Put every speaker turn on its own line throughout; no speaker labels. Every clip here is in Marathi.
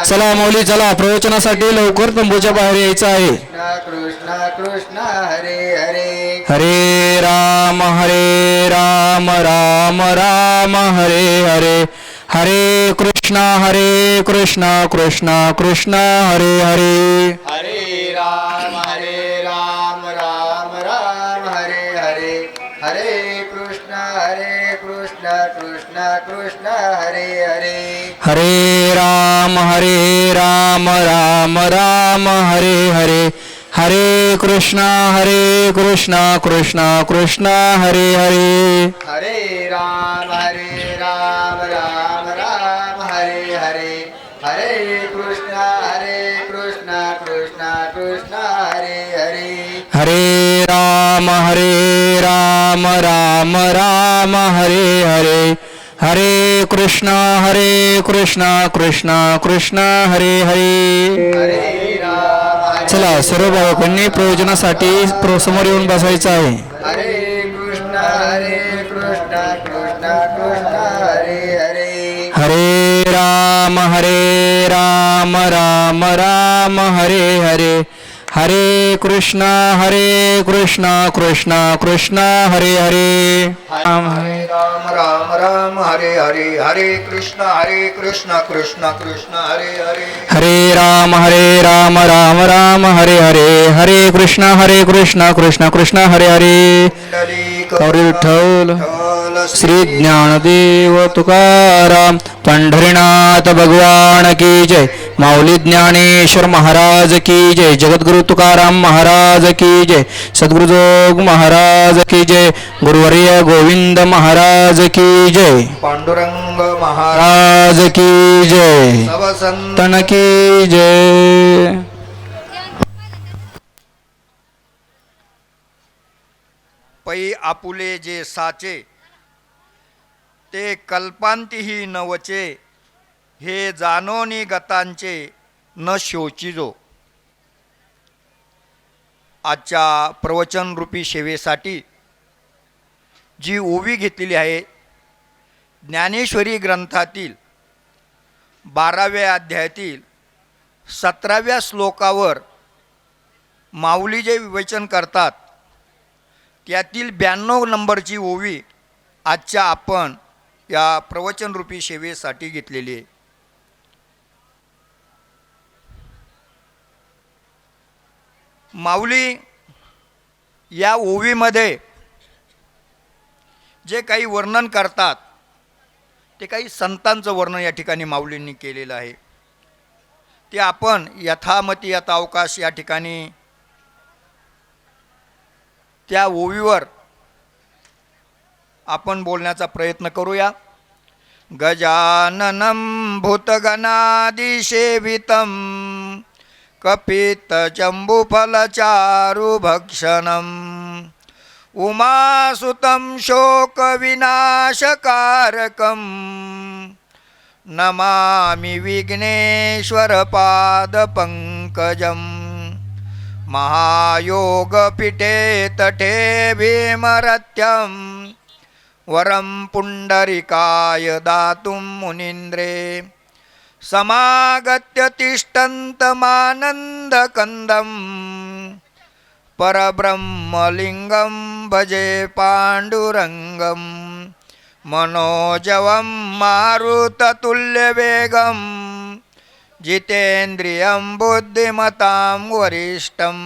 चला माऊली चला, प्रवचनासाठी लवकर तंबूच्या बाहेर यायचं आहे.
कृष्ण कृष्ण हरे हरे
हरे राम राम राम हरे हरे. हरे कृष्ण कृष्ण कृष्ण हरे हरे.
हरे राम राम राम हरे हरे. हरे कृष्ण कृष्ण कृष्ण हरे हरे.
हरे राम राम राम हरे हरे. हरे कृष्ण कृष्ण कृष्ण हरे हरे.
हरे राम राम राम हरे हरे. हरे कृष्ण कृष्ण कृष्ण हरे हरे.
हरे राम राम राम हरे हरे. हरे कृष्ण कृष्ण कृष्ण हरे हरे.
हरे राम
चला सर्व भावकांनी प्रयोजनासाठी समोर येऊन बसायचं आहे.
हरे कृष्ण कृष्ण कृष्ण हरे हरे.
हरे राम राम राम हरे हरे. हरे कृष्ण कृष्ण कृष्ण हरे हरे.
हरे राम राम हरे हरे. हरे कृष्ण कृष्ण कृष्ण हरे हरे.
हरे राम राम राम हरे हरे. हरे कृष्ण कृष्ण कृष्ण हरे हरे. गौरी विठ्ठल श्री ज्ञानदेव तुकाराम पंढरीनाथ भगवान की जय. माऊली ज्ञानेश्वर महाराज की जय. जगद्गुरु तुकाराम महाराज की जय. सद्गुरु जोग महाराज की जय. गुरुवर्य गोविंद महाराज की जय.
पांडुरंग
महाराज की जय.
महाराज
की जय.
पै आपुले जे साचे ते कल्पांतीही नवचे. हे जानोनी गतांचे न शोचिजो. आजच्या प्रवचन रूपी सेवेसाठी जी ओवी घेतलेली आहे ज्ञानेश्वरी ग्रंथातील 12व्या अध्यायातील 17व्या श्लोकावर माऊली जे विवेचन करतात त्यातील 92 नंबरची ओवी आजच्या आपण या प्रवचनरूपी सेवेसाठी घेतलेली आहे. माऊली या ओवीमध्ये जे काही वर्णन करतात ते काही संतांचं वर्णन या ठिकाणी माऊलींनी केलेलं आहे. ते आपण यथामती यथावकाश या ठिकाणी त्या ओवीवर आपण बोलण्याचा प्रयत्न करूया. गजाननं भूतगणादिसेवितं कपित्तजम्बुफलचारुभक्षणं उमासुतं शोकविनाशकारकं नमामि विघ्नेश्वरपादपङ्कजं. महायोगपीठे तटे भीमरथ्यं वरं पुण्डरीकाय दातुं मुनीन्द्रे. समागत्य तिष्ठन्तमानन्दकन्दं परब्रह्मलिङ्गं भजे पाण्डुरङ्गं. मनोजवं मारुततुल्यवेगं जितेन्द्रियं बुद्धिमतां वरिष्ठं.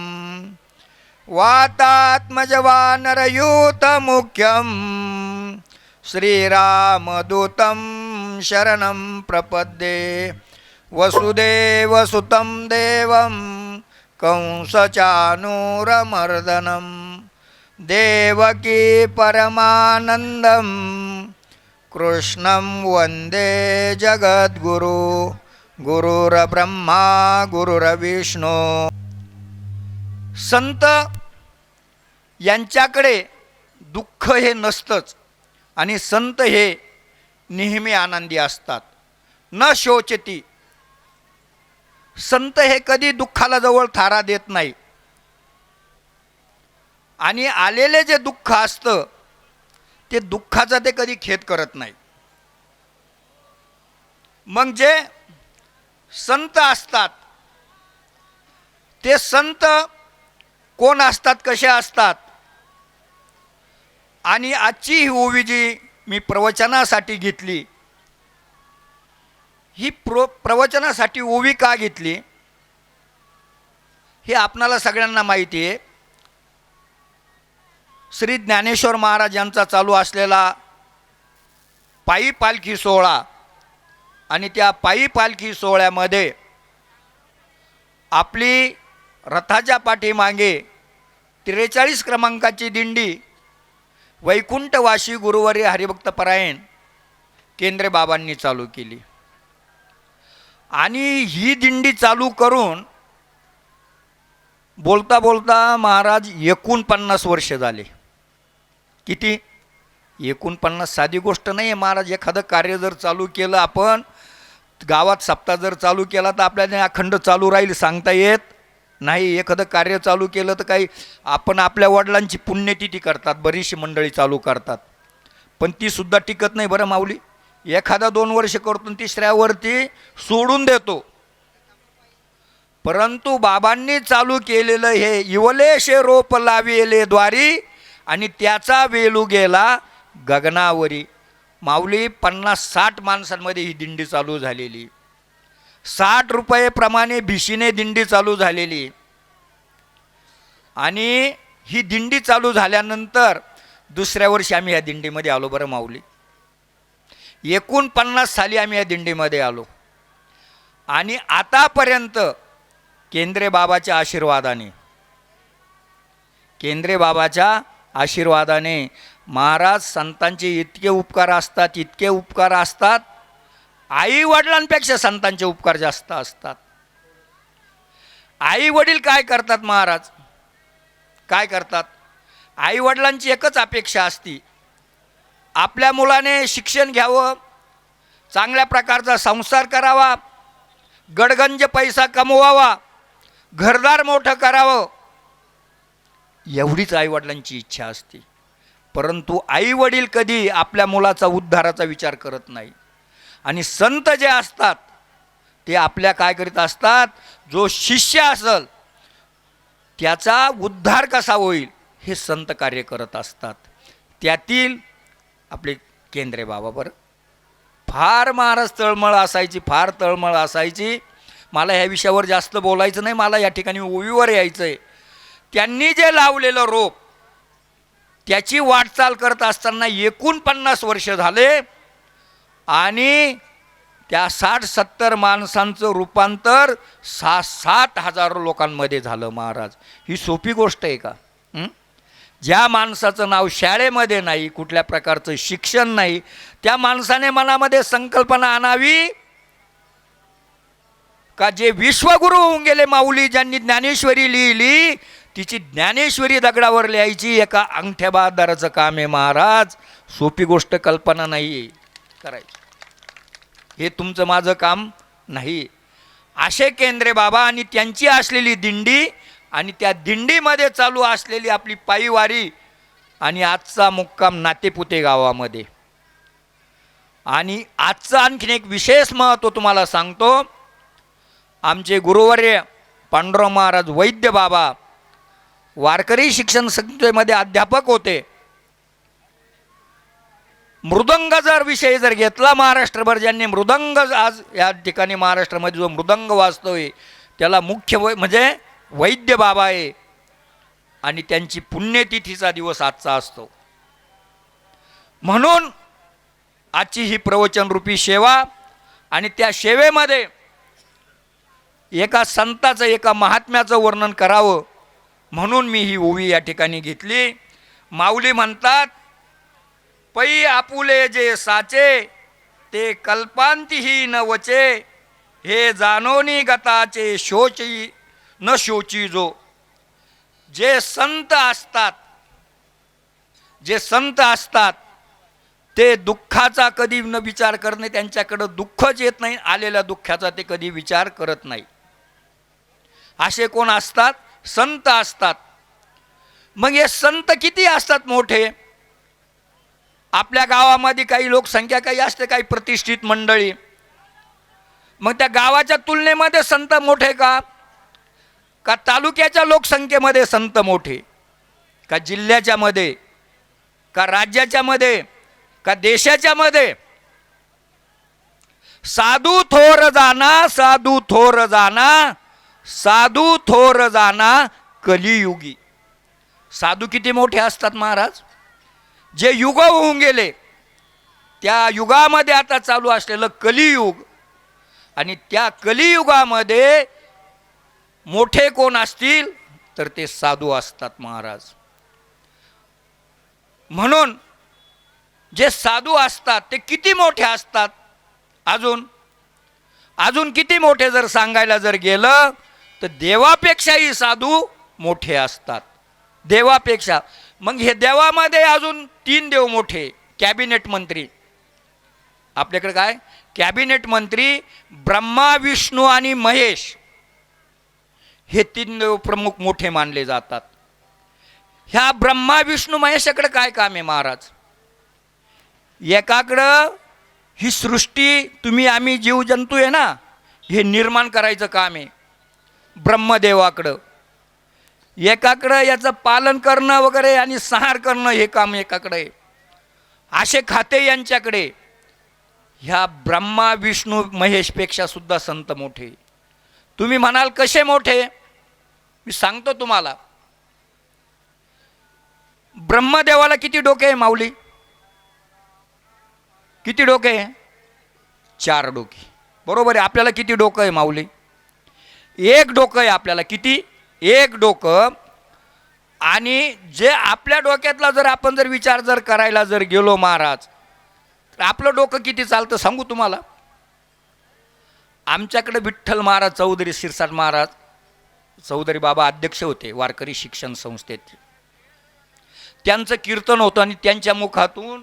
वातात्मजवानरयूतमुख्यं श्रीरामदूतं शरणं प्रपद्ये. वसुदेवसुतं देवं कंसचानूरमर्दनं देवकी परमानन्दं कृष्णं वन्दे जगद्गुरु. गुरुर्ब्रह्मा गुरुर्विष्णू. संत यांच्याकडे दुःख हे नसतंच आणि संत हे नेहमी आनंदी असतात. न शोचती. संत हे कधी दुःखाला जवळ थारा देत नाही आणि आलेले जे दुःख असतं ते दुःखाचा ते कधी खेद करत नाही. मग जे संत असतात, ते संत कोण असतात, कसे असतात, आणि आजची ही ओवी जी मी प्रवचनासाठी घेतली, ही प्रवचनासाठी ओवी का घेतली हे आपणाला सगळ्यांना माहिती आहे. श्री ज्ञानेश्वर महाराज यांचा चालू असलेला पायी पालखी सोहळा, आणि त्या पायी पालखी सोहळ्यामध्ये आपली रथाच्या पाठीमागे 43 क्रमांकाची दिंडी वैकुंठवासी गुरुवर्य हरिभक्तपरायण केंद्रे बाबांनी चालू केली. आणि ही दिंडी चालू करून बोलता बोलता महाराज 49 वर्ष झाले. किती? 49. साधी गोष्ट नाही आहे. महाराज एखादं कार्य जर चालू केलं, आपण गावात सप्ताह जर चालू केला तर आपल्याला अखंड चालू राहील सांगता येत नाही. एखादं कार्य चालू केलं तर काही आपण आपल्या वडिलांची पुण्यतिथी करतात, बरीचशी मंडळी चालू करतात, पण ती सुद्धा टिकत नाही बरं माऊली. एखादा 2 वर्ष करतो, तिसऱ्यावरती सोडून देतो. परंतु बाबांनी चालू केलेलं हे इवलेशे रोप लाविले द्वारी, आणि त्याचा वेलू गेला गगनावरी. माऊली 50-60 माणसांमध्ये ही दिंडी चालू झालेली. 60 रुपये प्रमाणे भिशीने दिंडी चालू झालेली. आणि ही दिंडी चालू झाल्यानंतर दुसऱ्या वर्षी आम्ही या दिंडीमध्ये आलो बरं माऊली. 49 साली आम्ही या दिंडीमध्ये आलो. आणि आतापर्यंत केंद्रे बाबाच्या आशीर्वादाने, केंद्रे बाबाच्या आशीर्वादाने महाराज संतांचे इतके उपकार असतात, इतके उपकार असतात, आई वडिलांपेक्षा संतांचे उपकार जास्त असतात. आई वडील काय करतात महाराज, काय करतात? आई वडिलांची एकच अपेक्षा असती, आपल्या मुलाने शिक्षण घ्यावं, चांगल्या प्रकारचा संसार करावा, गडगंज पैसा कमवावा, घरदार मोठं करावं, एवढीच आईवडिलांची इच्छा असते. परंतु आईवडील कधी आपल्या मुलाचा उद्धाराचा विचार करत नाही. आणि संत जे असतात ते आपल्या काय करीत असतात, जो शिष्य असेल त्याचा उद्धार कसा होईल हे संत कार्य करत असतात. त्यातील आपले केंद्रे बाबा बरं, फार महाराज तळमळ असायची, फार तळमळ असायची. मला ह्या विषयावर जास्त बोलायचं नाही, मला या ठिकाणी ओवीवर यायचं आहे. त्यांनी जे लावलेलं रोप त्याची वाटचाल करत असताना 49 वर्ष झाले, आणि त्या 60-70 माणसांचं रूपांतर 6-7 हजार लोकांमध्ये झालं महाराज. ही सोपी गोष्ट आहे का? ज्या माणसाचं नाव शाळेमध्ये नाही, कुठल्या प्रकारचं शिक्षण नाही, त्या माणसाने मनामध्ये संकल्पना आणावी का जे विश्वगुरू होऊन गेले माऊली, ज्यांनी ज्ञानेश्वरी लिहिली, तिची ज्ञानेश्वरी दगडावर लिहायची एका अंगठ्या बहादराचं काम आहे महाराज. सोपी गोष्ट कल्पना नाही करायची, हे तुमचं माझं काम नाही. असे केंद्रे बाबा आणि त्यांची असलेली दिंडी, आणि त्या दिंडीमध्ये चालू असलेली आपली पायीवारी, आणि आजचा मुक्काम नातेपुते गावामध्ये. आणि आजचं आणखीन एक विशेष महत्त्व तुम्हाला सांगतो. आमचे गुरुवर्य पांडुरंग महाराज वैद्य बाबा वारकरी शिक्षण संस्थेमध्ये अध्यापक होते. मृदंग जर विषय जर घेतला महाराष्ट्रभर, ज्यांनी मृदंग आज या ठिकाणी महाराष्ट्रामध्ये जो मृदंग वाजतोय त्याला मुख्य म्हणजे वैद्य बाबा आहे. आणि त्यांची पुण्यतिथीचा दिवस आजचा असतो. म्हणून आजची ही प्रवचनरूपी सेवा, आणि त्या सेवेमध्ये एका संताचं, एका महात्म्याचं वर्णन करावं म्हणून मी ही ओवी या ठिकाणी घेतली. माऊली म्हणतात, पै आपुले जे साचे ते कल्पांतीही न वचे, हे जानोनी गताचे शोची न शोची जो. जे संत असतात, जे संत असतात ते दुःखाचा कधी न विचार करणे, त्यांच्याकडं दुःखच येत नाही, आलेल्या दुःखाचा ते कधी विचार करत नाही. असे कोण असतात? संत असतात. मग हे संत किती असतात मोठे? आपल्या गावामध्ये काही लोकसंख्या काही असते, काही प्रतिष्ठित मंडळी. मग त्या गावाच्या तुलनेमध्ये संत मोठे का? का तालुक्याच्या लोकसंख्येमध्ये संत मोठे? का जिल्ह्याच्या मध्ये? का राज्याच्या मध्ये? का देशाच्या मध्ये? साधू थोर जाना, साधू थोर जाना, साधू थोर जाना कलियुगी. साधू किती मोठे असतात महाराज? जे युग होऊन गेले त्या युगामध्ये आता चालू असलेलं कलियुग, आणि त्या कलियुगामध्ये मोठे कोण असतील तर ते साधू असतात महाराज. म्हणून जे साधू असतात ते किती मोठे असतात? अजून किती मोठे जर सांगायला जर गेलं तर देवापेक्षाही साधू मोठे असतात, देवापेक्षा. मग हे देवामध्ये अजून 3 देव मोठे. कॅबिनेट मंत्री आपल्याकडे काय? कॅबिनेट मंत्री ब्रह्मा, विष्णू आणि महेश हे 3 देव प्रमुख मोठे मानले जातात. ह्या ब्रह्मा, विष्णू, महेशाकडे काय काम आहे महाराज? एकाकडं ही सृष्टी, तुम्ही आम्ही जीवजंतू आहे ना, हे निर्माण करायचं काम आहे ब्रह्मदेवाकडं. एकाकडं याचं पालन करणं वगैरे आणि संहार करणं हे काम एकाकडे आहे. असे खाते यांच्याकडे. ह्या ब्रह्मा, विष्णू, महेशपेक्षा सुद्धा संत मोठे. तुम्ही म्हणाल कसे मोठे? मी सांगतो तुम्हाला. ब्रह्मदेवाला किती डोके आहे माऊली? किती डोके आहे? 4 डोके. बरोबर आहे. आपल्याला किती डोकं आहे माऊली? 1 डोकं आहे आपल्याला. किती? 1 डोकं. आणि जे आपल्या डोक्यातला जर आपण जर विचार जर करायला जर गेलो महाराज, तर आपलं डोकं किती चालतं सांगू तुम्हाला? आमच्याकडे विठ्ठल महाराज चौधरी, शिरसाट महाराज चौधरी बाबा अध्यक्ष होते वारकरी शिक्षण संस्थेत. त्यांचं कीर्तन होतं आणि त्यांच्या मुखातून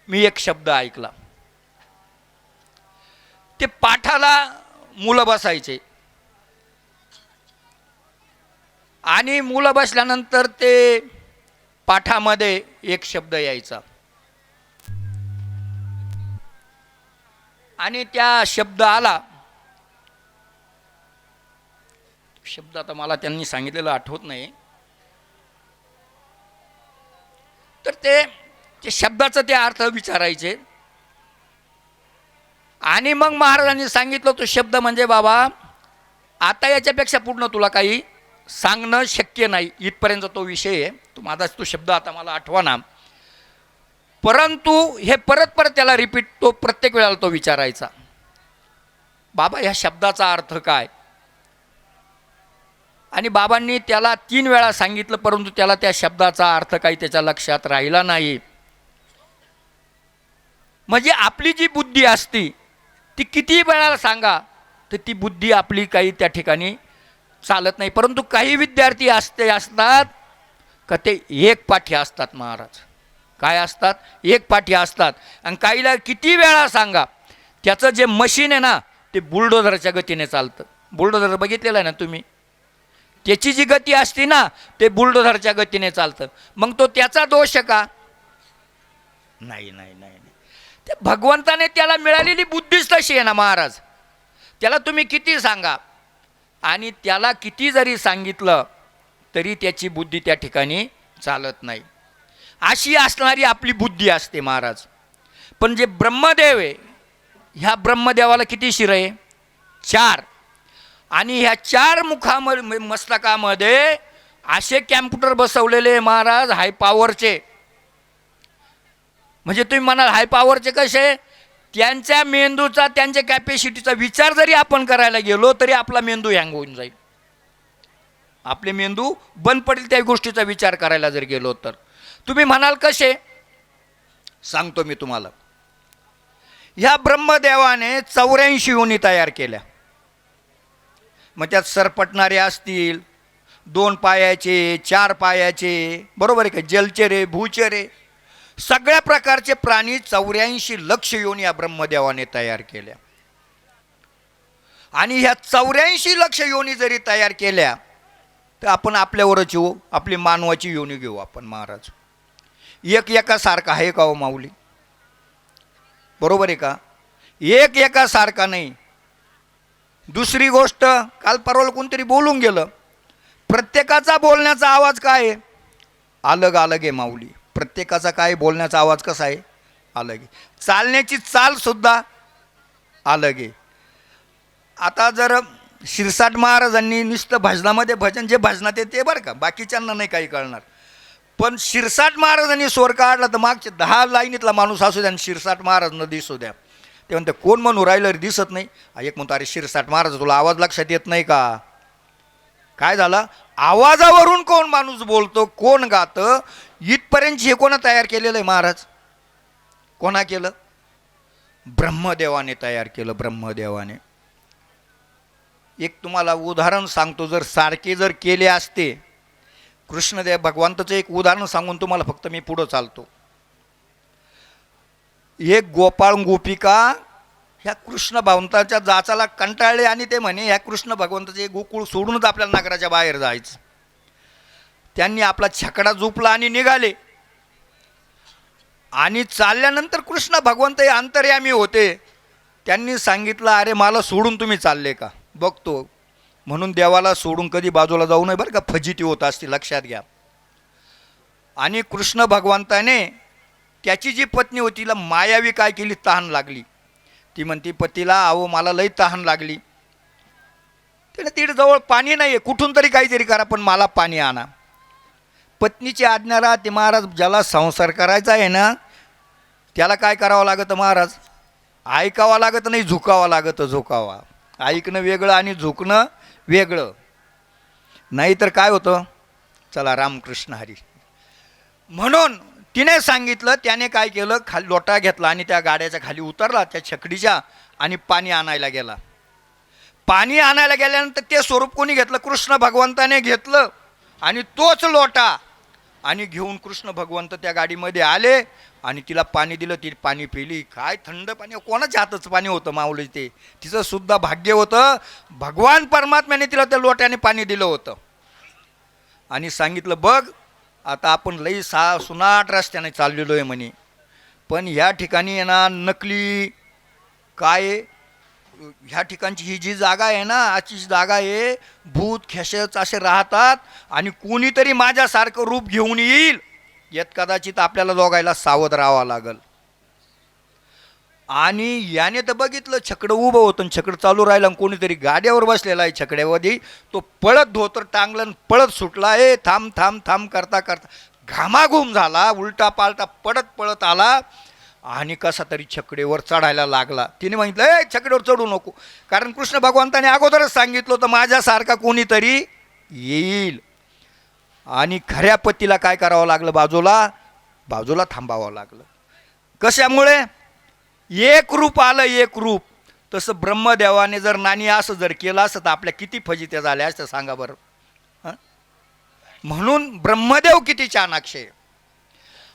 मी एक शब्द ऐकला. ते पाठाला मुलं बसायचे आणि मुलं बसल्यानंतर ते पाठामध्ये एक शब्द यायचा आणि त्या शब्द आला. शब्द आता मला त्यांनी सांगितलेलं आठवत नाही. तर ते शब्दाचा ते अर्थ विचारायचे आणि मग महाराजांनी सांगितलं तो शब्द म्हणजे बाबा आता याच्यापेक्षा पूर्ण तुला काही सांगणं शक्य नाही, इथपर्यंत तो विषय आहे. तो माझाच तो शब्द आता मला आठवना, परंतु हे परत परत त्याला रिपीट, तो प्रत्येक वेळेला तो विचारायचा, बाबा ह्या शब्दाचा अर्थ काय? आणि बाबांनी त्याला 3 वेळा सांगितलं, परंतु त्याला त्या शब्दाचा अर्थ काही त्याच्या लक्षात राहिला नाही. म्हणजे आपली जी बुद्धी असती ती किती वेळा सांगा तर ती बुद्धी आपली काही त्या ठिकाणी चालत नाही. परंतु काही विद्यार्थी असतात का ते एक पाठी असतात महाराज. काय असतात? एक पाठी असतात. आणि काहीला किती वेळा सांगा, त्याचं जे मशीन आहे ना ते बुलडोझरच्या गतीने चालतं. बुलडोझर बघितलेलं आहे ना तुम्ही? त्याची जी गती असते ना ते बुलडोझरच्या गतीने चालतं. मग तो त्याचा दोष का? नाही नाही नाही. ते भगवंताने त्याला मिळालेली बुद्धीच तशी आहे ना महाराज. त्याला तुम्ही किती सांगा आणि त्याला किती जरी सांगितलं तरी त्याची बुद्धी त्या ठिकाणी चालत नाही. अशी असणारी आपली बुद्धी असते महाराज. पण जे ब्रह्मदेव आहे, ह्या ब्रह्मदेवाला किती शिर आहे? 4. आणि ह्या 4 मस्तकामध्ये असे कॅम्प्युटर बसवलेले महाराज हाय पॉवरचे. म्हणजे तुम्ही म्हणाल हाय पॉवरचे कसे? त्यांच्या मेंदूचा, त्यांच्या कॅपॅसिटीचा विचार जरी आपण करायला गेलो तरी आपला मेंदू हँग होऊन जाईल. आपले मेंदू बंद पडेल त्या गोष्टीचा विचार करायला जर गेलो तर. तुम्ही म्हणाल कसे? सांगतो मी तुम्हाला. ह्या ब्रह्मदेवाने 84 योनी तयार केल्या. मग त्यात सरपटणारे असतील, 2 पायाचे, 4 पायाचे, बरोबर आहे का, जलचरे, भूचरे, सगळ्या प्रकारचे प्राणी 84 लक्ष योनी या ब्रह्मदेवाने तयार केल्या. आणि ह्या 84 लक्ष योनी जरी तयार केल्या तर आपण आपल्यावरच येऊ, आपली मानवाची योनी घेऊ आपण महाराज. एक एकासारखा आहे का हो माऊली? बरोबर आहे का? एक एकासारखा नाही. दुसरी गोष्ट, काल परवा कोणतरी बोलून गेलं, प्रत्येकाचा बोलण्याचा आवाज काय आहे? अलग अलग आहे माऊली. प्रत्येकाचा काय बोलण्याचा आवाज कसा आहे? अलग आहे. चालण्याची चालसुद्धा अलग आहे. आता जर शिरसाट महाराजांनी नुसतं भजनामध्ये भजन जे भजनात आहे ते बरं का, बाकीच्यांना नाही काही कळणार, पण शिरसाट महाराजांनी स्वर काढला तर मागच्या 10 लाईनीतला माणूस असू द्या आणि शिरसाट महाराज न दिसू द्या, ते म्हणते कोण म्हणून राहिलं रे दिसत नाही. एक म्हणतो अरे शिरसाट महाराज तुला आवाज लक्षात येत नाही का? काय झालं? आवाजावरून कोण माणूस बोलतो, कोण गातं, इथपर्यंत हे कोणा तयार केलेलं आहे? महाराज. कोणा केलं? ब्रह्मदेवाने तयार केलं, ब्रह्मदेवाने. एक तुम्हाला उदाहरण सांगतो, जर सारखे जर केले असते, कृष्णदेव भगवंताचं एक उदाहरण सांगून तुम्हाला फक्त मी पुढं चालतो. एक गोपाळ गोपिका ह्या कृष्ण भगवंताच्या जाचाला कंटाळले आणि ते म्हणे ह्या कृष्ण भगवंताचे गोकुळ सोडूनच आपल्याला नगराच्या बाहेर जायचं. त्यांनी आपला छकडा झोपला आणि निघाले. आणि चालल्यानंतर कृष्ण भगवंत हे अंतर्यामी होते. त्यांनी सांगितलं अरे मला सोडून तुम्ही चालले का? बघतो. म्हणून देवाला सोडून कधी बाजूला जाऊ नये बरं का, फजिती होत असते, लक्षात घ्या. आणि कृष्ण भगवंताने त्याची जी पत्नी होती तिला मायावी काय केली? तहान लागली. ती म्हणती पतीला, अहो मला लई तहान लागली. त्याने तिथे जवळ पाणी नाही आहे, कुठून तरी काहीतरी करा पण मला पाणी आणा. पत्नीची आज्ञा राहते. महाराज ज्याला संसार करायचा आहे ना त्याला काय करावं लागतं महाराज? ऐकावं लागत नाही, झुकावं लागतं. झुकावा. ऐकणं वेगळं आणि झुकणं वेगळं. नाहीतर काय होतं? चला रामकृष्ण हरी. म्हणून तिने सांगितलं. त्याने काय केलं? खाली लोटा घेतला आणि त्या गाड्याच्या खाली उतरला, त्या छकडीच्या, आणि पाणी आणायला गेला. पाणी आणायला गेल्यानंतर ते स्वरूप कोणी घेतलं? कृष्ण भगवंताने घेतलं. आणि तोच लोटा आणि घेऊन कृष्ण भगवंत त्या गाडीमध्ये आले आणि तिला पाणी दिलं. ती पाणी पिली. काय थंड पाणी! कोणाच्या हाताचं पाणी होतं माऊली ते? तिचं सुद्धा भाग्य होतं, भगवान परमात्म्याने तिला त्या लोट्याने पाणी दिलं होतं. आणि सांगितलं बघ आता आपण लई सुनाट रस्त्याने चाललेलो आहे म्हणे, पण ह्या ठिकाणी आहे ना नकली काय, ह्या ठिकाणची ही जी जागा आहे ना, आजची जागा आहे, भूत खेशच असे राहतात आणि कोणीतरी माझ्यासारखं रूप घेऊन येईल, यात कदाचित आपल्याला दोघायला सावध राहावं लागल. आणि याने तर बघितलं छकडं उभं होतं आणि छकडं चालू राहिलं आणि कोणीतरी गाड्यावर बसलेला आहे छकड्यामध्ये. तो पळत धोतर टांगलं पळत सुटला. थांब थांब थांब करता करता घामाघूम झाला, उलटा पालटा पडत पळत आला आणि कसा तरी छकडेवर चढायला लागला. तिने म्हटलं छकडेवर चढू नको, कारण कृष्ण भगवंताने अगोदरच सांगितलं होतं माझ्यासारखा कोणीतरी येईल. आणि खऱ्या पतीला काय करावं लागलं? बाजूला थांबावं लागलं. कशामुळे? एक रूप आलं, एक रूप. तसं ब्रह्मदेवाने जर नानी असं जर केलं असतं तर आपल्या किती फजित्या झाल्या असतं सांगा बरं. म्हणून ब्रह्मदेव किती चाणाक्ष आहे.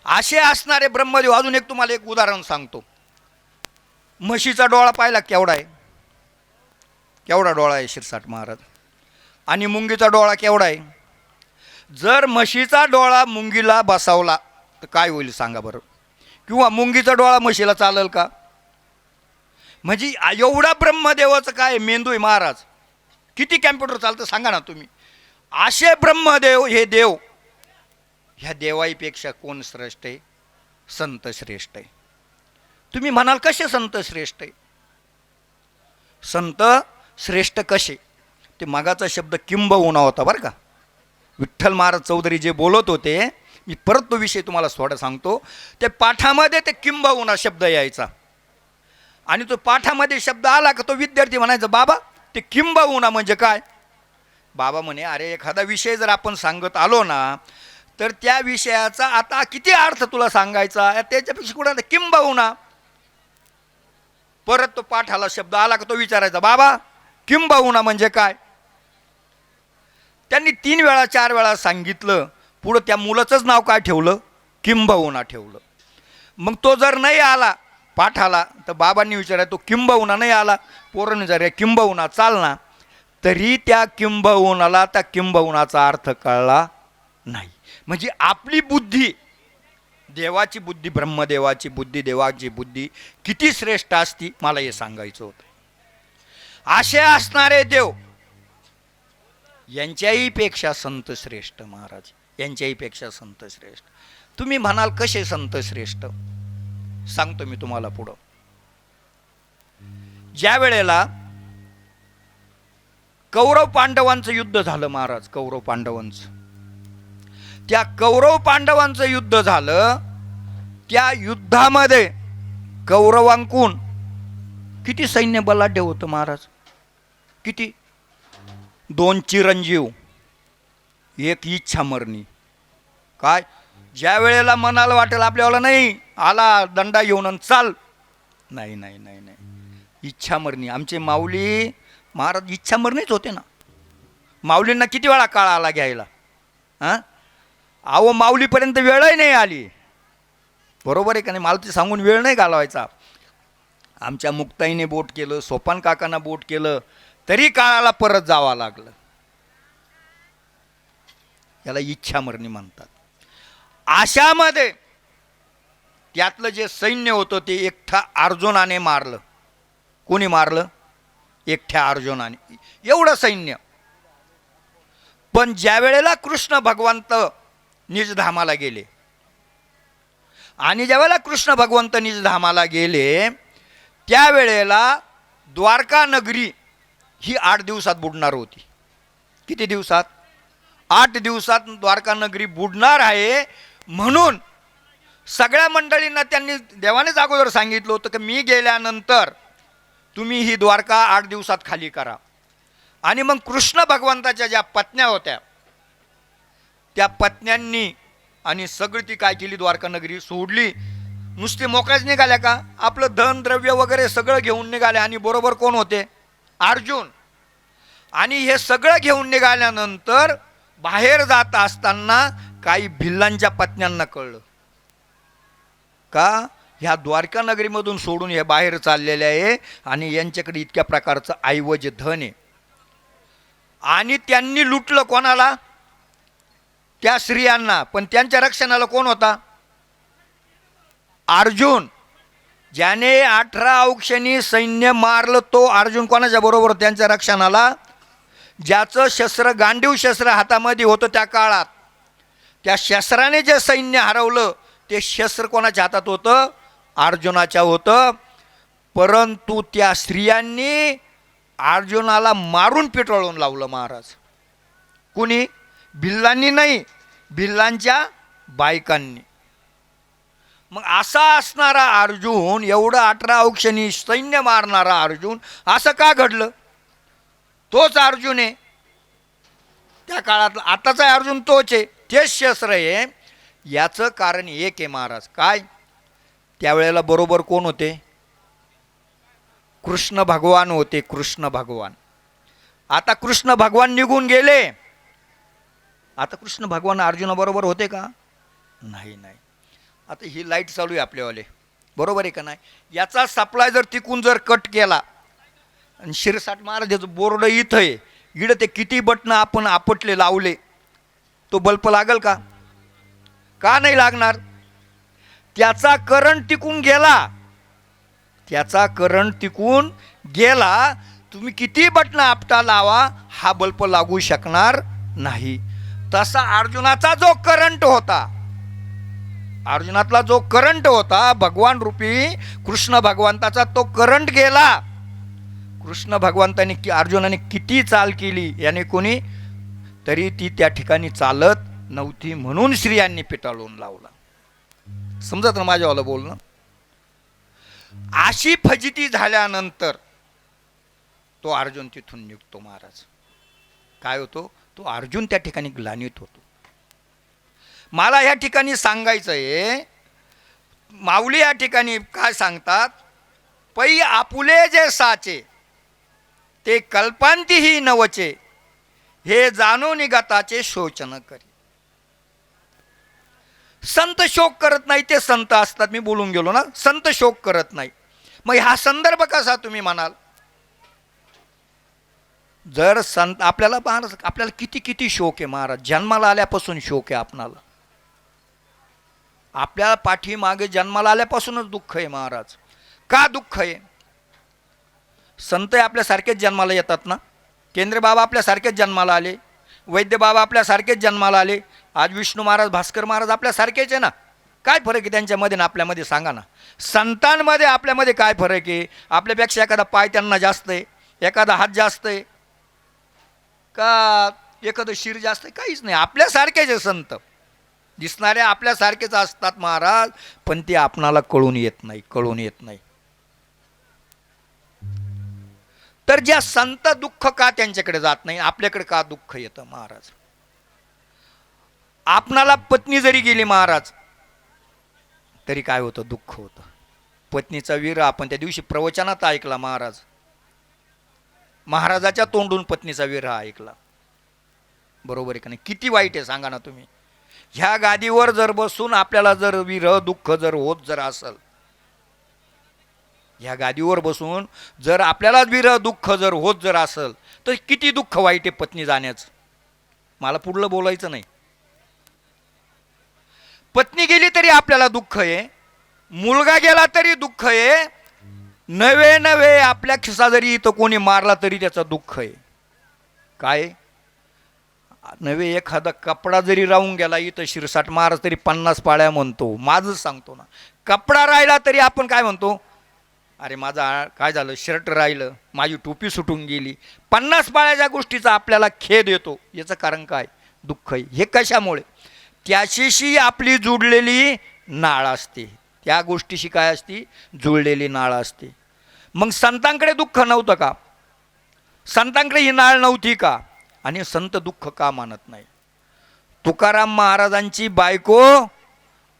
असे असणारे ब्रह्मदेव. अजून एक तुम्हाला एक उदाहरण सांगतो. म्हशीचा डोळा पाहिला केवढा आहे? केवढा डोळा आहे शिरसाट महाराज? आणि मुंगीचा डोळा केवढा आहे? जर म्हशीचा डोळा मुंगीला बसावला तर काय होईल सांगा बरं? किंवा मुंगीचा डोळा म्हशीला चालेल का? म्हणजे एवढा ब्रह्मदेवाचं काय मेंदू आहे महाराज. किती कॅम्प्युटर चालतं सांगा ना तुम्ही. असे ब्रह्मदेव हे देव, ह्या देवाईपेक्षा कोण श्रेष्ठ आहे? संत श्रेष्ठ आहे. तुम्ही म्हणाल कसे संत श्रेष्ठ आहे? संत श्रेष्ठ कसे? ते मागाचा शब्द किंबहुना होता बरं का. विठ्ठल महाराज चौधरी जे बोलत होते, मी परत तो विषय तुम्हाला थोडा सांगतो. ते पाठामध्ये ते किंबहुना शब्द यायचा आणि तो पाठामध्ये शब्द आला का तो विद्यार्थी म्हणायचा बाबा ते किंबहुना म्हणजे काय? बाबा म्हणे अरे एखादा विषय जर आपण सांगत आलो ना तर त्या विषयाचा आता किती अर्थ तुला सांगायचा, त्याच्यापेक्षा कुठं किंबहुना. परत तो पाठाला शब्द आला का तो विचारायचा बाबा किंबहुना म्हणजे काय? त्यांनी 3 वेळा 4 वेळा सांगितलं. पुढं त्या मुलाचंच नाव काय ठेवलं? किंबहुना ठेवलं. मग तो जर नाही आला पाठाला तर बाबांनी विचारायला तो किंबहुना नाही आला, पोरांनी विचाराय किंबहुना चालना, तरी त्या किंबहुनाला त्या किंबहुनाचा अर्थ कळला नाही. म्हणजे आपली बुद्धी, देवाची बुद्धी, ब्रह्मदेवाची बुद्धी, देवाची बुद्धी किती श्रेष्ठ असती मला हे सांगायचं होतं. असे असणारे देव यांच्याही पेक्षा संत श्रेष्ठ महाराज, यांच्याही पेक्षा संत श्रेष्ठ. तुम्ही म्हणाल कसे संत श्रेष्ठ? सांगतो मी तुम्हाला पुढं. ज्या वेळेला कौरव पांडवांचं युद्ध झालं महाराज, कौरव पांडवांचं, त्या कौरव पांडवांचं युद्ध झालं, त्या युद्धामध्ये कौरवांकून किती सैन्य बलाढ्य होतं महाराज? किती? 2 चिरंजीव, 1 इच्छामरणी. काय ज्या वेळेला मनाला वाटेल आपल्याला नाही आला दंडा घेऊन आणि चाल, नाही नाही नाही नाही, इच्छामरणी. आमचे माऊली महाराज इच्छामरणीच होते ना. माऊलींना किती वेळा काळ आला घ्यायला? हां, अहो माऊलीपर्यंत वेळही नाही आली. बरोबर आहे का नाही? मला ते सांगून वेळ नाही घालवायचा. आमच्या मुक्ताईने बोट केलं, सोपान काकांना बोट केलं, तरी काळाला परत जावं लागलं. याला इच्छामरणी म्हणतात. अशामध्ये त्यातलं जे सैन्य होतं ते एकट्या अर्जुनाने मारलं. कोणी मारलं? एकट्या अर्जुनाने. एवढं सैन्य. पण ज्या वेळेला कृष्ण भगवंत निजधामाला गेले, आणि ज्यावेळेला कृष्ण भगवंत निजधामाला गेले, त्यावेळेला द्वारका नगरी ही 8 दिवसात बुडणार होती. किती दिवसात? 8 दिवसात द्वारका नगरी बुडणार आहे. म्हणून सगळ्या मंडळींना त्यांनी देवानेच अगोदर सांगितलं होतं की मी गेल्यानंतर तुम्ही ही द्वारका 8 दिवसात खाली करा. आणि मग कृष्ण भगवंताच्या ज्या पत्न्या होत्या, त्या पत्न्यांनी आणि सगळी ती काय केली, द्वारका नगरी सोडली. नुसते मोकळ्याच निघाल्या का? आपलं धन द्रव्य वगैरे सगळं घेऊन निघाले. आणि बरोबर कोण होते? अर्जुन. आणि हे सगळं घेऊन निघाल्यानंतर बाहेर जात असताना काही भिल्लांच्या पत्न्यांना कळलं का ह्या द्वारका नगरीमधून सोडून हे बाहेर चाललेले आहे आणि यांच्याकडे इतक्या प्रकारचं ऐवज धन आहे. आणि त्यांनी लुटलं कोणाला? त्या स्त्रियांना. पण त्यांच्या रक्षणाला कोण होता? अर्जुन. ज्याने 18 औक्षणी सैन्य मारलं तो अर्जुन कोणाच्या बरोबर? त्यांच्या रक्षणाला. ज्याचं शस्त्र गांडीव शस्त्र हातामध्ये होतं त्या काळात, त्या शस्त्राने जे सैन्य हरवलं ते शस्त्र कोणाच्या हातात होतं? अर्जुनाच्या होतं. परंतु त्या स्त्रियांनी अर्जुनाला मारून पिटळून लावलं महाराज. कुणी? भिल्लांनी नाही, भिल्लांच्या बायकांनी. मग असा असणारा अर्जुन, एवढं 18 औक्षणी सैन्य मारणारा अर्जुन, असं का घडलं? तोच अर्जुन आहे त्या काळातला. आताचा अर्जुन तोच आहे, तेच शस्त्र आहे. याचं कारण एक आहे महाराज. काय? त्यावेळेला बरोबर कोण होते? कृष्ण भगवान होते. कृष्ण भगवान. आता कृष्ण भगवान निघून गेले. आता कृष्ण भगवान अर्जुनाबरोबर होते का? नाही नाही. आता ही लाईट चालू आहे आपल्यावाले, बरोबर आहे का नाही? याचा सप्लाय जर तिकून जर कट केला आणि शिरसाट महाराजाचं बोर्ड इथं आहे, इकडं ते किती बटणं आपण आपटले लावले, तो बल्ब लागल का? का नाही लागणार? त्याचा करंट टिकून गेला. त्याचा करंट टिकून गेला. तुम्ही किती बटणं आपटा लावा, हा बल्ब लागू शकणार नाही. तसा अर्जुनाचा जो करंट होता, अर्जुनातला जो करंट होता, भगवान रूपी कृष्ण भगवंताचा, तो करंट गेला. कृष्ण भगवंताने अर्जुनाने किती चाल केली याने कोणी तरी ती त्या ठिकाणी चालत नव्हती. म्हणून स्त्रियांनी पिटाळून लावला. समजत ना माझ्यावाला बोलणं? अशी फजिती झाल्यानंतर तो अर्जुन तिथून निघतो महाराज. काय होतो? तो अर्जुन त्या ठिकाणी ग्लानित होतो. मला या ठिकाणी सांगायचं आहे, माऊली या ठिकाणी काय सांगतात? पै आपुले जे साचे ते कल्पांतीही नवचे, हे जाणून निगताचे शोचन करी. संत शोक करत नाही ते संत असतात. मी बोलून गेलो ना, संत शोक करत नाही. मग हा संदर्भ कसा तुम्ही म्हणाल? जर संत आपल्याला किती किती शोक आहे महाराज. जन्माला आल्यापासून शोक आहे आपणाला. आपल्याला पाठीमागे जन्माला आल्यापासूनच दुःख आहे महाराज. का दुःख आहे? संत आपल्यासारखेच जन्माला येतात ना. केंद्रे बाबा आपल्यासारखेच जन्माला आले, वैद्य बाबा आपल्यासारखेच जन्माला आले, आज विष्णू महाराज, भास्कर महाराज आपल्यासारखेच आहे ना. काय फरक आहे त्यांच्यामध्ये ना आपल्यामध्ये, सांगा ना. संतांमध्ये आपल्यामध्ये काय फरक आहे? आपल्यापेक्षा एखादा पाय त्यांना जास्त आहे, एखादा हात जास्त आहे का, एखादं शिर जास्त आहे? काहीच नाही, आपल्यासारखेच आहे संत. दिसणारे आपल्यासारखेच असतात महाराज, पण ते आपणाला कळून येत नाही, कळून येत नाही. तर ज्या संत दुःख का त्यांच्याकडे जात नाही, आपल्याकडे का दुःख येतं महाराज? आपणाला पत्नी जरी गेली महाराज तरी काय होतं? दुःख होतं. पत्नीचा विरह आपण त्या दिवशी प्रवचनात ऐकला महाराज, महाराजाच्या तोंडून पत्नीचा विरह ऐकला. बरोबर आहे का नाही? किती वाईट आहे सांगा ना तुम्ही. ह्या गादीवर जर बसून आपल्याला जर विरह दुःख जर होत जर असेल, ह्या गादीवर बसून जर आपल्याला विरह दुःख जर होत जर असेल, तर किती दुःख वाईट आहे पत्नी जाण्याचं. मला पुढलं बोलायचं नाही. पत्नी गेली तरी आपल्याला दुःख आहे, मुलगा गेला तरी दुःख आहे, नवे नवे आपल्या खिसा जरी इथं कोणी मारला तरी त्याचं दुःख आहे. काय नवे एखादा कपडा जरी राहून गेला इथं शिरसाट महाराज तरी 50 पाळ्या म्हणतो. माझंच सांगतो ना, कपडा राहिला तरी आपण काय म्हणतो? अरे माझा काय झालं, शर्ट राहिलं, माझी टोपी सुटून गेली. 50 पाळ्याच्या गोष्टीचा आपल्याला खेद येतो. याचं कारण काय? दुःख आहे. हे कशामुळे? त्याच्याशी आपली जुडलेली नाळ असते, त्या गोष्टीशी काय असती? जुळलेली नाळ असते. मग संतांकडे दुःख नव्हतं का? संतांकडे ही नाळ नव्हती का? आणि संत दुःख का मानत नाही? तुकाराम महाराजांची बायको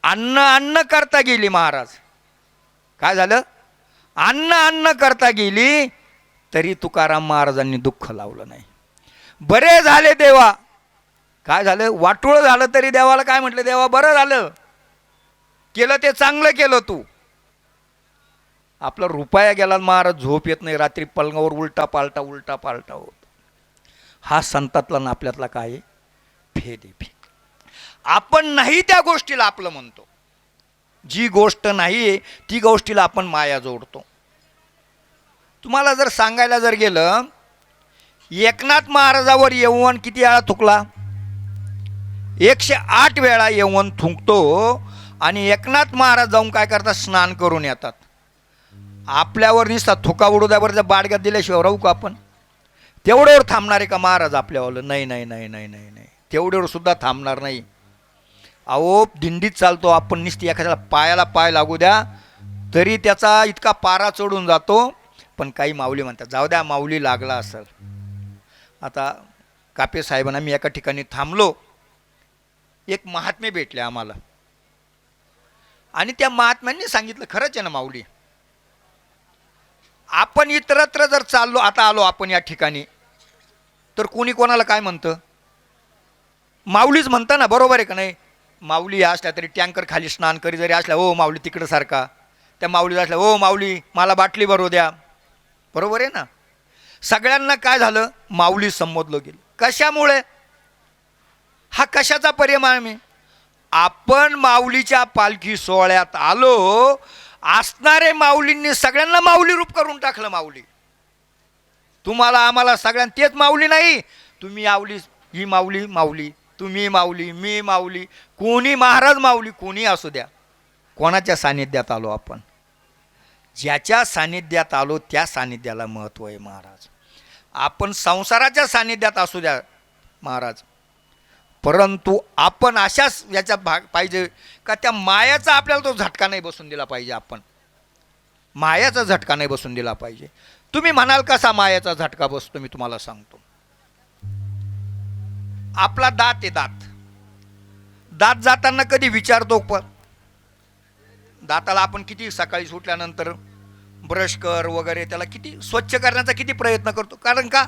अन्न अन्न करता गेली महाराज. काय झालं? अन्न अन्न करता गेली तरी तुकाराम महाराजांनी दुःख लावलं नाही. बरे झाले देवा. काय झालं? वाटोळं झालं तरी देवाला काय म्हटलं? देवा बरं झालं, केलं ते चांगलं केलं तू. आपला रुपया गेला महाराज, झोप येत नाही रात्री, पलंगावर उलटा पालटा होत. हा संतातला ना आपल्यातला काय आहे? भेद आहे, भेद. आपण नाही त्या गोष्टीला आपलं म्हणतो. जी गोष्ट नाही ती गोष्टीला आपण माया जोडतो. तुम्हाला जर सांगायला जर गेलं, एकनाथ महाराजावर यववन किती वेळा थुकला? 108 वेळा यववन थुंकतो. आणि एकनाथ महाराज जाऊन काय करतात? स्नान करून येतात. आपल्यावर निसता थुका उडू द्या बरं, बाडग्यात दिल्याशिवाय राहू का आपण? तेवढ्यावर थांबणार आहे का महाराज आपल्यावर? नाही नाही नाही नाही नाही नाही, तेवढ्यावर सुद्धा थांबणार नाही. अहो दिंडीत चालतो आपण, निसती एखाद्याला पायाला पाय लागू द्या तरी त्याचा इतका पारा चढून जातो. पण काही माऊली म्हणतात जाऊ द्या, माऊली लागला असेल. आता कापे साहेबांना मी एका ठिकाणी थांबलो, एक महात्मे भेटले आम्हाला, आणि त्या महात्म्यांनी सांगितलं खरंच आहे ना माऊली, आपण इतरत्र जर चाललो, आता आलो आपण या ठिकाणी, तर कोणी कोणाला काय म्हणतं? माऊलीच म्हणतं ना. बरोबर आहे का नाही? माऊली असल्या तरी टँकर खाली स्नान करी जरी असल्या, ओ माऊली तिकडं सारखा. त्या माऊली असल्या, ओ माऊली मला बाटली भरू द्या. बरोबर आहे ना? सगळ्यांना काय झालं? माऊली संबोधलं गेलं. कशामुळे? हा कशाचा परिणाम आहे? आपण माऊलीच्या पालखी सोहळ्यात आलो, असणारे माऊलींनी सगळ्यांना माऊली रूप करून टाकलं. माऊली तुम्हाला आम्हाला सगळ्यांना तेच माऊली नाही. तुम्ही माऊली, ही माऊली माऊली, तुम्ही माऊली, मी माऊली, कोणी महाराज माऊली, कोणी असू द्या. कोणाच्या सानिध्यात आलो आपण? ज्याच्या सानिध्यात आलो त्या सानिध्याला महत्त्व आहे महाराज. आपण संसाराच्या सानिध्यात असू द्या महाराज, परंतु आपण अशाच याच्या भाग पाहिजे का त्या मायाचा आपल्याला तो झटका नाही बसून दिला पाहिजे. आपण मायाचा झटका नाही बसून दिला पाहिजे. तुम्ही म्हणाल कसा मायाचा झटका बसतो? मी तुम्हाला सांगतो. आपला दात आहे, दात जाताना कधी विचारतो? पण दाताला आपण किती सकाळी सुटल्यानंतर ब्रश कर वगैरे, त्याला किती स्वच्छ करण्याचा किती प्रयत्न करतो. कारण का?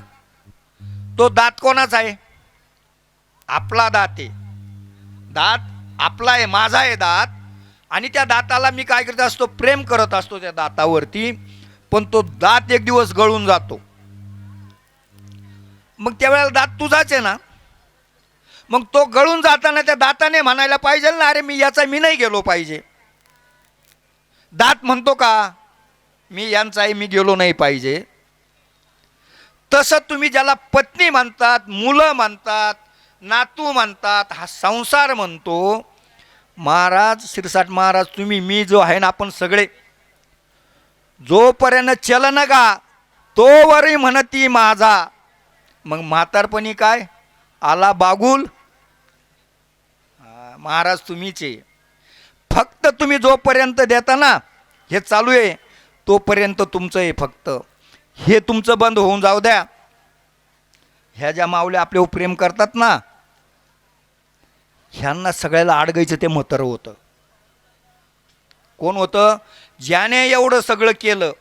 तो दात कोणाचा आहे? आपला दात आहे. दात आपला आहे, माझा आहे दात. आणि त्या दाताला मी काय करत असतो? प्रेम करत असतो त्या दातावरती. पण तो दात एक दिवस गळून जातो. मग त्यावेळेला दात तुझाच आहे ना. मग तो गळून जाताना त्या दाताने म्हणायला पाहिजे ना, अरे मी याचा मी नाही गेलो पाहिजे. दात म्हणतो का मी यांचा आहे, मी गेलो नाही पाहिजे? तसं तुम्ही ज्याला पत्नी म्हणतात, मुलं म्हणतात, नातू म्हणतात, हा संसार म्हणतो. महाराज शिरसाट महाराज, तुम्ही मी जो आहे ना, आपण सगळे जोपर्यंत चलन गा तोवरी म्हणती माझा. मग म्हातारपणी काय आला बागुल. महाराज तुम्हीच आहे. फक्त तुम्ही जोपर्यंत देता ना, हे चालू आहे तोपर्यंत तुमचं आहे. फक्त हे तुमचं बंद होऊन जाऊ द्या. ह्या ज्या माऊल्या आपल्यावर प्रेम करतात ना, ह्यांना सगळ्याला आडगायचं ते म्हातारं होतं. कोण होतं? ज्याने एवढं सगळं केलं,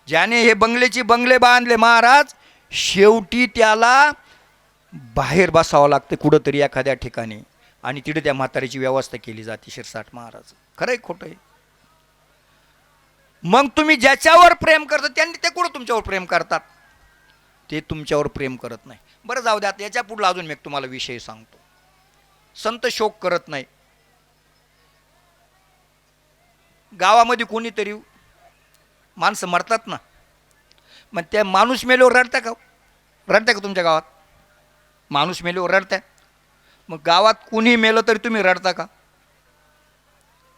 ज्याने हे बंगल्याची बंगले बांधले महाराज, शेवटी त्याला बाहेर बसावं लागतं कुठंतरी एखाद्या ठिकाणी, आणि तिथे त्या म्हातारीची व्यवस्था केली जाते. शिरसाट महाराज खरं आहे खोटं आहे? मग तुम्ही ज्याच्यावर प्रेम करता त्यांनी ते कुठं तुमच्यावर प्रेम करतात? ते तुमच्यावर प्रेम करत नाही. बरं जाऊ द्या, याच्या पुढला अजून मी तुम्हाला विषय सांगतो. संत शोक करत नाही. गावामध्ये कोणीतरी माणसं मरतात ना, मग त्या माणूस मेल्यावर रडता का? रडता का तुमच्या गावात? माणूस मेल्यावर रडता? मग गावात कुणी मेलं तरी तुम्ही रडता का?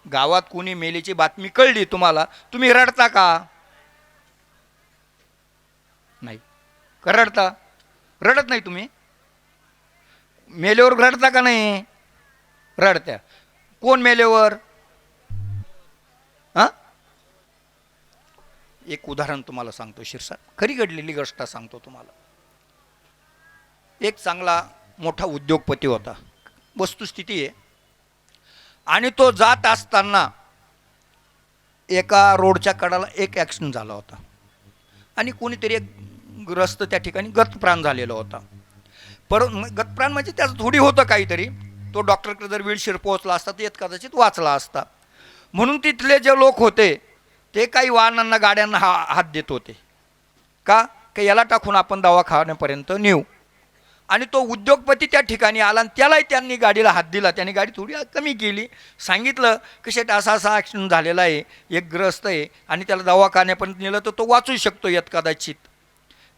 गावात कुणी मेलीची बातमी कळली तुम्हाला, तुम्ही रडता का? नाही. का रडता? रडत नाही तुम्ही? मेल्यावर रडता का नाही? रडत्या. कोण मेल्यावर? हां, एक उदाहरण तुम्हाला सांगतो. शिरसाट खरी घडलेली गोष्ट सांगतो तुम्हाला. एक चांगला मोठा उद्योगपती होता, वस्तुस्थिती आहे. आणि तो जात असताना एका रोडच्या कडाला एक ॲक्सिडेंट झाला होता, आणि कोणीतरी एक ग्रस्त त्या ठिकाणी गतप्राण झालेला होता. गतप्राण म्हणजे त्याचं थोडी होतं काहीतरी. तो डॉक्टरकडे जर वेळशीर पोहोचला असता तर येत कदाचित वाचला असता. म्हणून तिथले जे लोक होते ते काही वाहनांना, गाड्यांना हात देत होते. का याला टाकून आपण दवाखान्यापर्यंत नेऊ. आणि तो उद्योगपती त्या ठिकाणी आला, आणि त्यालाही त्यांनी गाडीला हात दिला. त्यांनी गाडी थोडी कमी केली, सांगितलं की शेट असा असा ॲक्सिडेंट झालेला आहे, एक ग्रस्त आहे, आणि त्याला दवाखान्यापर्यंत नेलं तर तो वाचू शकतो येत कदाचित.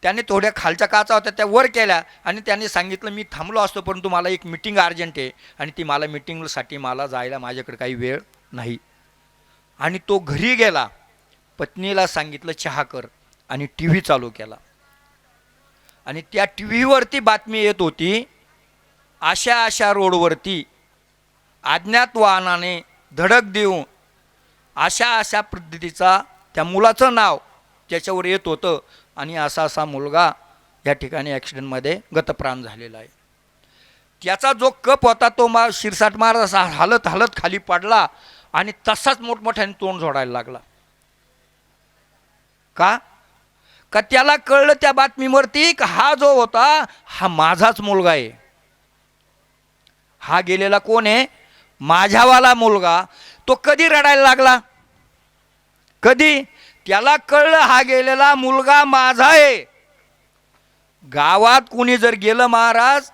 त्याने थोड्या खालच्या काचा होत्या त्या वर केल्या, आणि त्याने सांगितलं मी थांबलो असतो, परंतु मला एक मिटिंग अर्जंट आहे, आणि ती मला मिटिंगसाठी मला जायला माझ्याकडे काही वेळ नाही. आणि तो घरी गेला, पत्नीला सांगितलं चहा कर, आणि टी व्ही चालू केला. आणि त्या टी व्हीवरती बातमी येत होती, अशा अशा रोडवरती अज्ञात वाहनाने धडक देऊन अशा अशा पद्धतीचा त्या मुलाचं नाव त्याच्यावर येत होतं, आणि असा असा मुलगा या ठिकाणी ॲक्सिडेंटमध्ये गतप्राण झालेला आहे. त्याचा जो कप होता तो शिरसाट महाराज असा हालत हालत खाली पडला, आणि तसाच मोठमोठ्याने तोंड झोडायला लागला. का त्याला कळलं त्या बातमीवरती की हा जो होता हा माझाच मुलगा आहे. हा गेलेला कोण आहे? माझ्यावाला मुलगा. तो कधी रडायला लागला? कधी? त्याला कळलं हा गेलेला मुलगा माझा आहे. गावात कुणी जर गेलं महाराज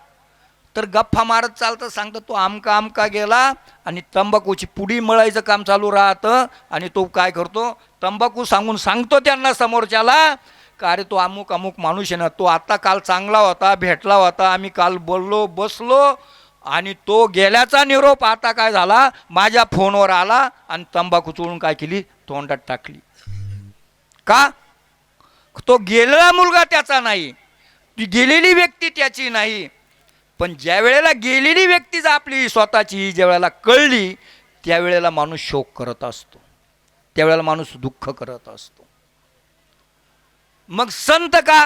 तर गप्पा मारत चालतं, सांगतं तो आमका आमका गेला, आणि तंबाखूची पुडी मळायचं काम चालू राहतं. आणि तो काय करतो, तंबाखू सांगून सांगतो त्यांना समोरच्याला का अरे तो अमुक अमुक माणूस आहे ना, तो आता काल चांगला होता, भेटला होता, आम्ही काल बोललो बसलो, आणि तो गेल्याचा निरोप आता काय झाला माझ्या फोनवर आला, आणि तंबाखू चोळून काय केली, तोंडात टाकली. का? तो गेलेला मुलगा त्याचा नाही, ती गेलेली व्यक्ती त्याची नाही. पण ज्या वेळेला गेलेली व्यक्ती आपली स्वतःची ज्या वेळेला कळली, त्यावेळेला माणूस शोक करत असतो, त्यावेळेला माणूस दुःख करत असतो. मग संत का?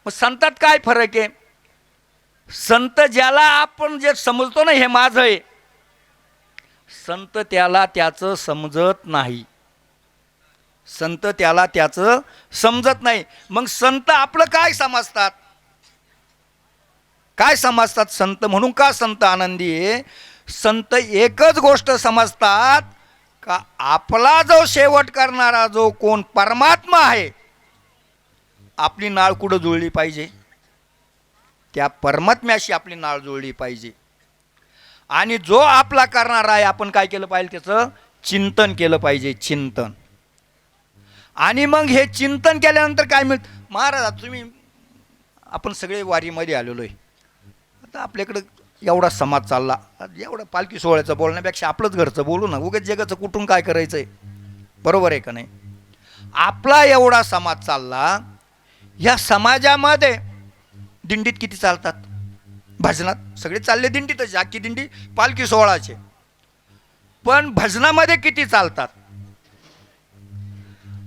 मग संतात काय फरक आहे? संत ज्याला आपण जे समजतो ना हे माझं आहे, संत त्याला त्याचं समजत नाही. संत त्याला त्याचं समजत नाही. मग संत आपलं काय समजतात? काय समजतात संत? म्हणून का संत आनंदी आहे? संत एकच गोष्ट समजतात का आपला जो शेवट करणारा जो कोण परमात्मा आहे, आपली नाळ कुठं जुळली पाहिजे? त्या परमात्म्याशी आपली नाळ जुळली पाहिजे. आणि जो आपला करणारा आहे आपण काय केलं पाहिजे? त्याचं चिंतन केलं पाहिजे, चिंतन. आणि मग हे चिंतन केल्यानंतर काय मिळतं? महाराज तुम्ही आपण सगळे वारीमध्ये आलेलो आहे. आता आपल्याकडं एवढा समाज चालला, एवढा पालखी सोहळ्याचं बोलण्यापेक्षा आपलंच घरचं बोलू ना, उगाच जगाचं कुठून काय करायचं आहे. बरोबर आहे का नाही? आपला एवढा समाज चालला, ह्या समाजामध्ये दिंडीत किती चालतात? भजनात सगळे चालले दिंडीतच, अख्खी दिंडी पालखी सोहळाचे, पण भजनामध्ये किती चालतात?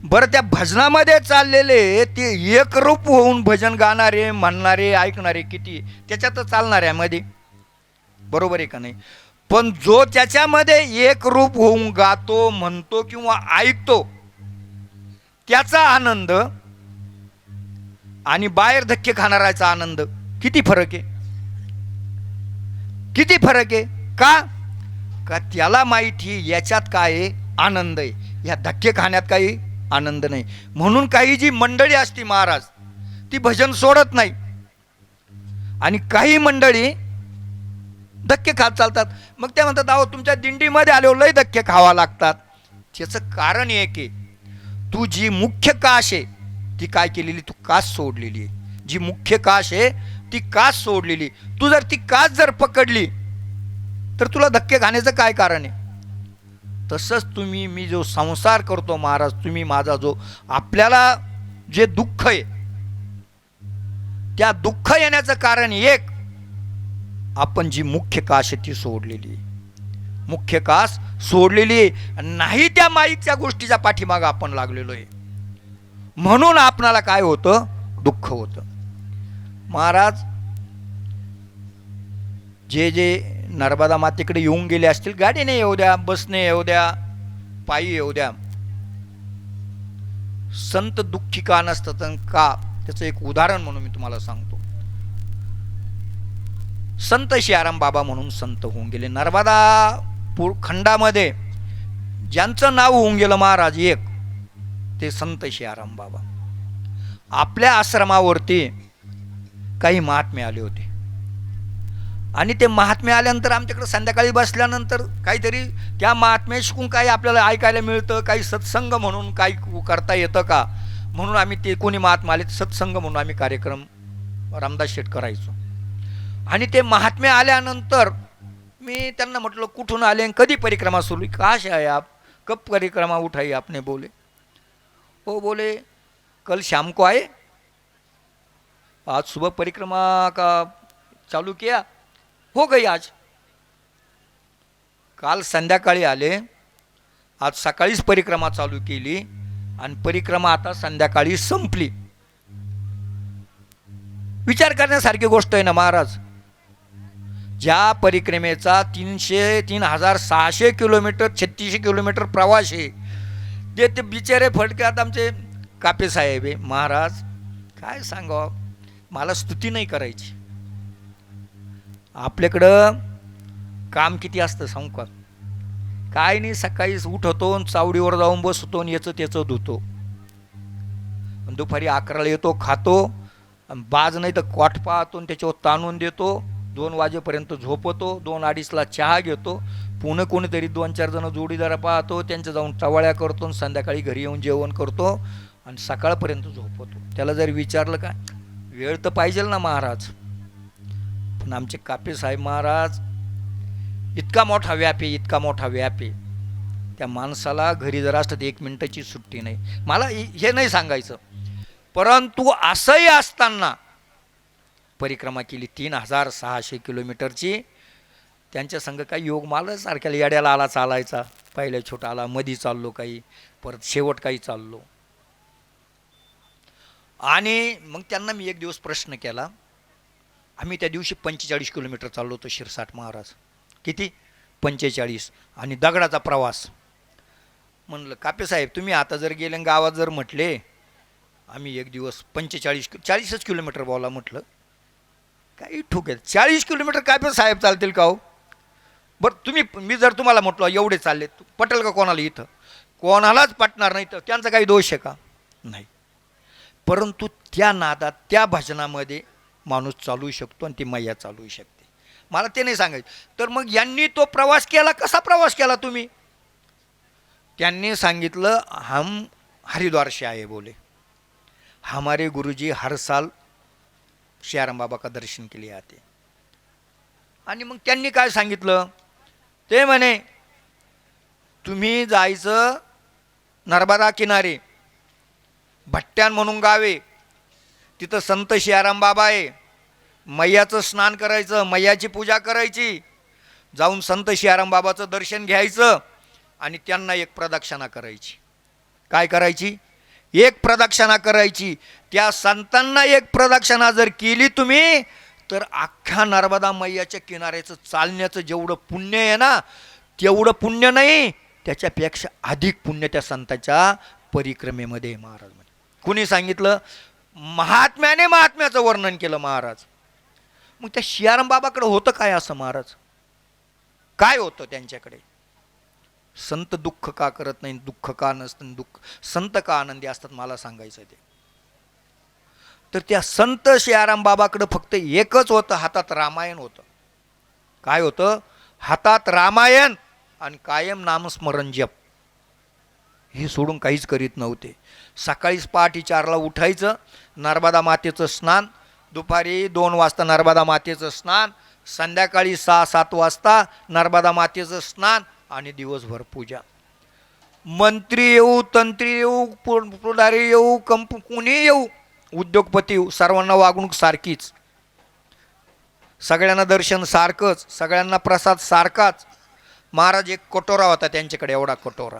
बरं, त्या भजनामध्ये चाललेले ते एकरूप होऊन भजन गाणारे, म्हणणारे, ऐकणारे किती? त्याच्यातच चालणाऱ्यामध्ये. बरोबर आहे का नाही? पण जो त्याच्यामध्ये एकरूप होऊन गातो, म्हणतो किंवा ऐकतो, त्याचा आनंद आणि बाहेर धक्के खाणाराचा आनंद किती फरक आहे? किती फरक आहे? का त्याला माहिती याच्यात काय आहे? आनंद आहे, ह्या धक्के खाण्यात काही आनंद नाही. म्हणून काही जी मंडळी असती महाराज, ती भजन सोडत नाही, आणि काही मंडळी धक्के खात चालतात. मग ते म्हणतात, अहो तुमच्या दिंडीमध्ये आले लय धक्के खावा लागतात. त्याचं कारण एक आहे, तू जी मुख्य काश आहे ती काय केलेली? तू कास सोडलेली आहे. जी मुख्य काश आहे ती कास सोडलेली. तू जर ती कास जर पकडली तर तुला धक्के खाण्याचं काय कारण आहे? तसंच मी जो संसार करतो महाराज, तुम्ही माझा जो, आपल्याला जे दुःख आहे, त्या दुःख येण्याचं कारण एक, आपण जी मुख्य कास आहे ती सोडलेली. मुख्य कास सोडलेली नाही, त्या माईकच्या गोष्टीच्या पाठीमागं आपण लागलेलो आहे. म्हणून आपणाला काय होतं? दुःख होतं. महाराज जे नर्मदा मातेकडे येऊन गेले असतील, गाडीने येऊ द्या, बसने येऊ द्या, पायी येऊ द्या, संत दुःखी का नसतात? का? त्याचं एक उदाहरण म्हणून मी तुम्हाला सांगतो. संत शियाराम बाबा म्हणून संत होऊन गेले नर्मदा खंडामध्ये. ज्यांचं नाव होऊन गेलं महाराज एक, ते संत शियाराम बाबा. आपल्या आश्रमावरती काही महात्मे आले होते, आणि ते महात्मे आल्यानंतर आमच्याकडे संध्याकाळी बसल्यानंतर काहीतरी त्या महात्म्याशिकून काही आपल्याला ऐकायला मिळतं, काही सत्संग म्हणून काही करता येतं का, म्हणून आम्ही ते कोणी महात्मा आले सत्संग म्हणून आम्ही कार्यक्रम रामदास शेठ करायचो. आणि ते महात्मे आल्यानंतर मी त्यांना म्हटलं, कुठून आले, कधी परिक्रमा सुरू? काश आहे आप, कब परिक्रमा उठाई आपने? बोले, वो बोले कल शाम को आए, आज सुबह परिक्रमा का चालू किया, हो गई आज. काल संध्याकाळी आले, आज सकाळीच परिक्रमा चालू केली, आणि परिक्रमा आता संध्याकाळी संपली. विचार करण्यासारखी गोष्ट आहे ना महाराज. ज्या परिक्रमेचा 3,600 किलोमीटर 3600 किलोमीटर प्रवास आहे, ते बिचारे फडक्यात आमचे कापे साहेब आहे महाराज. काय सांगावं, मला स्तुती नाही करायची. आपल्याकडं काम किती असतं सांगू का? काय नाही, सकाळी उठतो, चावडीवर जाऊन बसतो, याचं त्याचं धुतो, दुपारी 11ला येतो, खातो, बाज नाही तर कॉट पाहतो, त्याच्यावर ताणून देतो, 2 वाजेपर्यंत झोपतो, 2-2:30ला चहा घेतो, पुन्हा कोणीतरी 2-4 जण जोडीदार पाहतो, त्यांच्या जाऊन टवाळ्या करतो, संध्याकाळी घरी येऊन जेवण करतो, आणि सकाळपर्यंत झोपतो. त्याला जर विचारलं का, वेळ तर पाहिजे ना महाराज. पण आमचे कापे साहेब महाराज इतका मोठा व्याप आहे, इतका मोठा व्याप आहे, त्या माणसाला घरी जर असतं 1 मिनिटाची सुट्टी नाही. मला हे नाही सांगायचं, परंतु असंही असताना परिक्रमा केली 3,600 किलोमीटरची. त्यांच्या संग काही योग मला सारख्याला येड्याला आला चालायचा. पहिल्या छोटा आला, मधी चाललो काही, परत शेवट काही चाललो. आणि मग त्यांना मी एक दिवस प्रश्न केला. आम्ही त्या दिवशी 45 किलोमीटर चाललो होतो शिरसाट महाराज. किती? 45. आणि दगडाचा प्रवास. म्हणलं कापे साहेब, तुम्ही आता जर गेले गावात जर म्हटले आम्ही एक दिवस 40 किलोमीटर बोला, म्हटलं काही ठोक आहे, 40 किलोमीटर कापे साहेब चालतील का हो? बरं तुम्ही, मी जर तुम्हाला म्हटलं एवढे चालले, पटेल का कोणाला? इथं कोणालाच पटणार नाही. तर त्यांचा काही दोष आहे का? नाही. परंतु त्या नादात, त्या भजनामध्ये माणूस चालू शकतो, आणि ती मैया चालू शकते. मला ते नाही सांगायचं. तर मग यांनी तो प्रवास केला. कसा प्रवास केला तुम्ही? त्यांनी सांगितलं, हम हरिद्वार से आए, बोले हमारे गुरुजी हर साल सियाराम बाबा का दर्शन के लिए आते. आणि मग त्यांनी काय सांगितलं, ते म्हणे तुम्ही जायचं नर्मदा किनारे, भट्ट्यान म्हणून गावे, तिथं संत सियाराम बाबा आहे, मैयाचं स्नान करायचं, मैयाची पूजा करायची, जाऊन संत सियाराम बाबाचं दर्शन घ्यायचं आणि त्यांना एक प्रदक्षिणा करायची. काय करायची? एक प्रदक्षिणा करायची. त्या संतांना एक प्रदक्षिणा जर केली तुम्ही, तर अख्ख्या नर्मदा मैयाच्या किनाऱ्याचं चालण्याचं जेवढं पुण्य आहे ना, तेवढं पुण्य नाही, त्याच्यापेक्षा अधिक पुण्य त्या संतांच्या परिक्रमेमध्ये. महाराज म्हणे, कुणी सांगितलं? महात्म्याने महात्म्याचं वर्णन केलं महाराज. मग त्या सियाराम बाबाकडे होतं काय असं महाराज? काय होतं त्यांच्याकडे? संत दुःख का करत नाही, दुःख का नसतं, दुःख संत का आनंदी असतात, मला सांगायचं ते. तर त्या संत सियाराम बाबाकडे फक्त एकच होतं, हातात रामायण होतं. काय होतं? हातात रामायण आणि कायम नामस्मरण जप. हे सोडून काहीच करीत नव्हते. सकाळीच पहाटे 4ला उठायचं, नर्मदा मातेचं स्नान, दुपारी 2 वाजता नर्मदा मातेचं स्नान, संध्याकाळी 6-7 वाजता नर्मदा मातेचं स्नान आणि दिवसभर पूजा. मंत्री येऊ, तंत्री येऊ, पुढारी येऊ, कोणी येऊ, उद्योगपती येऊ, सर्वांना वागणूक सारखीच, सगळ्यांना दर्शन सारखंच, सगळ्यांना प्रसाद सारखाच. महाराज एक कटोरा होता त्यांच्याकडे, एवढा कटोरा,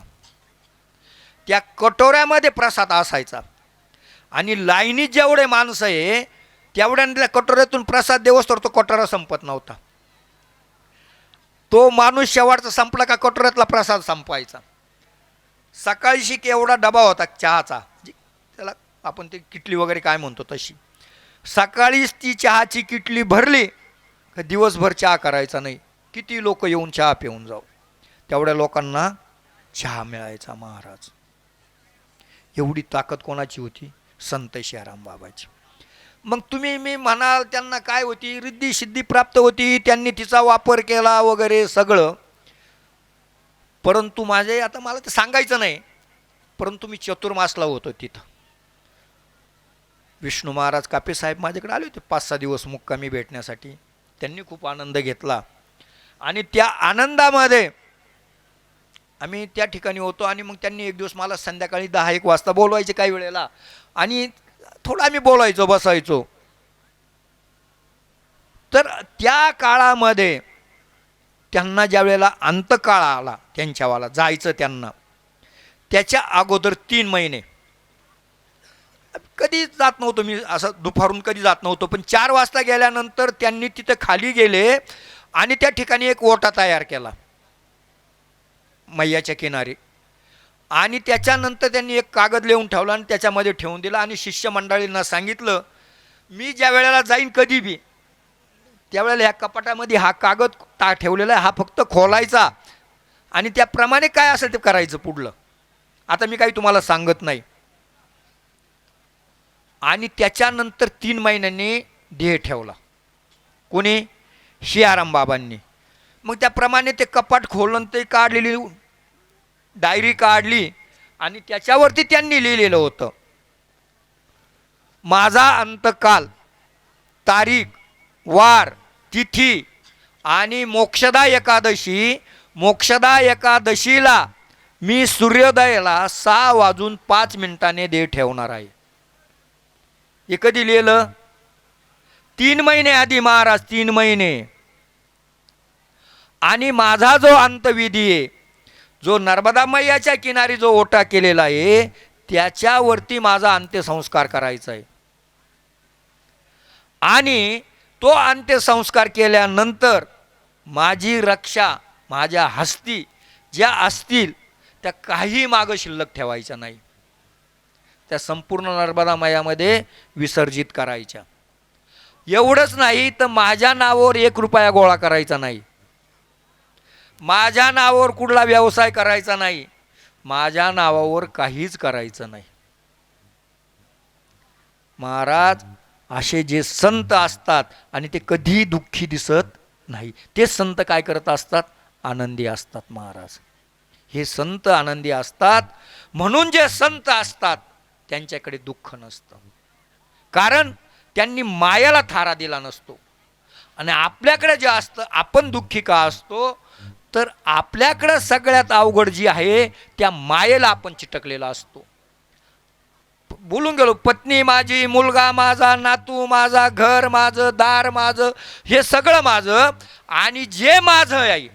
त्या कटोऱ्यामध्ये प्रसाद असायचा आणि लाईनीत जेवढे माणसं आहे तेवढ्याने त्या कटोऱ्यातून प्रसाद देवस तर तो कटोरा संपत नव्हता. तो माणूस शेवटचा संपला का कटोऱ्यातला प्रसाद संपवायचा. सकाळशी एवढा डबा होता चहाचा, त्याला आपण ते किटली वगैरे काय म्हणतो तशी. सकाळीच ती चहाची किटली भरली का दिवसभर चहा करायचा नाही, किती लोक येऊन चहा पिऊन जाऊ, तेवढ्या लोकांना चहा मिळायचा. महाराज, एवढी ताकद कोणाची होती? संत सियाराम बाबाची. मग तुम्ही मी म्हणाल त्यांना काय होती? रिद्धी सिद्धी प्राप्त होती, त्यांनी तिचा वापर केला वगैरे सगळं. परंतु माझे आता मला ते सांगायचं नाही, परंतु मी चतुर्मासला होतो तिथं. विष्णू महाराज कापे साहेब माझ्याकडे आले होते 5-6 दिवस मुक्कामी भेटण्यासाठी. त्यांनी खूप आनंद घेतला आणि त्या आनंदामध्ये आम्ही त्या ठिकाणी होतो. आणि मग त्यांनी एक दिवस मला संध्याकाळी 10-1 वाजता बोलवायचे काही वेळेला, आणि थोडं आम्ही बोलायचो, बसायचो. तर त्या काळामध्ये त्यांना ज्या वेळेला अंतकाळ आला त्यांच्यावाला जायचं त्यांना, त्याच्या अगोदर 3 महिने कधी जात नव्हतो मी, असं दुपारून कधी जात नव्हतो. पण 4 वाजता गेल्यानंतर त्यांनी तिथे खाली गेले आणि त्या ठिकाणी एक ओटा तयार केला मैयाच्या किनारी, आणि त्याच्यानंतर त्यांनी एक कागद लिहून ठेवला आणि त्याच्यामध्ये ठेवून दिला आणि शिष्यमंडळींना सांगितलं, मी ज्या वेळेला जाईन कधी बी त्यावेळेला ह्या कपाटामध्ये हा कागद ठेवलेला आहे, हा फक्त खोलायचा आणि त्याप्रमाणे काय असेल ते करायचं पुढलं. आता मी काही तुम्हाला सांगत नाही. आणि त्याच्यानंतर 3 महिन्यांनी देह ठेवला. कोणी? सियाराम बाबांनी. मग त्याप्रमाणे ते कपाट खोलून ते काढलेली डायरी काढली आणि त्याच्यावरती त्यांनी लिहिलेलं होतं, माझा अंतकाल, तारीख, वार, तिथी आणि मोक्षदा एकादशी. मोक्षदा एकादशीला मी सूर्योदयाला 6:05 देह ठेवणार आहे. हे कधी लिहिलं? 3 महिने आधी महाराज, 3 महिने. आणि माझा जो अंतविधी आहे, जो नर्मदा मैयाच्या किनारी जो ओटा केलेला आहे, त्याच्यावरती माझा अंत्यसंस्कार करायचा आहे. आणि तो अंत्यसंस्कार केल्यानंतर माझी रक्षा माझ्या हस्ती ज्या असतील त्या काही मागं शिल्लक ठेवायच्या नाही, त्या संपूर्ण नर्मदा मैयामध्ये विसर्जित करायच्या. एवढंच नाही तर माझ्या नावावर 1 रुपया गोळा करायचा नाही, माझ्या नावावर कुठला व्यवसाय करायचा नाही, माझ्या नावावर काहीच करायचं नाही. महाराज, असे जे संत असतात आणि ते कधी दुःखी दिसत नाही, ते संत काय करत असतात? आनंदी असतात. महाराज, हे संत आनंदी असतात. म्हणून जे संत असतात त्यांच्याकडे दुःख नसतं, कारण त्यांनी मायाला थारा दिला नसतो. आणि आपल्याकडे जे असतं, आपण दुःखी का असतो, तर आपल्याकडं सगळ्यात अवघड जी आहे त्या मायेला आपण चिटकलेला असतो. बोलून गेलो, पत्नी माझी, मुलगा माझा, नातू माझा, घर माझं, दार माझं, हे सगळं माझं. आणि जे माझं आहे,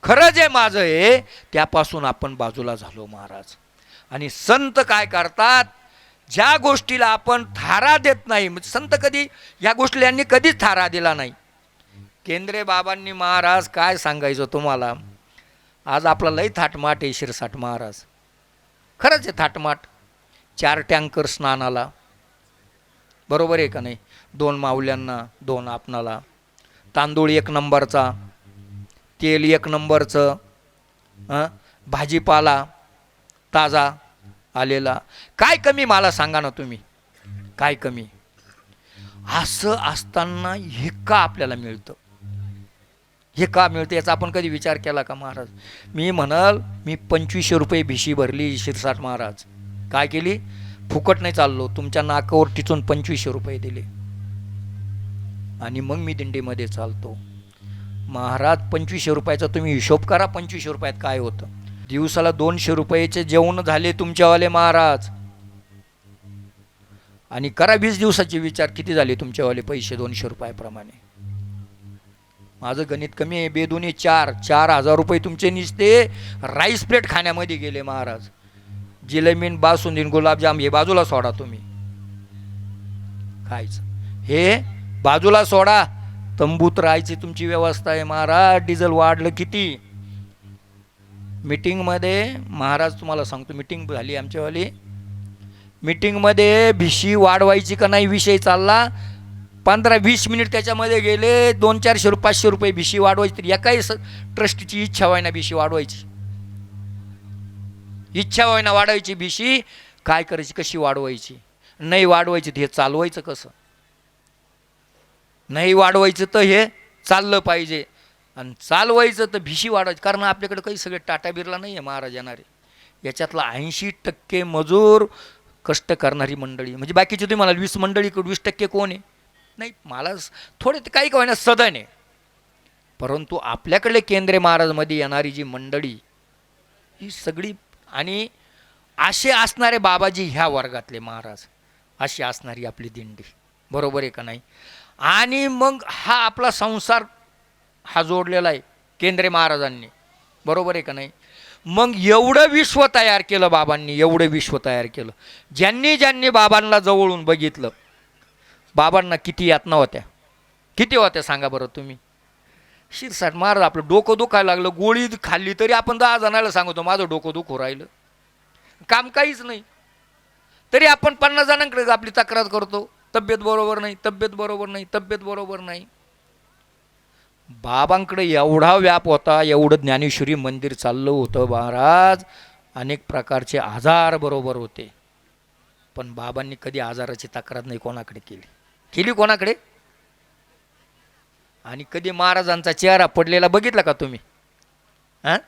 खरं जे माझं आहे, त्यापासून आपण बाजूला झालो महाराज. आणि संत काय करतात, ज्या गोष्टीला आपण थारा देत नाही, म्हणजे संत कधी या गोष्टीला यांनी कधीच थारा दिला नाही. केंद्रे बाबांनी महाराज काय सांगायचं तुम्हाला, आज आपला लई थाटमाट आहे शिरसाट महाराज, खरंच आहे थाटमाट. 4 टँकर स्नानाला, बरोबर आहे का नाही, 2 माऊल्यांना, 2 आपणाला, तांदूळ 1 नंबरचा, तेल 1 नंबरचं, भाजीपाला ताजा आलेला. काय कमी मला सांगा ना तुम्ही, काय कमी. असं असताना हे का आपल्याला मिळतं, हे का मिळतं, याचा आपण कधी विचार केला का महाराज? मी म्हणाल, मी 2500 रुपये भिशी भरली शिरसाट महाराज. काय केली? फुकट नाही चाललो, तुमच्या नाकावर टिचून 2500 रुपये दिले आणि मग मी दिंडीमध्ये चालतो. महाराज 2500 रुपयाचा तुम्ही हिशोब करा, 2500 रुपयात काय होतं. दिवसाला 200 रुपयाचे जेवण झाले तुमच्यावाले महाराज. आणि करा 20 दिवसाचे विचार, किती झाले तुमच्यावाले पैसे 200 रुपयाप्रमाणे. माझं गणित कमी आहे, बेदुनी 4,000 रुपये तुमचे निसते राईस प्लेट खाण्यामध्ये गेले महाराज. जिलेबीन, बासुंदीन, गुलाबजाम हे बाजूला सोडा, तुम्ही खायचं हे बाजूला सोडा. तंबूत राहायची तुमची व्यवस्था आहे महाराज. डिझेल वाढलं किती. मीटिंगमध्ये महाराज तुम्हाला सांगतो, मीटिंग झाली आमच्यावाली, मीटिंगमध्ये भिशी वाढवायची का नाही विषय चालला. 15-20 मिनिट त्याच्यामध्ये गेले. 200-400-500 रुपये भिशी वाढवायची. तर एकाही ट्रस्टीची इच्छा व्हायना भिशी वाढवायची, इच्छा व्हायना वाढवायची भिशी. काय करायची, कशी वाढवायची, नाही वाढवायची तर हे चालवायचं कसं, नाही वाढवायचं तर हे चाललं पाहिजे, आणि चालवायचं तर भिशी वाढवायची. कारण आपल्याकडे काही सगळे टाटा बिर्ला नाही आहे महाराज येणारे. याच्यातला 80% मजूर कष्ट करणारी मंडळी. म्हणजे बाकीची तुम्ही मला 20 मंडळी 20% कोण आहे, नाही मला थोडे ते काही ना सदन आहे. परंतु आपल्याकडे केंद्रे महाराजमध्ये येणारी जी मंडळी ही सगळी, आणि असे असणारे बाबाजी ह्या वर्गातले महाराज, अशी असणारी आपली दिंडी, बरोबर आहे का नाही. आणि मग हा आपला संसार हा जोडलेला आहे केंद्रे महाराजांनी, बरोबर आहे का नाही. मग एवढं विश्व तयार केलं बाबांनी, एवढं विश्व तयार केलं. ज्यांनी ज्यांनी बाबांना जवळून बघितलं, बाबांना किती यातना होत्या, किती होत्या सांगा बरं तुम्ही. शिरसाट महाराज आपलं डोकं दुखायला लागलं, गोळी खाल्ली तरी आपण 10 जणांना सांगतो माझं डोकं दुखू राहिलं, काम काहीच नाही, तरी आपण 50 जणांकडे आपली तक्रार करतो, तब्येत बरोबर नाही, तब्येत बरोबर नाही, तब्येत बरोबर नाही. बाबांकडे एवढा व्याप होता, एवढं ज्ञानेश्वरी मंदिर चाललं होतं महाराज, अनेक प्रकारचे आजार बरोबर होते. पण बाबांनी कधी आजाराची तक्रार नाही कोणाकडे केली, केली कोणाकडे. आणि कधी महाराजांचा चेहरा पडलेला बघितला का तुम्ही? हां,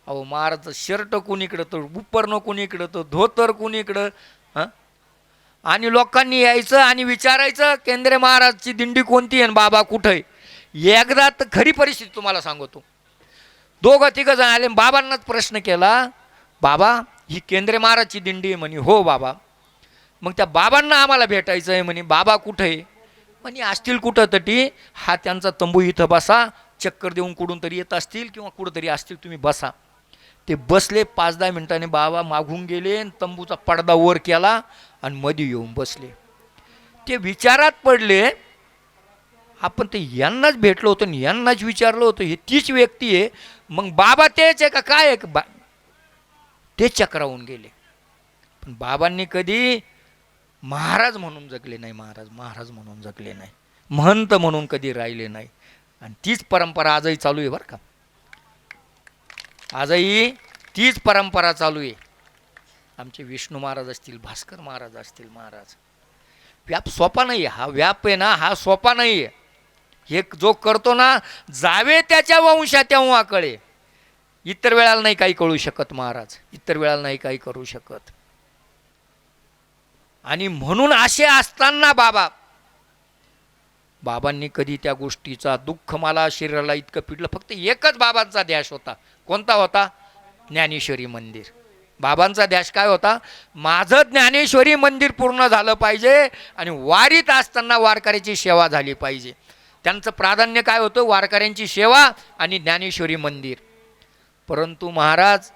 अहो महाराज शर्ट कुणीकडं, तर उपरणं कुणीकडं, तर धोतर कुणीकडं. हां, आणि लोकांनी यायचं आणि विचारायचं केंद्रे महाराजची दिंडी कोणती आहे, बाबा कुठं आहे. एकदा तर खरी परिस्थिती तुम्हाला सांगतो, 2-3 जण आले, बाबांनाच प्रश्न केला, बाबा ही केंद्रे महाराजची दिंडी आहे म्हणे. हो बाबा. मग त्या बाबांना आम्हाला भेटायचं आहे म्हणे. बाबा कुठं आहे म्हणे. असतील कुठं तटी, हा त्यांचा तंबू इथं बसा, चक्कर देऊन कुठून तरी येत असतील किंवा कुठंतरी असतील, तुम्ही बसा. ते बसले. 5-10 मिनिटांनी बाबा मागून गेले, तंबूचा पडदा वर केला आणि मध्ये येऊन बसले. ते विचारात पडले, आपण ते यांनाच भेटलो होतो आणि यांनाच विचारलं होतं, हे तीच व्यक्ती आहे, मग बाबा तेच आहे का काय आहे. ते चक्रावून गेले. पण बाबांनी कधी महाराज म्हणून जगले नाही, महाराज म्हणून जगले नाही, महंत म्हणून कधी राहिले नाही. आणि तीच परंपरा आजही चालू आहे बरं का, आजही तीच परंपरा चालू आहे. आमचे विष्णू महाराज असतील, भास्कर महाराज असतील, महाराज व्याप सोपा नाही आहे. हा व्याप आहे ना, हा सोपा नाही आहे. हे जो करतो ना, जावे त्याच्या वंशा तेव्हा कळे. इतर वेळाला नाही काही कळू शकत महाराज, इतर वेळाला नाही काही करू शकत. आणि म्हणून असे असताना बाबांनी कधी त्या गोष्टीचा दुःख मला शरीराला इतकं पिडलं, फक्त एकच बाबांचा ध्यास होता. कोणता होता? ज्ञानेश्वरी मंदिर. बाबांचा ध्यास काय होता? माझं ज्ञानेश्वरी मंदिर पूर्ण झालं पाहिजे आणि वारीत असताना वारकऱ्याची सेवा झाली पाहिजे. त्यांचं प्राधान्य काय होतं? वारकऱ्यांची सेवा आणि ज्ञानेश्वरी मंदिर. परंतु महाराज,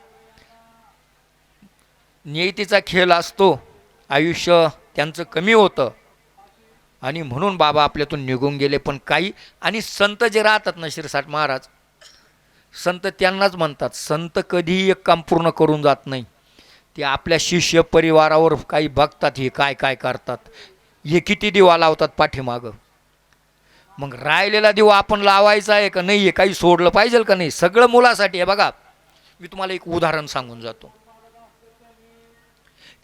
नियतीचा खेळ असतो, आयुष्य त्यांचं कमी होतं आणि म्हणून बाबा आपल्यातून निघून गेले. पण काही आणि संत जे राहतात ना शिरसाट महाराज, संत त्यांनाच म्हणतात, संत कधीही एक काम पूर्ण करून जात नाही. ते आपल्या शिष्य परिवारावर काही बघतात, हे काय काय करतात, हे किती दिवा लावतात पाठीमागं. मग राहिलेला दिवा आपण लावायचा आहे का नाही, हे काही सोडलं पाहिजे का नाही, सगळं मुलासाठी आहे. बघा, मी तुम्हाला एक उदाहरण सांगून जातो.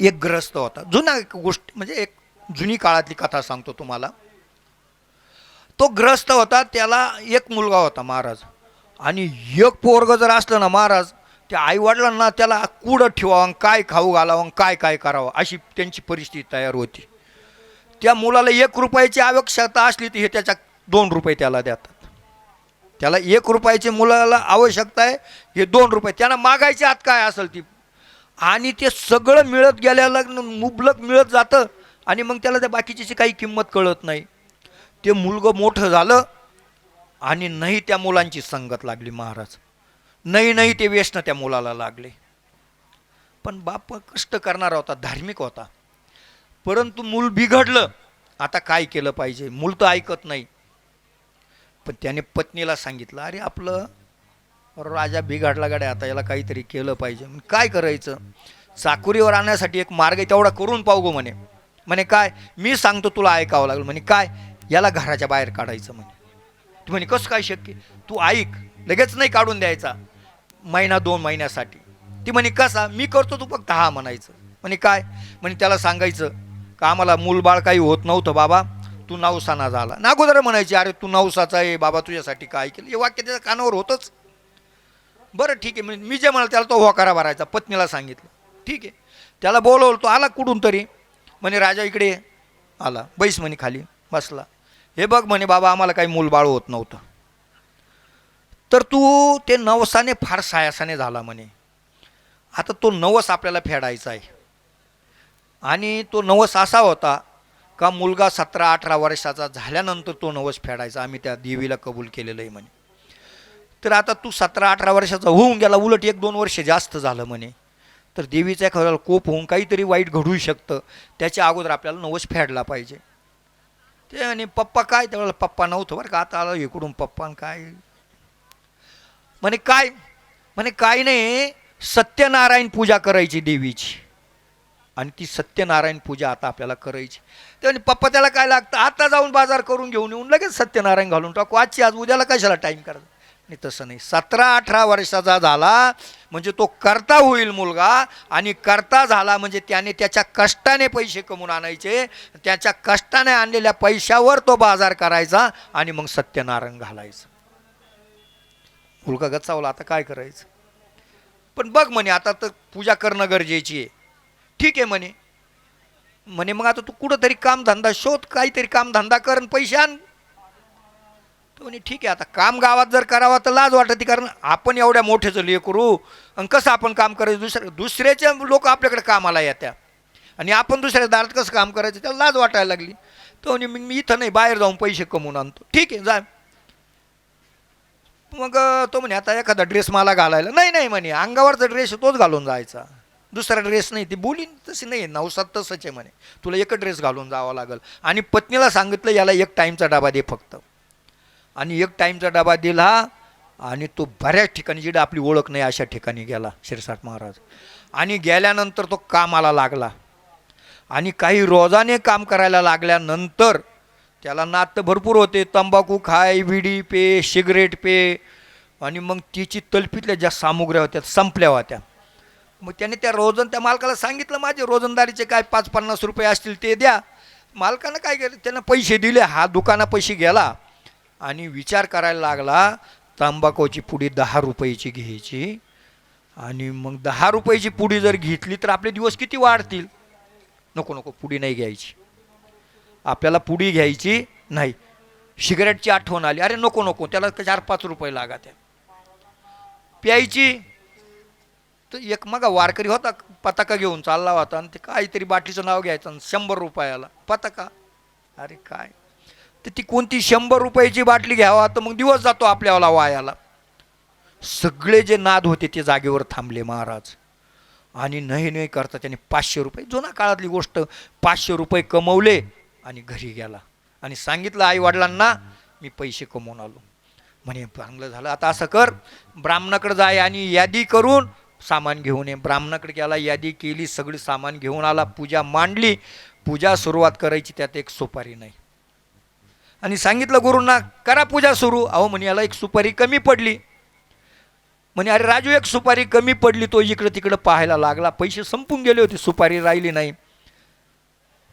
एक ग्रस्त होता, जुना गोष्ट म्हणजे एक जुनी काळातली कथा सांगतो तुम्हाला. तो ग्रस्त होता, त्याला एक मुलगा होता महाराज, आणि एक पोरग जर असलं ना महाराज, त्या आईवडिलांना त्याला कुठं ठेवावं, काय खाऊ घालावं, काय काय करावं, अशी त्यांची परिस्थिती तयार होती. त्या मुलाला 1 रुपयाची आवश्यकता असली तर हे त्याच्या 2 रुपये त्याला देतात. त्याला 1 रुपयाची मुलाला आवश्यकता आहे, हे 2 रुपये त्यांना मागायची आत काय असेल ती, आणि ते सगळं मिळत गेल्याला मुबलक मिळत जातं. आणि मग त्याला त्या बाकीची काही किंमत कळत नाही. ते मुलगं मोठं झालं आणि नाही त्या मुलांची संगत लागली महाराज, नाही ते व्यसन त्या मुलाला लागले. पण बाप कष्ट करणारा होता, धार्मिक होता, परंतु मूल बिघडलं. आता काय केलं पाहिजे? मूल तर ऐकत नाही. पण त्याने पत्नीला सांगितलं, अरे आपलं राजा बिघडला गाड्या, आता याला काहीतरी केलं पाहिजे. काय करायचं? चाकुरीवर आणण्यासाठी एक मार्ग तेवढा करून पाहू गो म्हणे. म्हणे काय? मी सांगतो तुला ऐकावं लागलं. म्हणे काय? याला घराच्या बाहेर काढायचं म्हणे. तू म्हणे कसं काय शक्य? तू ऐक, लगेच नाही काढून द्यायचा, 1-2 महिन्यासाठी. ती म्हणे कसा? मी करतो, तू फक्त हा म्हणायचं. म्हणे काय? म्हणे त्याला सांगायचं का आम्हाला मूलबाळ काही होत नव्हतं बाबा, तू नवसाना झाला. ना अगोदर म्हणायची, अरे तू नवसाचा आहे बाबा, तुझ्यासाठी काय केलं. हे वाक्य त्याच्या कानावर होतच. बरं ठीक आहे, म्हणजे मी जे म्हणाल त्याला तो होकारा भरायचा. पत्नीला सांगितलं, ठीक आहे. त्याला बोलवलं, तो आला कुठून तरी. म्हणे राजा इकडे आला, बैस म्हणे खाली बसला. हे बघ म्हणे बाबा, आम्हाला काही मूलबाळ होत नव्हतं, तर तू ते नवसाने फार सायासाने झाला म्हणे. आता तो नवस आपल्याला फेडायचा आहे. आणि तो नवस असा होता का मुलगा 17-18 वर्षाचा झाल्यानंतर तो नवस फेडायचा. आम्ही त्या देवीला कबूल केलेलं आहे म्हणे. तर आता तू 17-18 वर्षाचा होऊन गेला, उलट 1-2 वर्ष जास्त झालं म्हणे, तर देवीचा एखाद्याला कोप होऊन काहीतरी वाईट घडू शकतं. त्याच्या अगोदर आपल्याला नवस फेडला पाहिजे. ते आणि पप्पा काय, त्यावेळेला पप्पा नव्हतं बरं का, आता आलं इकडून पप्पा. काय म्हणे? काय म्हणे? काय नाही, सत्यनारायण पूजा करायची देवीची, आणि ती सत्यनारायण पूजा आता आपल्याला करायची. ते पप्पा त्याला काय लागतं, आता जाऊन बाजार करून घेऊन येऊन लगेच सत्यनारायण घालून टाकू, आजची आज, उद्याला कशाला टाईम करायचा. नाही, तसं नाही. 17-18 वर्षाचा झाला म्हणजे तो करता होईल मुलगा, आणि करता झाला म्हणजे त्याने त्याच्या कष्टाने पैसे कमवून आणायचे, त्याच्या कष्टाने आणलेल्या पैशावर तो बाजार करायचा आणि मग सत्यनारायण घालायचं. मुलगा गचावला, आता काय करायचं? पण बघ म्हणे, आता तर पूजा करणं गरजेची आहे. ठीक आहे म्हणे. म्हणे मग आता तू कुठंतरी कामधंदा शोध, काहीतरी कामधंदा कर आणि पैसे आण. तो म्हणे ठीक आहे, आता काम गावात जर करावा तर लाज वाटते, कारण आपण एवढ्या मोठेच लेकरू आणि कसं आपण काम करायचं, दुसऱ्याचे लोक आपल्याकडे कामाला येत्या आणि आपण दुसऱ्या दारात कसं काम करायचं, त्याला लाज वाटायला लागली. तो म्हणे मी इथं नाही, बाहेर जाऊन पैसे कमवून आणतो. ठीक आहे, जा. मग तो म्हणे आता एखादा ड्रेस मला घालायला, नाही म्हणे, अंगावरचा ड्रेस तोच घालून जायचा, दुसरा ड्रेस नाही. ती बोली तशी नाही, नवसात तसंच आहे म्हणे, तुला एकच ड्रेस घालून जावं लागेल. आणि पत्नीला सांगितलं याला 1 टाईमचा डबा दे फक्त. आणि 1 टाईमचा डबा दिला, आणि तो बऱ्याच ठिकाणी, जिकडे आपली ओळख नाही अशा ठिकाणी गेला शिरसाट महाराज. आणि गेल्यानंतर तो कामाला लागला, आणि काही रोजाने काम करायला लागल्यानंतर त्याला नाद तर भरपूर होते, तंबाखू खाय, विडी पे, सिगरेट पे, आणि मग तिची तलपीतल्या ज्या सामुग्र्या होत्या संपल्या होत्या. मग त्याने त्या रोजन त्या मालकाला सांगितलं, माझे रोजंदारीचे काय 5-50 रुपये असतील ते द्या. मालकानं काय केलं, त्यानं पैसे दिले, हा दुकानापाशी गेला आणि विचार करायला लागला, तंबाखूची पुडी 10 रुपयाची घ्यायची, आणि मग 10 रुपयाची पुडी जर घेतली तर आपले दिवस किती वाढतील. नको नको, पुडी नाही घ्यायची, आपल्याला पुडी घ्यायची नाही. सिगरेटची आठवण आली, अरे नको नको, त्याला 4-5 रुपये लागा त्या. प्यायची तर एक मग वारकरी होता, पताका घेऊन चालला होता आणि ते काहीतरी बाटलीचं नाव घ्यायचं आणि 100 रुपयाला पताका. अरे काय, तर ती कोणती 100 रुपयाची बाटली घ्यावा तर मग दिवस जातो आपल्याला वायाला. सगळे जे नाद होते ते जागेवर थांबले महाराज. आणि नाही करता त्याने 500 रुपये, जुना काळातली गोष्ट, 500 रुपये कमवले आणि घरी गेला आणि सांगितलं आई वडिलांना, मी पैसे कमवून आलो. म्हणे चांगलं झालं, आता असं कर, ब्राह्मणाकडे जाय आणि यादी करून सामान घेऊन ये. ब्राह्मणाकडे गेला, यादी केली, सगळी सामान घेऊन आला, पूजा मांडली. पूजा सुरुवात करायची, त्यात एक सुपारी नाही. आणि सांगितलं गुरूंना, करा पूजा सुरू. अहो म्हणे याला एक सुपारी कमी पडली. म्हणे अरे राजू, एक सुपारी कमी पडली. तो इकडं तिकडं पाहायला लागला, पैसे संपून गेले होते, सुपारी राहिली नाही.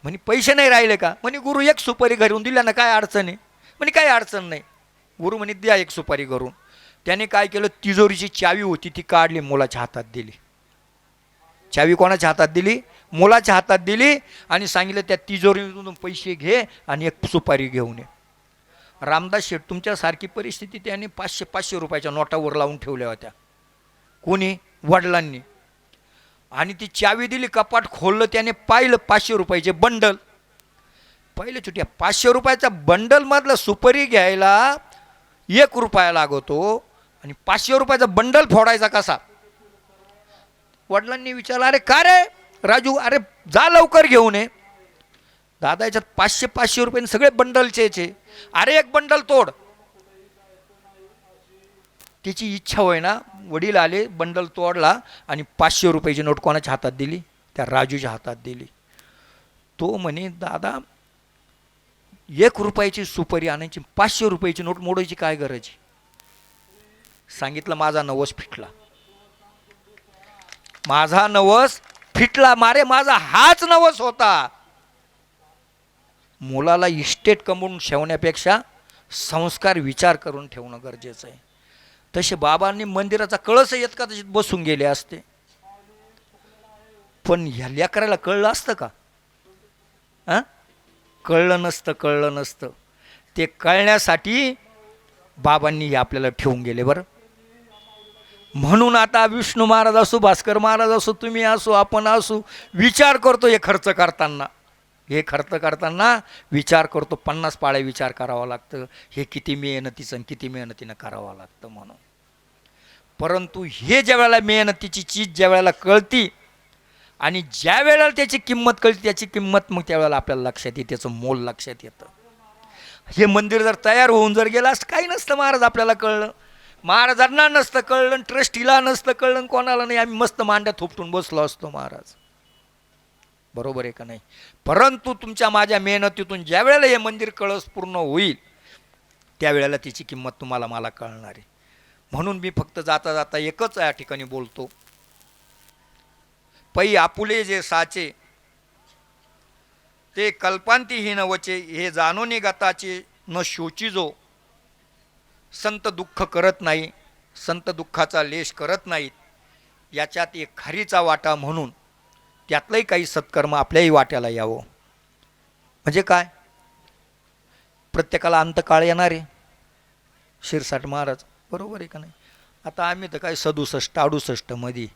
म्हणे पैसे नाही राहिले का? म्हणे गुरु एक सुपारी घरून दिल्या ना, काय अडचण आहे? म्हणे काही अडचण नाही. गुरु म्हणे द्या एक सुपारी घरून. त्याने काय केलं, तिजोरीची चावी होती ती काढली, मुलाच्या हातात दिली. चावी कोणाच्या हातात दिली? मुलाच्या हातात दिली आणि सांगितलं त्या तिजोरीतून पैसे घे आणि एक सुपारी घेऊन ये. रामदास शेठ तुमच्यासारखी परिस्थिती, त्याने 500 रुपयाच्या नोटावर लावून ठेवल्या होत्या. कोणी? वडिलांनी. आणि ती चावी दिली, कपाट खोललं, त्याने पाहिलं 500 रुपयाचे बंडल. पहिले चुट्या 500 रुपयाचा बंडलमधलं सुपारी घ्यायला 1 रुपया लागतो आणि 500 रुपयाचा बंडल फोडायचा कसा? वडिलांनी विचारलं, अरे का रे राजू, अरे जा लवकर घेऊन ये. दादा याच्यात 500 रुपये सगळे बंडलचे. अरे एक बंडल तोड. त्याची इच्छा होय ना, वडील आले, बंडल तोडला आणि 500 रुपयाची नोट कोणाच्या हातात दिली? त्या राजूच्या हातात दिली. तो म्हणे दादा 1 रुपयाची सुपारी आणायची, 500 रुपयाची नोट मोडायची काय गरज? सांगितलं माझा नवस फिटला, माझा नवस फिटला. मारे माझा हाच नवस होता. मुलाला इस्टेट कमवून ठेवण्यापेक्षा संस्कार विचार करून ठेवणं गरजेचं आहे. तसे बाबांनी मंदिराचा कळस येत का तसे बसून गेले असते, पण ह्या लेकराला कळलं असतं का? कळलं नसतं. ते कळण्यासाठी बाबांनी हे आपल्याला ठेवून गेले. बरं, म्हणून आता विष्णू महाराज असो, भास्कर महाराज असो, तुम्ही असो, आपण असो, विचार करतो हे खर्च करताना विचार करतो. 50 पाळ्या विचार करावा लागतं, हे किती मेहनतीचं आणि किती मेहनतीनं करावं लागतं म्हणून. परंतु हे ज्या वेळेला मेहनतीची चीज ज्या वेळेला कळती आणि ज्या वेळेला त्याची किंमत कळते, त्याची किंमत मग त्यावेळेला आपल्याला लक्षात येते, त्याचं मोल लक्षात येतं. हे मंदिर जर तयार होऊन जर गेलं असं काही नसतं महाराज, आपल्याला कळलं. महाराजांना नसतं कळलं, ट्रस्टीला नसतं कळलं, कोणाला नाही, आम्ही मस्त मांड्या थोपटून बसलो असतो महाराज. बरोबर आहे का नाही? परंतु तुमच्या माझ्या मेहनतीतून ज्या वेळेला हे मंदिर कळस पूर्ण होईल त्यावेळेला त्याची किंमत तुम्हाला मला कळणार आहे. म्हणून मी फक्त जाता जाता एकच या ठिकाणी बोलतो, पै आपुले जे साचे ते कल्पांतीहीन वचे, हे जाणोनी गताचे न शोचिजो. संत दुःख करत नाही, संत दुःखाचा लेश करत नाहीत, याच्यात एक खारीचा वाटा म्हणून त्यातलंही काही सत्कर्म आपल्याही वाट्याला यावं. म्हणजे काय? प्रत्येकाला अंतकाळ येणार आहे. शिरसाट महाराज, बरोबर आहे का नाही? आता आम्ही तर काय 67-68 मध्ये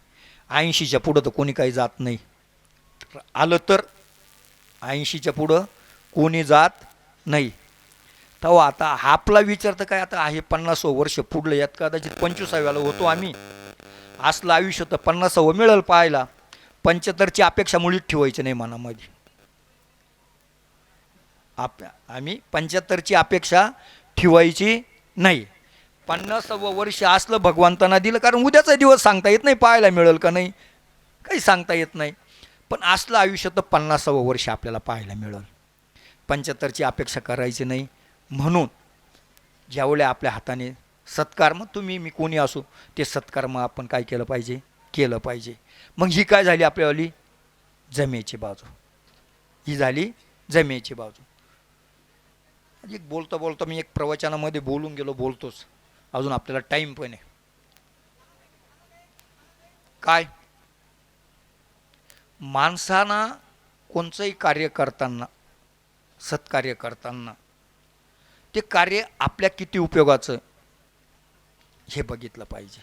80च्या पुढं तर कोणी काही जात नाही. आलं तर 80च्या पुढं कोणी जात नाही. तेव्हा आता आपला विचार तर काय, आता आहे 50 वर्ष पुढलं, यात कदाचित 25व्याला होतो आम्ही. असलं आयुष्य तर 50वं मिळेल पाहायला. 75ची अपेक्षा मुळीच ठेवायची नाही मनामध्ये. आम्ही 75ची अपेक्षा ठेवायची नाही. 50वं वर्ष असलं भगवंतांना दिलं, कारण उद्याचा दिवस सांगता येत नाही, पाहायला मिळेल का नाही काही सांगता येत नाही. पण असलं आयुष्य तर 50वं वर्ष आपल्याला पाहायला मिळेल. 75ची अपेक्षा करायची नाही. म्हणून ज्यावेळेला आपल्या हाताने सत्कर्म, तुम्ही मी कोणी असो, ते सत्कर्म आपण काय केलं पाहिजे? केलं पाहिजे. मग ही काय झाली आपल्यावाली? जमेची बाजू. ही झाली जमेची बाजू. एक बोलता बोलता मी एक प्रवचनामध्ये बोलून गेलो, बोलतोच, अजून आपल्याला टाईम पण आहे. काय? माणसाना कोणचंही कार्य करताना, सत्कार्य करताना ते कार्य आपल्या किती उपयोगाचं हे बघितलं पाहिजे.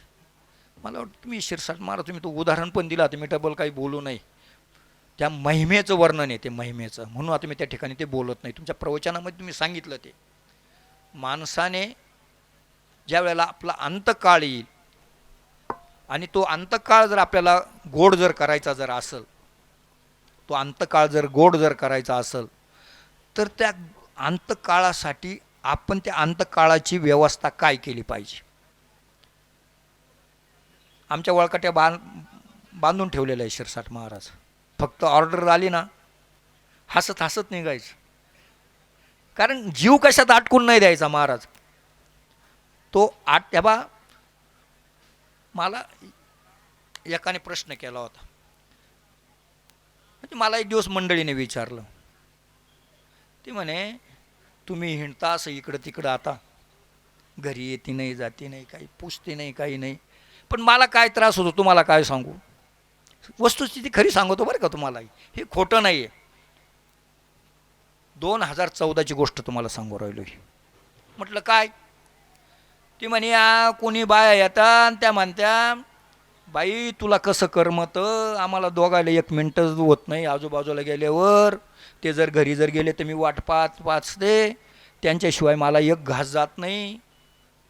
मला वाटतं तुम्ही शिरसाट महाराज तुम्ही तो उदाहरण पण दिला, तुम्ही डबल काही बोलू नाही. त्या महिमेचं वर्णन आहे ते महिमेचं, म्हणून आता मी त्या ठिकाणी ते बोलत नाही. तुमच्या प्रवचनामध्ये तुम्ही सांगितलं ते माणसाने ज्या वेळेला आपला अंतकाळ येईल आणि तो अंतकाळ जर आपल्याला गोड जर करायचा जर असेल, तो अंतकाळ जर गोड जर करायचा असेल तर त्या अंतकाळासाठी आपण त्या अंतकाळाची व्यवस्था काय केली पाहिजे. आमच्या वळकट्या बांधून ठेवलेलं आहे शिरसाट महाराज. फक्त ऑर्डर आली ना हसत हसत निघायचं, कारण जीव कशात अटकून नाही द्यायचा महाराज. तो बा मला एकाने प्रश्न केला होता, म्हणजे मला एक दिवस मंडळीने विचारलं, ते म्हणे तुम्ही हिंडता असं इकडं तिकडं, आता घरी येते नाही जाते नाही काही पुसते नाही काही नाही, पण मला काय त्रास होतो तुम्हाला काय सांगू. वस्तुस्थिती खरी सांगतो बरं का तुम्हाला, हे खोटं नाही आहे. 2014ची गोष्ट तुम्हाला सांगू राहिलो. म्हटलं काय. ती म्हणे कोणी बाया येतात त्या म्हणत्या बाई तुला कसं करमतं, आम्हाला दोघायला 1 मिनटं होत नाही आजूबाजूला गेल्यावर. ते जर घरी जर गेले तर मी वाट वाचते, त्यांच्याशिवाय मला एक घास जात नाही,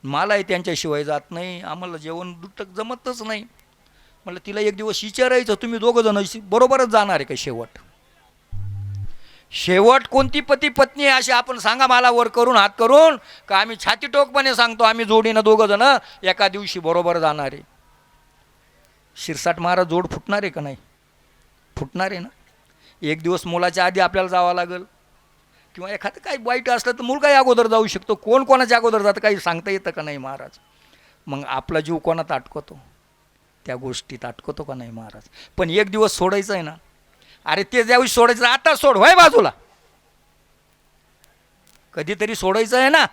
मलाही त्यांच्याशिवाय जात नाही, आम्हाला जेवण दुटक जमतच नाही. म्हटलं तिला एक दिवस विचारायचं तुम्ही दोघं जण बरोबरच जाणार आहे का शेवट. शेवट कोणती पती पत्नी आहे अशी आपण सांगा मला वर करून हात करून, का आम्ही छाती टोकपणे सांगतो आम्ही जोडीनं दोघं जण एका दिवशी बरोबर जाणार आहे. शिरसाट महाराज जोड फुटणार आहे का नाही, फुटणार आहे ना. एक दिवस मुलाच्या आधी आपल्याला जावं लागेल, किंवा एखादं काही वाईट असलं तर मुलगाही अगोदर जाऊ शकतो. कोण कोणाच्या अगोदर जातं काही सांगता येतं का नाही महाराज. मग आपला जीव कोणात अटकवतो, त्या गोष्टीत अटकवतो का नाही महाराज. पण एक दिवस सोडायचं आहे ना, अरे ते ज्यावेळी सोडायचं आता सोड, होय बाजूला, कधीतरी सोडायचं आहे ना,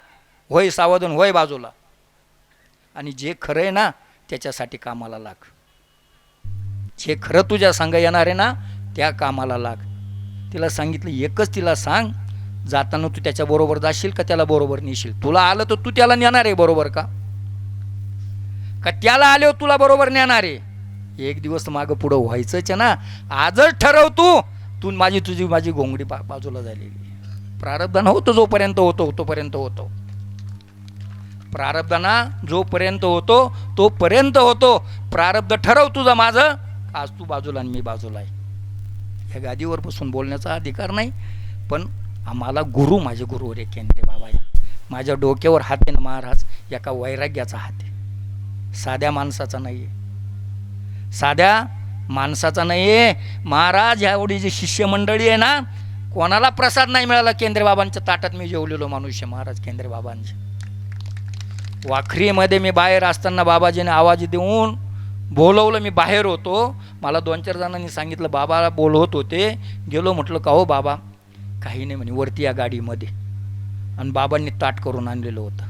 होय सावधान, होय बाजूला. आणि जे खरं आहे ना त्याच्यासाठी कामाला लाग, जे खरं तुझ्या संग येणार आहे ना त्या कामाला लाग. तिला सांगितलं एकच तिला सांग, जाताना तू त्याच्याबरोबर जाशील का त्याला बरोबर नेशील. तुला आलं तर तू त्याला नेणार आहे बरोबर का त्याला आल्यावर तुला बरोबर नेणार आहे. एक दिवस मागं पुढं व्हायचंच आहे ना. आजच ठरव तू माझी तुझी माझी घोंगडी बाजूला झालेली. प्रारब्धान होतो जोपर्यंत होतो तोपर्यंत होतो, प्रारब्धाना जोपर्यंत होतो तोपर्यंत होतो. प्रारब्ध ठरव तुझं माझं, आज तू बाजूला आणि मी बाजूला आहे. ह्या गादीवर बसून बोलण्याचा अधिकार नाही, पण आम्हाला गुरु, माझे गुरुवर एक केंद्रे बाबा आहे. माझ्या डोक्यावर हात आहे ना महाराज, एका वैराग्याचा हात आहे, साध्या माणसाचा नाही आहे, साध्या माणसाचा नाही आहे महाराज. ह्यावेळी जी शिष्यमंडळी आहे ना, कोणाला प्रसाद नाही मिळाला. केंद्रे बाबांच्या ताटात मी जेवलेलो माणूस महाराज. केंद्रे बाबांचे वाखरीमध्ये मी बाहेर असताना बाबाजीने आवाज देऊन बोलवलं. मी बाहेर होतो, मला 2-4 जणांनी सांगितलं बाबाला बोलवत होते. गेलो, म्हटलं का हो बाबा, काही नाही म्हणे, वरती या गाडीमध्ये. आणि बाबांनी ताट करून आणलेलं होतं.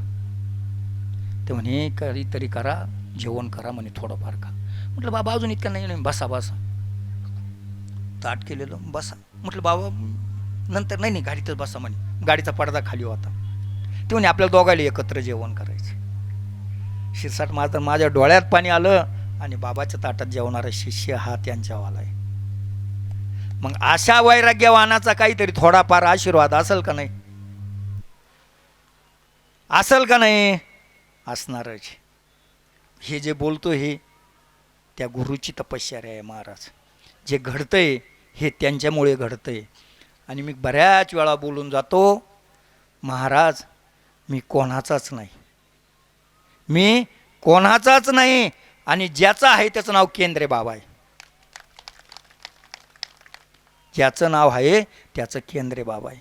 ते म्हणे काहीतरी करा, जेवण करा म्हणे थोडंफार का. म्हटलं बाबा अजून इतकं नाही, बसा बसा. ताट केलेलं, बसा. म्हटलं बाबा नंतर, नाही गाडीतच बसा म्हणे. गाडीचा पडदा खाली होता. ते म्हणे आपल्याला दोघायला एकत्र जेवण करायचं. शिरसाट माझ्या डोळ्यात पाणी आलं, आणि बाबाच्या ताटात जेवणारा शिष्य हा त्यांच्यावाला आहे. मग अशा वैराग्यवानाचा काहीतरी थोडाफार आशीर्वाद असेल का नाही, असेल का नाही, असणारच. हे जे बोलतो हे त्या गुरुची तपश्चर्या आहे महाराज. जे घडतंय हे त्यांच्यामुळे घडतंय. आणि मी बऱ्याच वेळा बोलून जातो महाराज, मी कोणाचाच नाही, मी कोणाचाच नाही. आणि ज्याचं आहे त्याचं नाव केंद्रे बाबा आहे, ज्याचं नाव आहे त्याचं केंद्रे बाबा आहे.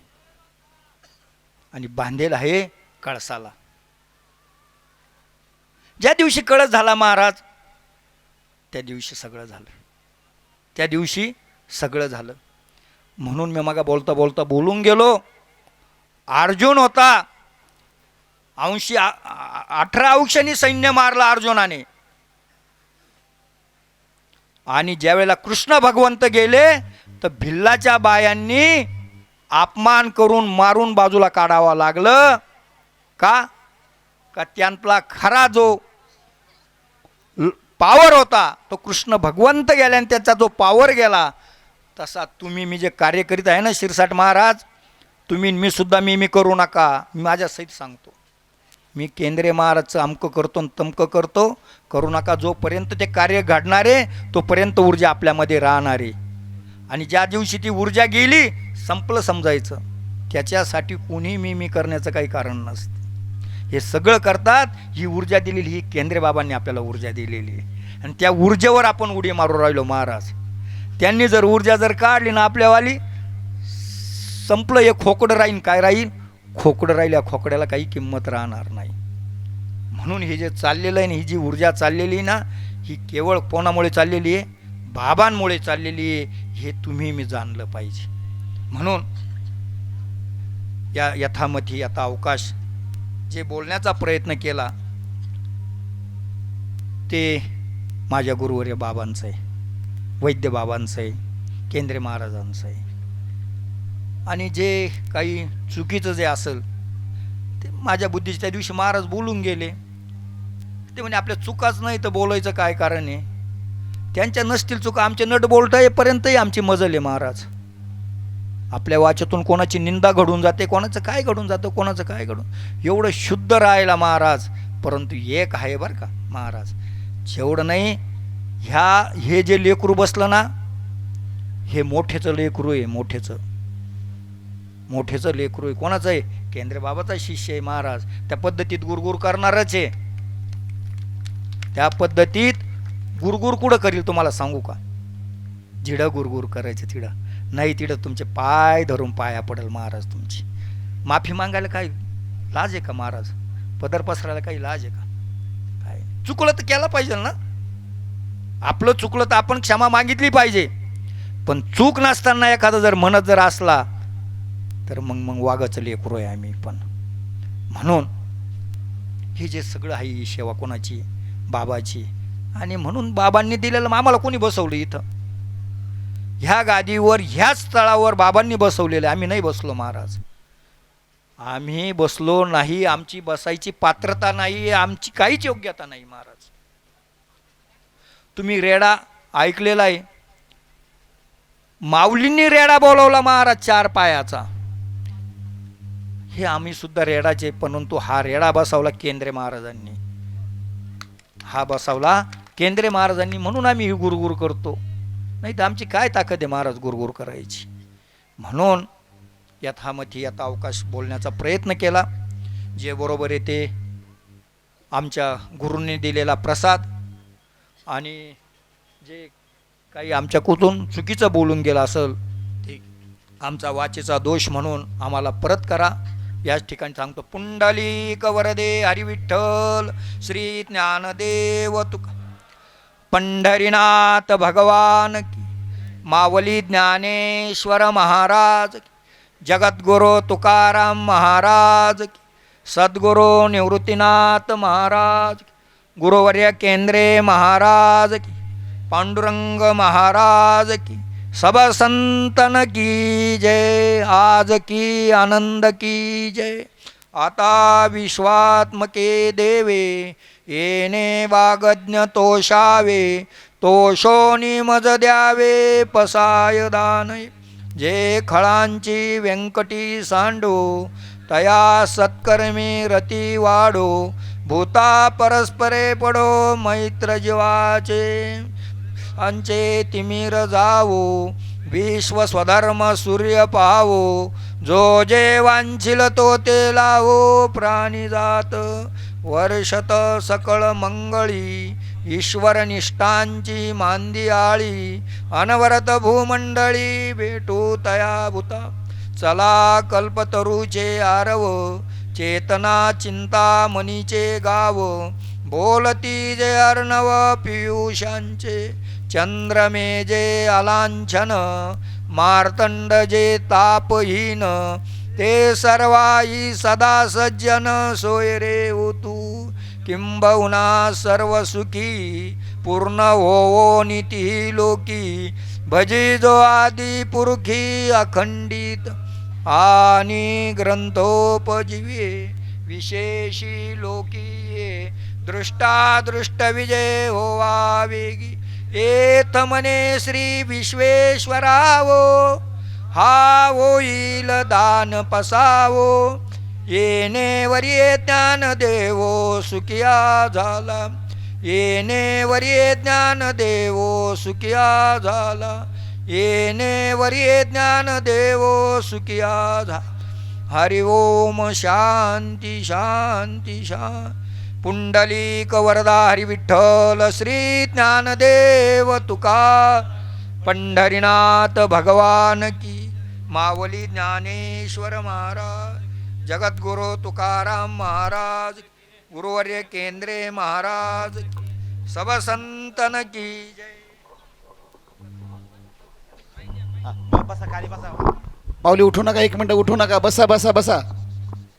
आणि बांधेल आहे कळसाला. ज्या दिवशी कळस झाला महाराज, त्या दिवशी सगळं झालं, त्या दिवशी सगळं झालं. म्हणून मी मग बोलता बोलता बोलून गेलो. अर्जुन होता, 18 अंशांनी सैन्य मारलं अर्जुनाने. आणि ज्या वेळेला कृष्ण भगवंत गेले, तर भिल्लाच्या बायांनी अपमान करून मारून बाजूला काढावं लागलं का त्यांतला खरा जो पावर होता तो कृष्ण भगवंत गेल्याने त्याचा जो पावर गेला. तसा तुम्ही मी जे कार्य करीत आहे ना शिरसाट महाराज, तुम्ही मी सुद्धा मी करू नका. मी माझ्या सहित सांगतो, मी केंद्रीय महाराजचं अमकं करतो तमकं करतो करू नका. जोपर्यंत ते कार्य घडणारे तोपर्यंत ऊर्जा आपल्यामध्ये राहणारे. आणि ज्या दिवशी ती ऊर्जा गेली संपलं समजायचं. त्याच्यासाठी कोणी मी करण्याचं काही कारण नसतं. हे सगळं करतात. ही ऊर्जा दिलेली ही केंद्रीय बाबांनी आपल्याला ऊर्जा दिलेली आहे आणि त्या ऊर्जेवर आपण उडी मारून राहिलो महाराज. त्यांनी जर ऊर्जा जर काढली ना आपल्यावाली, संपलं. एक खोकडं राहीन. काय राहील? खोकडं राहील. या खोकड्याला काही किंमत राहणार नाही. म्हणून हे जे चाललेलं आहे ना, ही जी ऊर्जा चाललेली आहे ना, ही केवळ कोणामुळे चाललेली आहे? बाबांमुळे चाललेली आहे. हे तुम्ही मी जाणलं पाहिजे. म्हणून या यथामथी आता अवकाश जे बोलण्याचा प्रयत्न केला ते माझ्या गुरुवर्य बाबांचं आहे, वैद्य बाबांचं आहे, केंद्रीय महाराजांचं आहे. आणि जे काही चुकीचं जे असेल ते माझ्या बुद्धीच्या त्या दिवशी महाराज बोलून गेले. ते म्हणे आपल्या चुकाच नाही तर बोलायचं काय कारण आहे? त्यांच्या नसतील चुका, आमचे नट बोलता येईपर्यंतही आमची मजल आहे महाराज. आपल्या वाचेतून कोणाची निंदा घडून जाते, कोणाचं काय घडून जातं, कोणाचं काय घडून. एवढं शुद्ध राहायला महाराज. परंतु एक आहे बरं का महाराज, जेवढं नाही हे जे लेकरू बसलं ना, हे मोठेचं लेकरू आहे. मोठेचं लेकरू आहे. कोणाचं आहे? केंद्रीय बाबाचा शिष्य आहे महाराज. त्या पद्धतीत गुरगुर करणारच आहे. त्या पद्धतीत गुरगुर कुठं करील तुम्हाला सांगू का? जिडं गुरगुर करायचं तिडं नाही, तिडं तुमचे पाय धरून पाया पडेल महाराज. तुमची माफी मागायला काही लाज आहे का महाराज? पदर पसरायला काही लाज आहे का? काय चुकलं तर केलं पाहिजे ना. आपलं चुकलं तर आपण क्षमा मागितली पाहिजे. पण चूक नसताना एखादा जर म्हणत जर असला तर मग वागाचं लेकरू आहे आम्ही पण. म्हणून हे जे सगळं आहे ही सेवा कोणाची? बाबाची. आणि म्हणून बाबांनी दिलेलं आम्हाला कोणी बसवलं इथं? ह्या गादीवर ह्याच स्थळावर बाबांनी बसवलेलं. आम्ही नाही बसलो महाराज. आम्ही बसलो नाही. आमची बसायची पात्रता नाही, आमची काहीच योग्यता नाही महाराज. तुम्ही रेडा ऐकलेला आहे. माऊलींनी रेडा बोलवला महाराज 4 पायाचा. हे आम्ही सुद्धा रेडाचे, परंतु हा रेडा बसवला केंद्रीय महाराजांनी. हा बसवला केंद्रीय महाराजांनी. म्हणून आम्ही ही गुरगुर करतो. नाही तर आमची काय ताकद आहे महाराज गुरगुर करायची? म्हणून यथामथी आता अवकाश बोलण्याचा प्रयत्न केला. जे बरोबर आहे ते आमच्या गुरूंनी दिलेला प्रसाद. आणि जे काही आमच्या कुठून चुकीचं बोलून गेलं असेल ते आमचा वाचेचा दोष म्हणून आम्हाला परत करा. याच ठिकाणी सांगतो, पुंडलिक वरदे हरी विठ्ठल श्री ज्ञानदेव तुका पंढरीनाथ भगवान की, मावली ज्ञानेश्वर महाराज की, जगद्गुरु तुकाराम महाराज की, सद्गुरु निवृत्तीनाथ महाराज की, गुरुवर्य केंद्रे महाराज की, पांडुरंग महाराज की, सब संतन की जय. आज की आनंद की जय. आता विश्वात्मके देवे येणे वागज्ञ तोषावे, तोषोनी मज द्यावे पसाय दानय. जे खळांची व्यंकटी सांडो, तया सत्कर्मी रती वाढो. भूता परस्परे पडो मैत्र जीवाचे, अंचे तिमिर जावो. विश्व स्वधर्म सूर्य पावो, जो जे वांछिल तो ते लावो. प्राणी जात वर्षत सकळ मंगळी, ईश्वर निष्ठांची मांदी आळी. अनवरत भूमंडळी भेटू तया भूता. चला कल्पतरूचे आरव, चेतना चिंता मनीचे गाव. बोलती जे अर्णव पियुषांचे, चंद्रमे जे अलांछन. मार्तंड जे तापहीन, ते सर्वाई सदा सज्जन. सोय रे तू किंबहुना सर्व सुखी, पूर्ण होवो नीती लोकी. भजी जो आदि पुरखी अखंडित आणि ग्रंथोपजीवे विशेषी लोकीये दृष्टा विजय होवा वेगी एत मने श्री विश्वेश्वरावो हा होईल दान पसावो येणे वरिये ज्ञान देवो सुखिया झाला येणे वरिये ज्ञान देवो सुखिया झाला येणे वरिये ज्ञान देवो सुखिया झाला हरि ओम शांती शांती शांती पुंडलिक वरदा हरी विठ्ठल श्री ज्ञानदेव तुका पंढरीनाथ भगवान की मावली ज्ञानेश्वर महाराज जगद्गुरु तुकाराम महाराज गुरुवर्य केंद्रे महाराज सब संतन की जय.
बसा खाली बसा. पावली उठू नका, एक मिनटं उठू नका. बसा बसा बसा.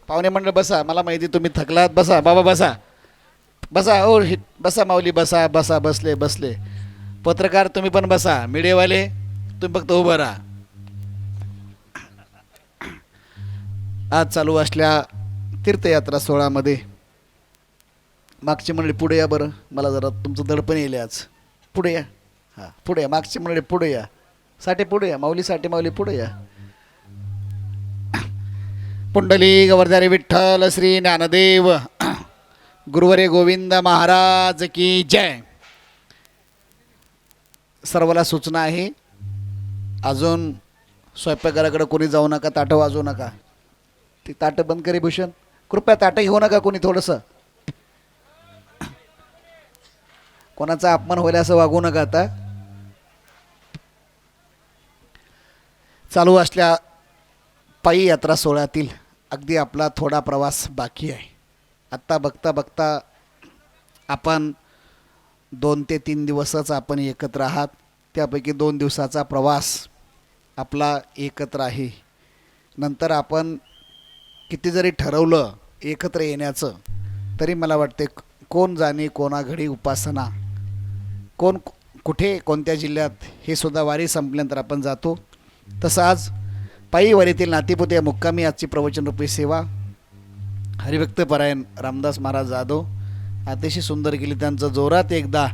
पाहुणे मंडळ बसा. मला माहिती तुम्ही थकलात. बसा बाबा बसा बसा. ओ बसा माऊली बसा बसा. बसले बसले. पत्रकार तुम्ही पण बसा. मीडियावाले तुम्ही फक्त उभं राहा. आज चालू असल्या तीर्थयात्रा सोहळ्यामध्ये मागची मंडळी पुढे या बरं. मला जरा तुमचं दडपण येईल आज. पुढे या. हां पुढे या. मागची मंडळी पुढे या. साठे पुढे या. माऊली साठे माऊली पुढे या. पुंडली गवर्धारी विठ्ठल श्री ज्ञानदेव गुरुवरे गोविंद महाराज की जय. सर्वाला सूचना आहे, अजून स्वयंपाकघराकडे कोणी जाऊ नका. ताटं वाजवू नका. ती ताटं बंद करी भूषण. कृपया ताटं घेऊ नका कोणी. थोडंसं कोणाचा अपमान होईल असं वागू नका. आता चालू असल्या पायी यात्रा सोहळ्यातील अगदी आपला थोडा प्रवास बाकी आहे. आत्ता बघता बघता आपण 2 ते 3 दिवसच आपण एकत्र आहात. त्यापैकी 2 दिवसाचा प्रवास आपला एकत्र आहे. नंतर आपण किती जरी ठरवलं एकत्र येण्याचं तरी मला वाटते कोण जाणे कोणाघडी उपासना, कोण कुठे कोणत्या जिल्ह्यात हे सुद्धा वारी संपल्यानंतर आपण जातो. तसं आज पायी वारीतील नातीपुते या मुक्कामी आजची प्रवचनरूपी सेवा हरिभक्तपरायण रामदास महाराज जाधव अतिशय सुंदर केली. त्यांचं जोरात एकदा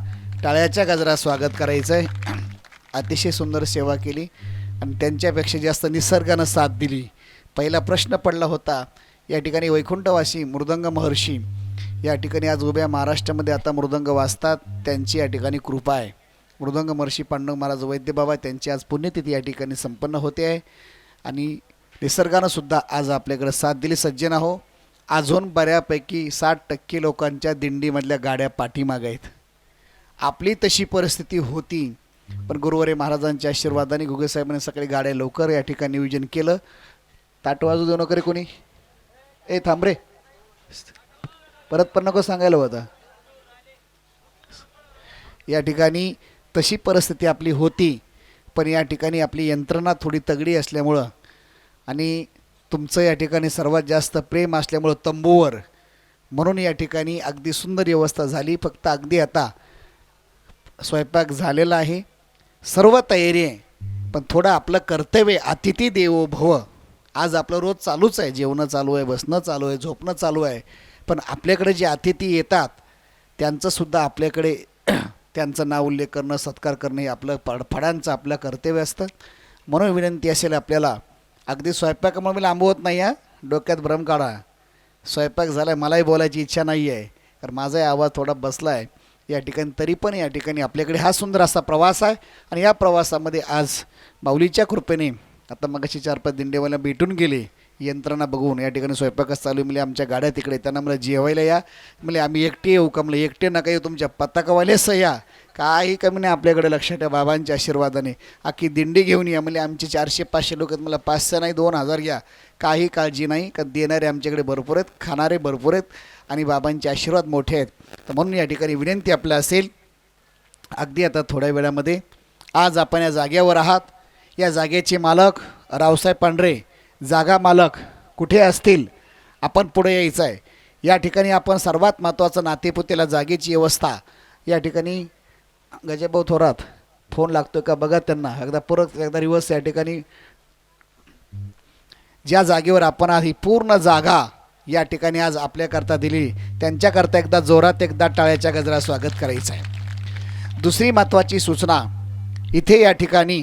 टाळ्याच्या गजरात स्वागत करायचं आहे. अतिशय सुंदर सेवा केली आणि त्यांच्यापेक्षा जास्त निसर्गानं साथ दिली. पहिला प्रश्न पडला होता. या ठिकाणी वैकुंठवासी मृदंग महर्षी या ठिकाणी आज उभ्या महाराष्ट्रामध्ये आता मृदंग वाजतात. त्यांची या ठिकाणी कृपा आहे. मृदंग महर्षी पांडुरंग महाराज वैद्य बाबा त्यांची आज पुण्यतिथी या ठिकाणी संपन्न होते आहे. आणि निसर्गानं सुद्धा आज आपल्याकडे साथ दिली. सज्जन हो, अजून बऱ्यापैकी 60% लोकांच्या दिंडीमधल्या गाड्या पाठीमागे आहेत. आपली तशी परिस्थिती होती, पण गुरुवारी महाराजांच्या आशीर्वादाने घुगेसाहेबांनी सकाळी गाड्या लवकर या ठिकाणी नियोजन केलं. ताट वाजू देऊ नका रे कोणी. ए थांब रे, परत पण नको सांगायला होता. या ठिकाणी तशी परिस्थिती आपली होती, पण या ठिकाणी आपली यंत्रणा थोडी तगडी असल्यामुळं आणि तुमचं या ठिकाणी सर्वात जास्त प्रेम असल्यामुळं तंबूवर, म्हणून या ठिकाणी अगदी सुंदर व्यवस्था झाली. फक्त अगदी आता स्वयंपाक झालेला आहे, सर्व तयारी आहे, पण थोडं आपलं कर्तव्य अतिथी देवो भव. आज आपलं रोज चालूच आहे. जेवणं चालू आहे, बसणं चालू आहे, झोपणं चालू आहे, पण आपल्याकडे जे अतिथी येतात त्यांचंसुद्धा आपल्याकडे त्यांचं नाव उल्लेख करणं, सत्कार करणं हे आपलं फडांचं आपलं कर्तव्य असतं. म्हणून विनंती असेल आपल्याला, अगदी स्वयंपाकामुळे मी लांबवत नाही आहे. डोक्यात भ्रम काढा. स्वयंपाक झाला आहे, मलाही बोलायची इच्छा नाही आहे, कारण माझाही आवाज थोडा बसला आहे या ठिकाणी. तरी पण या ठिकाणी आपल्याकडे हा सुंदर असा प्रवास आहे. आणि या प्रवासामध्ये आज माऊलीच्या कृपेने आता मगाशी 4-5 दिंडेवाला भेटून गेले. यंत्रणा बघून या ठिकाणी स्वयंपाकच चालू. म्हणजे आमच्या गाड्या तिकडे, त्यांना मला जेवायला या. म्हणजे आम्ही एकटे येऊ का? म्हणजे एकटे नका येऊ, तुमच्या पताकावालेच या. काही कमी नाही आपल्याकडे. लक्षात ठेवा, बाबांच्या आशीर्वादाने अख्खी दिंडी घेऊन या. म्हणजे आमचे 400-500 लोक आहेत, मला 500 नाही 2000 घ्या, काही काळजी नाही. का देणारे आमच्याकडे भरपूर आहेत, खाणारे भरपूर आहेत आणि बाबांचे आशीर्वाद मोठे आहेत. तर म्हणून या ठिकाणी विनंती आपल्या असेल, अगदी आता थोड्या वेळामध्ये आज आपण या जागेवर आहात. या जागेचे मालक रावसाहेब पांढरे, जागा मालक कुठे असतील आपण पुढे यायचं आहे. या ठिकाणी आपण सर्वात महत्त्वाचं नातेपुतेला जागेची व्यवस्था या ठिकाणी गजभाऊ थोरात फोन लागतोय का बघा त्यांना. एकदा रिवर्स या ठिकाणी ज्या जागेवर आपण आज ही पूर्ण जागा या ठिकाणी आज आपल्याकरता दिली त्यांच्याकरता एकदा जोरात एकदा टाळ्याच्या गजरा स्वागत करायचं आहे. दुसरी महत्त्वाची सूचना, इथे या ठिकाणी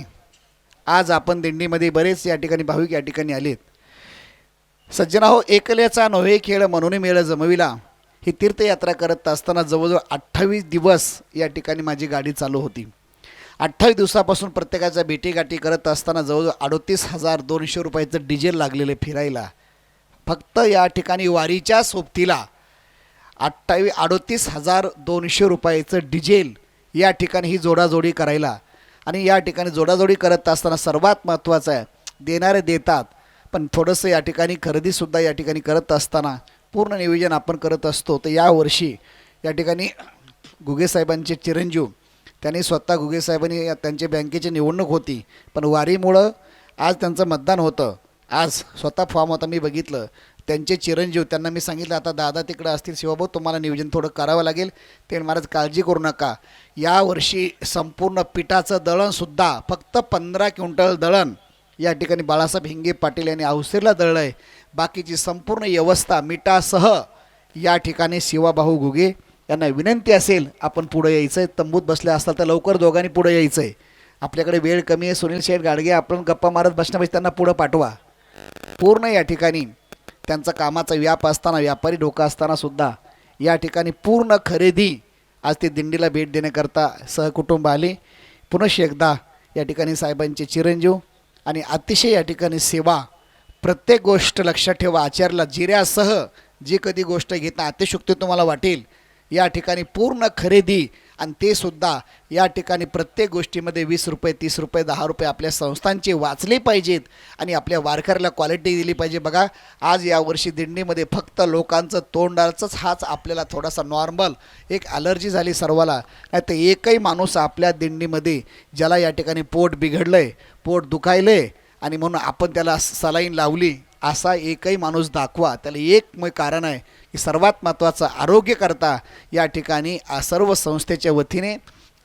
आज आपण दिंडीमध्ये बरेच या ठिकाणी भाविक या ठिकाणी आलेत. सज्जना हो, एकल्याचा नव्हे खेळ म्हणून मेळ जमविला. ही तीर्थयात्रा करत असताना जवळजवळ 28 दिवस या ठिकाणी माझी गाडी चालू होती. 28 दिवसापासून प्रत्येकाच्या भेटीगाठी करत असताना जवळजवळ 38,200 रुपयाचं डिझेल लागलेलं फिरायला. फक्त या ठिकाणी वारीच्या सोबतीला 38,200 रुपयाचं डिझेल या ठिकाणी ही जोडाजोडी करायला. आणि या ठिकाणी जोडाजोडी करत असताना सर्वात महत्त्वाचं आहे, देणारे देतात, पण थोडंसं या ठिकाणी खरेदीसुद्धा या ठिकाणी करत असताना पूर्ण नियोजन आपण करत असतो. तर यावर्षी या ठिकाणी घुगेसाहेबांचे चिरंजीव त्यांनी स्वतः घुगेसाहेबांनी त्यांच्या बँकेची निवडणूक होती, पण वारीमुळं आज त्यांचं मतदान होतं. आज स्वतः फॉर्म होता, मी बघितलं. त्यांचे चिरंजीव त्यांना मी सांगितलं, आता दादा तिकडं असतील, शिवाभाऊ तुम्हाला नियोजन थोडं करावं लागेल. ते महाराज काळजी करू नका, यावर्षी संपूर्ण पिठाचं दळणसुद्धा फक्त 15 क्विंटल दळण या ठिकाणी बाळासाहेब हिंगे पाटील यांनी अवसेरला दळलं आहे. बाकीची संपूर्ण व्यवस्था मिठासह या ठिकाणी शिवाभाऊ घुगे यांना विनंती असेल आपण पुढं यायचं आहे. तंबूत बसले असतात तर लवकर दोघांनी पुढं यायचं आहे. आपल्याकडे वेळ कमी आहे. सुनील शेठ गाडगे आपण गप्पा मारत बसण्यापेक्षा त्यांना पुढं पाठवा. पूर्ण या ठिकाणी त्यांचा कामाचा व्याप असताना, व्यापारी डोका असताना सुद्धा या ठिकाणी पूर्ण खरेदी आज ते दिंडीला भेट देण्याकरता सहकुटुंब आले. पुनश्च एकदा या ठिकाणी साहेबांचे चिरंजीव आणि अतिशय या ठिकाणी सेवा. प्रत्येक गोष्ट लक्षात ठेवा, आचार्याला जिऱ्यासह जी कधी गोष्ट घेता अतिशुक्ती तुम्हाला वाटेल, या ठिकाणी पूर्ण खरेदी आणि ते सुद्धा या ठिकाणी प्रत्येक गोष्टीमध्ये 20 रुपये 30 रुपये 10 रुपये आपल्या संस्थांचे वाचले पाहिजेत आणि आपल्या वारकऱ्याला क्वालिटी दिली पाहिजे. बघा आज यावर्षी दिंडीमध्ये फक्त लोकांचं तोंडाचंच हाच आपल्याला थोडासा नॉर्मल एक ॲलर्जी झाली सर्वाला. नाही तर एकही माणूस आपल्या दिंडीमध्ये ज्याला या ठिकाणी पोट बिघडलं आहे, पोट दुखायलं आहे आणि म्हणून आपण त्याला सलाईन लावली असा एकही माणूस दाखवा. त्याला एक कारण आहे की सर्वात महत्त्वाचं आरोग्यकरता या ठिकाणी सर्व संस्थेच्या वतीने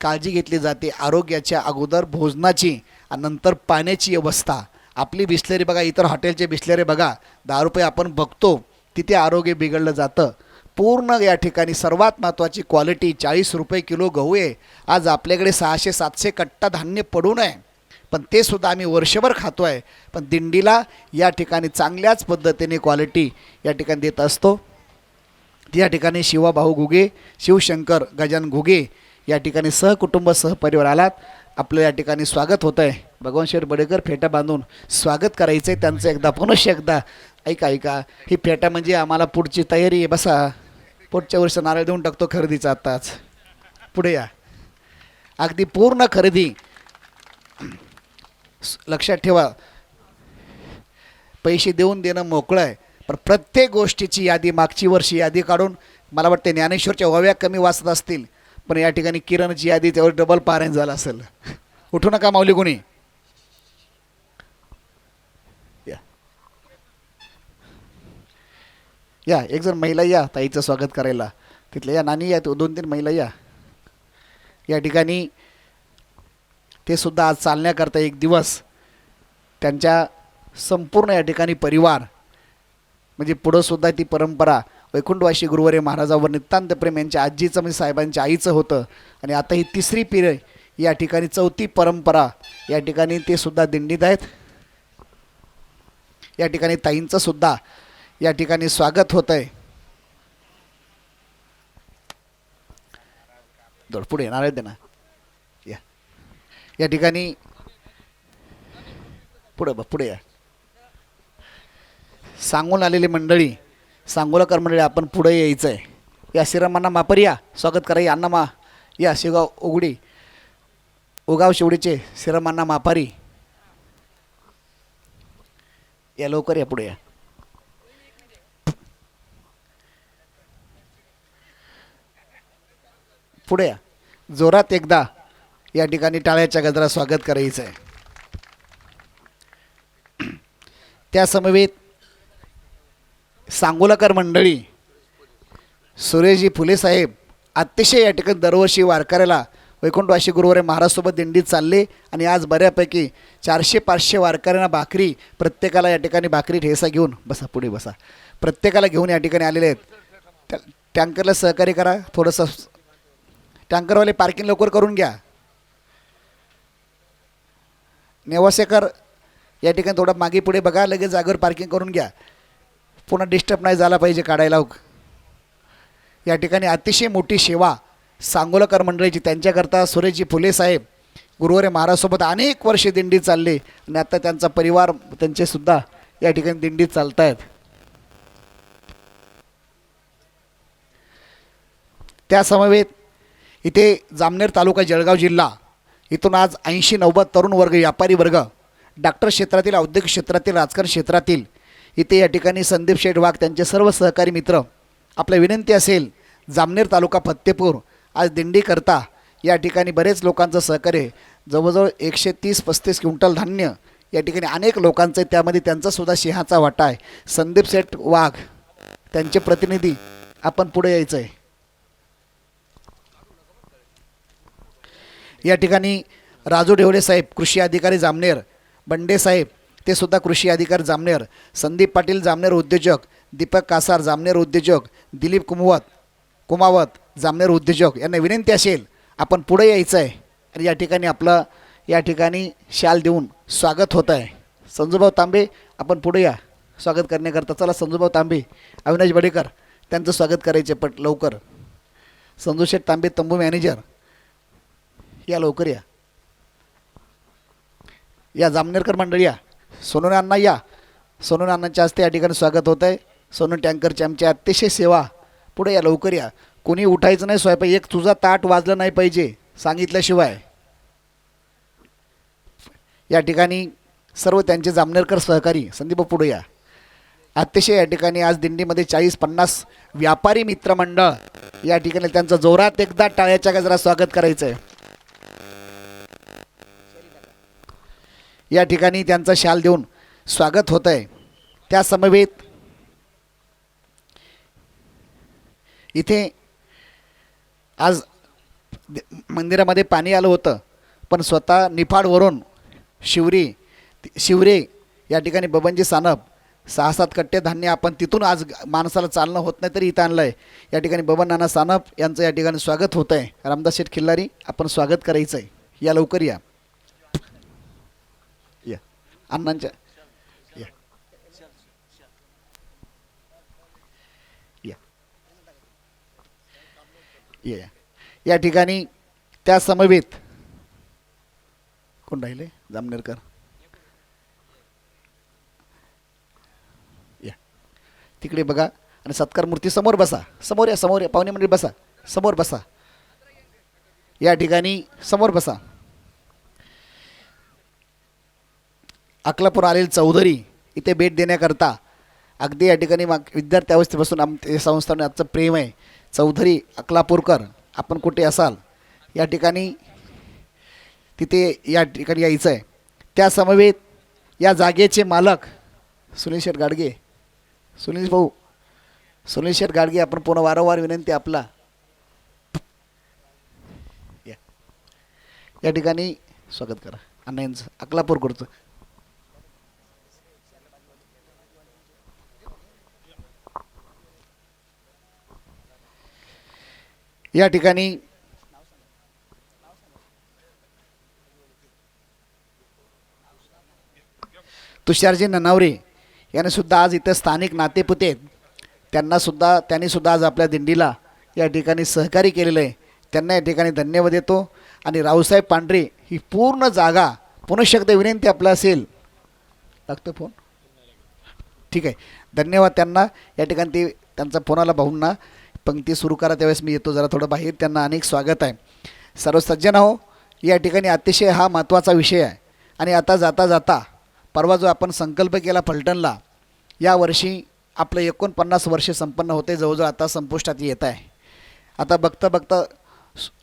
काळजी घेतली जाते. आरोग्याच्या अगोदर भोजनाची आणि नंतर पाण्याची व्यवस्था. आपली बिस्लेरी बघा, इतर हॉटेलचे बिस्लेरी बघा, 10 रुपये आपण बघतो तिथे आरोग्य बिघडलं जातं. पूर्ण या ठिकाणी सर्वात महत्त्वाची क्वालिटी. 40 रुपये किलो गहू आहे. आज आपल्याकडे 600-700 कट्टा धान्य पडून आहे, पण ते सुद्धा आम्ही वर्षभर खातो आहे. पण दिंडीला या ठिकाणी चांगल्याच पद्धतीने क्वालिटी या ठिकाणी देत असतो. या ठिकाणी शिवाभाऊ घुगे, शिवशंकर गजानन घुगे या ठिकाणी सहकुटुंब सहपरिवार आलात. आपलं या ठिकाणी स्वागत होतं आहे. भगवान शेठ बडेकर फेटा बांधून स्वागत करायचं आहे त्यांचं. एकदा पुनश्च एकदा ऐका, ही फेटा म्हणजे आम्हाला पुढची तयारी आहे. बसा, पुढच्या वर्षी नारळ देऊन टाकतो खरेदीचा आत्ताच. पुढे या, अगदी पूर्ण खरेदी. लक्षात ठेवा, पैसे देऊन देणं मोकळं आहे, पण प्रत्येक गोष्टीची यादी, मागची वर्षी यादी काढून, मला वाटते ज्ञानेश्वरच्या ओव्या कमी वाचत असतील, पण या ठिकाणी किरणची यादी त्यावर डबल पारायण झालं असेल. उठू नका माऊली कोणी. या एक जण महिला या ताईचं स्वागत करायला. तिथल्या या नानी या, 2-3 महिला या. या ठिकाणी ते सुद्धा आज चालण्याकरता एक दिवस त्यांच्या संपूर्ण या ठिकाणी परिवार म्हणजे पुढंसुद्धा ती परंपरा वैकुंठवासी गुरुवारी महाराजावर नितांत प्रेम यांच्या आजीचं म्हणजे साहेबांच्या आईचं होतं. आणि आता ही 3री पिढी या ठिकाणी 4थी परंपरा या ठिकाणी ते सुद्धा दिंडीत आहेत. या ठिकाणी ताईंचं सुद्धा या ठिकाणी स्वागत होत आहे. पुढे येणार आहे ना. या ठिकाणी पुढे या. सांगून आलेली मंडळी, सांगोलाकर मंडळी, आपण पुढे यायचं आहे. या श्रीरामांना मापर या, स्वागत करा. या अण्णा या शिवगाव उघडी, उगाव शिवडीचे श्रीरामांना मापारी या, लवकर या, पुढे या. पुढे या, जोरात एकदा या ठिकाणी टाळ्याच्या गजरात स्वागत करायचं आहे. त्या समवेत सांगोलाकर मंडळी, सुरेशजी फुले साहेब अतिशय या ठिकाणी दरवर्षी वारकऱ्याला वैकुंठवासी गुरुवारी महाराजसोबत दिंडीत चालले आणि आज बऱ्यापैकी 400-500 वारकऱ्यांना भाकरी, प्रत्येकाला या ठिकाणी भाकरी ठेसा घेऊन बसा, पुढे बसा, प्रत्येकाला घेऊन या ठिकाणी आलेले आहेत. टँकरला सहकार्य करा, थोडंसं टँकरवाले पार्किंग लवकर करून घ्या. नेवासेकर या ठिकाणी थोडं मागे पुढे बघा, लगेच जागेवर पार्किंग करून घ्या, पुन्हा डिस्टर्ब नाही झाला पाहिजे काढायला. या ठिकाणी अतिशय मोठी सेवा सांगोलकर मंडळीची, त्यांच्याकरता सुरेशजी फुले साहेब गुरुवारी महाराजसोबत अनेक वर्षे दिंडीत चालले आणि आता त्यांचा परिवार त्यांचेसुद्धा या ठिकाणी दिंडीत चालत आहेत. त्या समवेत इथे जामनेर तालुका जळगाव जिल्हा इथून आज 80-90 तरुण वर्ग, व्यापारी वर्ग, डॉक्टर क्षेत्रातील, औद्योगिक क्षेत्रातील, राजकारण क्षेत्रातील इथे या ठिकाणी संदीप शेठ वाघ त्यांचे सर्व सहकारी मित्र, आपल्या विनंती असेल जामनेर तालुका फत्तेपूर आज दिंडी करता या ठिकाणी बरेच लोकांचं सहकार्य, जवळजवळ 130-35 क्विंटल धान्य या ठिकाणी अनेक लोकांचं, त्यामध्ये त्यांचासुद्धा सिंहाचा वाटा आहे. संदीप शेठ वाघ त्यांचे प्रतिनिधी आपण पुढे यायचं आहे. या ठिकाणी राजू ढेवळे साहेब कृषी अधिकारी जामनेर, बंडे साहेब ते सुद्धा कृषी अधिकारी जामनेर, संदीप पाटील जामनेर उद्योजक, दीपक कासार जामनेर उद्योजक, दिलीप कुमावत जामनेर उद्योजक यांना विनंती असेल आपण पुढे यायचं आहे आणि या ठिकाणी आपलं या ठिकाणी शाल देऊन स्वागत होत आहे. संजूभाऊ तांबे आपण पुढे या स्वागत करण्याकरता. चला संजूभाऊ तांबे, अविनाश बडेकर त्यांचं स्वागत करायचे पट लवकर. संजूशेठ तांबे तंबू मॅनेजर या लवकर या. या जामनेरकर मंडळी या. सोनूने अण्णा या, सोनूने अण्णांच्या हस्ते या ठिकाणी स्वागत होत आहे. सोनू टँकरची आमची अतिशय सेवा, पुढे या लवकर या. कोणी उठायचं नाही स्वयंपाक, एक तुझा ताट वाजलं नाही पाहिजे सांगितल्याशिवाय. या ठिकाणी सर्व त्यांचे जामनेरकर सहकारी संदीप पुढे या. अतिशय या ठिकाणी आज दिंडीमध्ये 40-50 व्यापारी मित्रमंडळ या ठिकाणी त्यांचं जोरात एकदा टाळ्याच्या गजरात स्वागत करायचं आहे. या ठिकाणी त्यांचा शाल देऊन स्वागत होत आहे. त्या समवेत इथे आज मंदिरामध्ये पाणी आलं होतं, पण स्वतः निफाडवरून शिवरे या ठिकाणी बबनजी सानप 6-7 कट्टे धान्य आपण तिथून आज माणसाला चालणं होत नाही तरी इथं आणलं आहे. या ठिकाणी बबन नाना सानप यांचं या ठिकाणी स्वागत होतं आहे. रामदास शेठ खिल्लारी आपण स्वागत करायचं आहे. या लवकर या. या अण्णांच्या या या या या ठिकाणी त्या समवेत कोण राहिले जामनेरकर या तिकडे बघा आणि सत्कार मूर्ती समोर बसा. समोर या, समोर या, पाहुणे मंडळी बसा, समोर बसा. या ठिकाणी समोर बसा. अकलापूर आलेले चौधरी इथे भेट देण्याकरता अगदी या ठिकाणी विद्यार्थी अवस्थेपासून आमच्या संस्थाने आजचं प्रेम आहे. चौधरी अकलापूरकर आपण कुठे असाल या ठिकाणी तिथे या ठिकाणी यायचं आहे. त्या समवेत या जागेचे मालक सुनील शेठ गाडगे, सुनील शेठ गाडगे आपण पुन्हा वारंवार विनंती आपला या ठिकाणी स्वागत करा. अण्णा यांचं अकलापूरकरचं या ठिकाणी तुषारजी ननावरे यांनी सुद्धा आज इथं स्थानिक नातेपुते आहेत, त्यांनी सुद्धा आज आपल्या दिंडीला या ठिकाणी सहकार्य केलेलं आहे. त्यांना या ठिकाणी धन्यवाद देतो. आणि रावसाहेब पांढरे ही पूर्ण जागा पुन्हा एकदा विनंती आपला असेल लागतो फोन ठीक आहे. धन्यवाद त्यांना. या ठिकाणी ते त्यांचा फोनाला भाऊंना पंक्ती सुरू करा त्यावेळेस मी येतो जरा थोडं बाहेर. त्यांना अनेक स्वागत आहे. सर्व सज्जन हो, या ठिकाणी अतिशय हा महत्त्वाचा विषय आहे. आणि आता जाता जाता परवा जो आपण संकल्प केला फलटणला, यावर्षी आपलं 49 वर्षे संपन्न होते, जवळजवळ आता संपुष्टात येत आहे. आता बघता बघता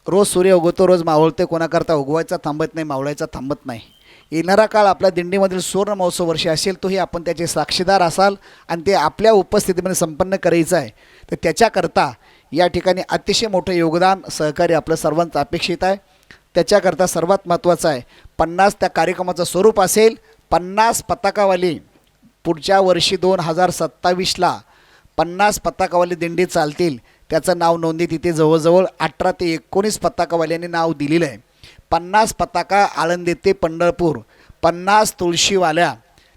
रोज सूर्य उगवतो, रोज मावळते, कोणाकरता उगवायचा थांबत नाही, मावळायचा थांबत नाही. येणारा काळ आपल्या दिंडीमधील सुवर्ण महोत्सव वर्ष असेल, तोही आपण त्याचे साक्षीदार असाल आणि ते आपल्या उपस्थितीमध्ये संपन्न करायचं आहे. तर त्याच्याकरता या ठिकाणी अतिशय मोठं योगदान सहकार्य आपलं सर्वांचं अपेक्षित आहे. त्याच्याकरता सर्वात महत्त्वाचं आहे 50 त्या कार्यक्रमाचं स्वरूप असेल 50 पताकावाली पुढच्या वर्षी 2027ला 50 पताकावाली दिंडी चालतील. त्याचं नाव नोंदणी तिथे जवळजवळ 18 ते 19 पताकावाल्यांनी नाव दिलेलं आहे. 50 पताका आळंदी ते पंढरपूर, 50 तुळशीवाल्या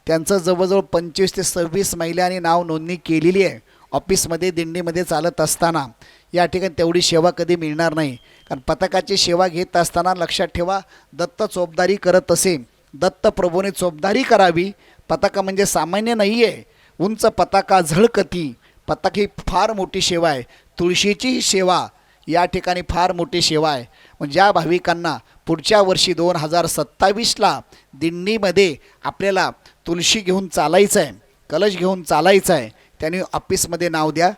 त्यांचं जवळजवळ 25 ते 26 महिलांनी नाव नोंदणी केलेली आहे. ऑफिसमध्ये दिंडीमध्ये चालत असताना या ठिकाणी तेवढी सेवा कधी मिळणार नाही. कारण पताकाची सेवा घेत असताना लक्षात ठेवा दत्त चोपदारी करत असे, दत्त प्रभूने चोपदारी करावी. पताका म्हणजे सामान्य नाही आहे. उंच पताका झळकती, पताक ही फार मोठी सेवा आहे. तुळशीची सेवा या ठिकाणी फार मोठी सेवा आहे. म्हणजे ज्या भाविकांना पुढच्या वर्षी 2027ला दिंडीमध्ये आपल्याला तुळशी घेऊन चालायचं आहे, कलश घेऊन चालायचं आहे, त्यांनी ऑफिसमध्ये नाव द्या.